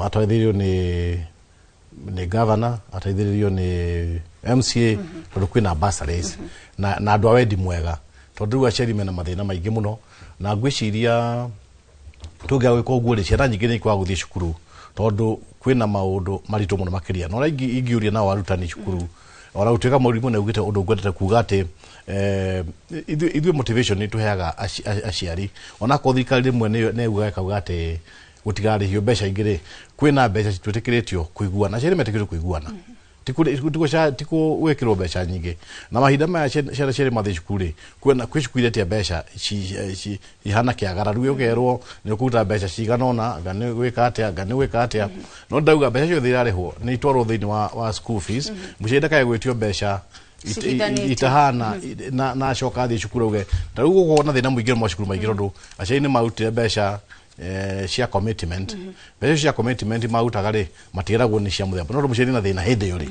atwaithirio ni governor ataithirio ni MCA tondu kwina bursaries na andu awendi mwega tondu aciari mena mathina maingi muno na ngwiciria tuga gwika uguo ri ciana nyingi ni kwa guthie cukuru tondu kwina maundu maritu muno makiria no ingiuria na warutani cukuru ora uteka murimu na ugite undu ngwendete kuga ati ithu motivation ni tuheaga aciari ona ko thirikari mwe ne ugaga kauga ati gutigari hiyo mbeca ingire kwina mbeca twitikiritio kuiguana aciari metikirwo kuiguana tiku wekirwo mbeca nyingi na mahinda maya ciana mathiĩ cukuru kwina kwicukuru tia mbeca ihana kiagara rĩu ugerwo ni ukuruta mbeca cigana ona ngani gwika atia no ndauga mbeca ciothe irarĩhwo ni itwarwo thĩinĩ wa school fees muciari ndakae gwĩtio mbeca itahana na coka thi cukuru uge tarĩu gũkorwo na thĩna mũingĩ mwa cukuru maingĩ tondu aciari nĩ marutire mbeca cia commitment mbeca cia commitment marutaga rĩ matigĩragwo nĩ cia mũthemba no mũciari na thĩna hĩndĩ ĩyo rĩ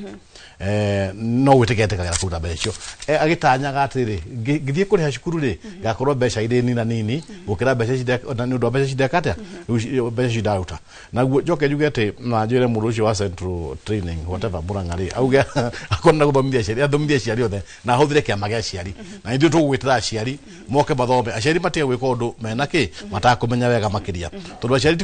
no gwĩtĩkĩtĩkagĩra kũruta mbeca icio agĩtanyaga atĩrĩ ngĩthiĩ kũrĩha cukuru rĩ ngakorwo mbeca irĩ nini gũkĩra mbeca ici nĩ ũndũ wa mbeca ici ndeka atĩa mbeca ici ndaruta naguo njoke njuge atĩ na njĩre mũndũ ũcio wa central training whatever Murang'a rĩ auge akona gũthomithia aciari athomithia aciari othe na ahũthĩre kĩama gĩa aciari na ithuĩ tũgwĩtĩra aciari moke mathome aciari matige gwĩka ũndũ mena kĩ matakũmenya wega makĩria tondu aciari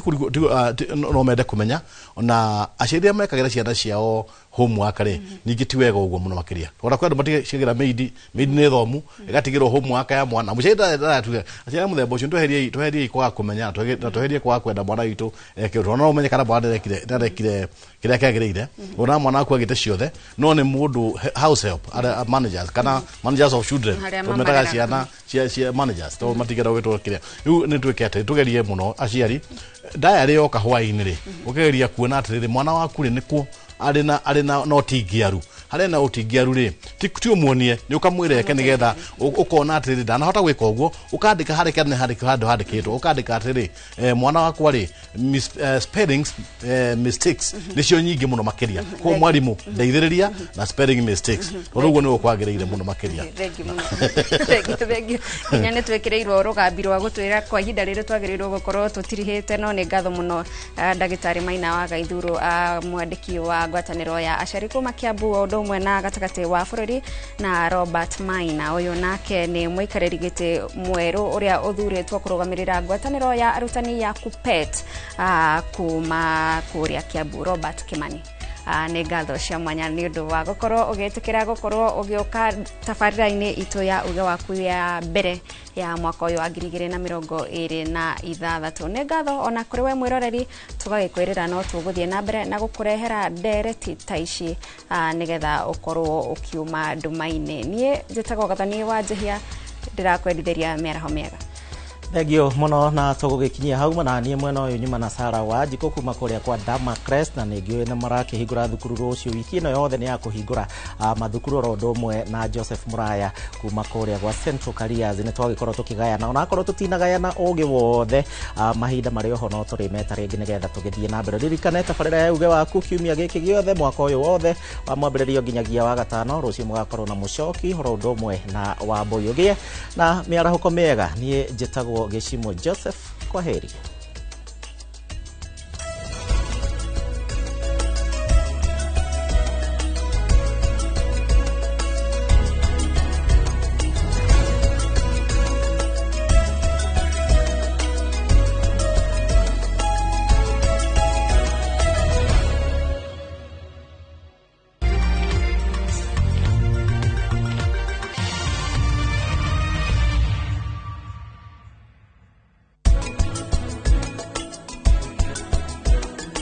no mende kumenya na aciari mekagĩra ciana ciao homework rĩ ningĩ ti wega ũguo mũno makĩria ora kwenda matigĩra maidi nĩ thomu igatigĩrwo homework ya mwana muciari ndaratuga aciari mũthemba ũcio tweherie kwaga kũmenya na tweherie kwaga kwenda mwana witũ eke no ũmenye kana mwana ndarekire kĩrĩa kĩagĩrĩire ona mwana waku agĩte ciothe no nĩ mũndũ house help managers kana managers of children tumetaga ciana cia managers to matigĩra gwĩtwo kĩrĩa rĩu nĩ twĩke atĩ tugerie mũno aciari ndayarĩ yoka hwaĩ-inĩ rĩ ũkegeria kuona atĩrĩrĩ mwana waku rĩ nĩkuo arĩ na no tingiaru harena utingiaru ri ti umuonie ni ukamwire ke nigetha ukona atiri ndanahota gwika uguo ukandika harika ne harika handu handikitwo ukandika atiri mwana wakwa ri spellings mistakes nicio nyingi muno makiria kwa mwarimu ndeithiriria na spelling mistakes uguo ni ukwagiriire muno makiria
thengi kinya ni twekireirwo rugambi rwa gutwira kwa ihinda riri twagirirwo gukorwo tutirihite no ni ngatho muno ndagitari Maina wa Gaithuru mwandiki wa ngwataniro ya aciari kuma Kiambu o ndomwe na gatagati wa bururi na Robert Maina uyu nake ni muikariri giti mweru uria uthuritwo kurugamirira ngwataniro ya arutani ya KUPPET kuma kuria Kiambu. Robert Kimani ni ngatho cia mwanya ni undu wa gukorwo ugitikira gukorwo ugioka tabarira-ini itu ya uge waku ya mbere ya mwaka uyu wa 2026. Ni ngatho ona kuri we mwiroreri tugagikwirira no tuguthie na mbere na gukurehera ndereti ta ici nigetha ukorwo ukiuma ndumaini. Nie njitagwo Gathoni wa Njihia ndirakwendithĩria mĩaraho mĩega.
Thegio muno na tugugikinyia hau na nie mwena uyu nyuma na Sara wa Njiko kuma kuria kwa Damarcrest na ningiwe na marakihingura thukuru rucio wiki ino yothe ni ya kuhingura mathukuru rondo mwe na Joseph Muraya kuma kuria kwa Central Careers ni twagikorwo tukigayana ona akorwo tutinagayana ugi wothe mahinda mari oho no turi meta ringi nigetha tugithie na mbere. Ririkane tabarira ya uge waku kiumia giki giothe mwaka uyu wothe wa mwambĩrĩrio nginyagia wa gatano rucio mugakorwo na mucoki rondo mwe na wa Boyogie na miarahuko mega nie njitagwo Geshimo Joseph. Kwaheri.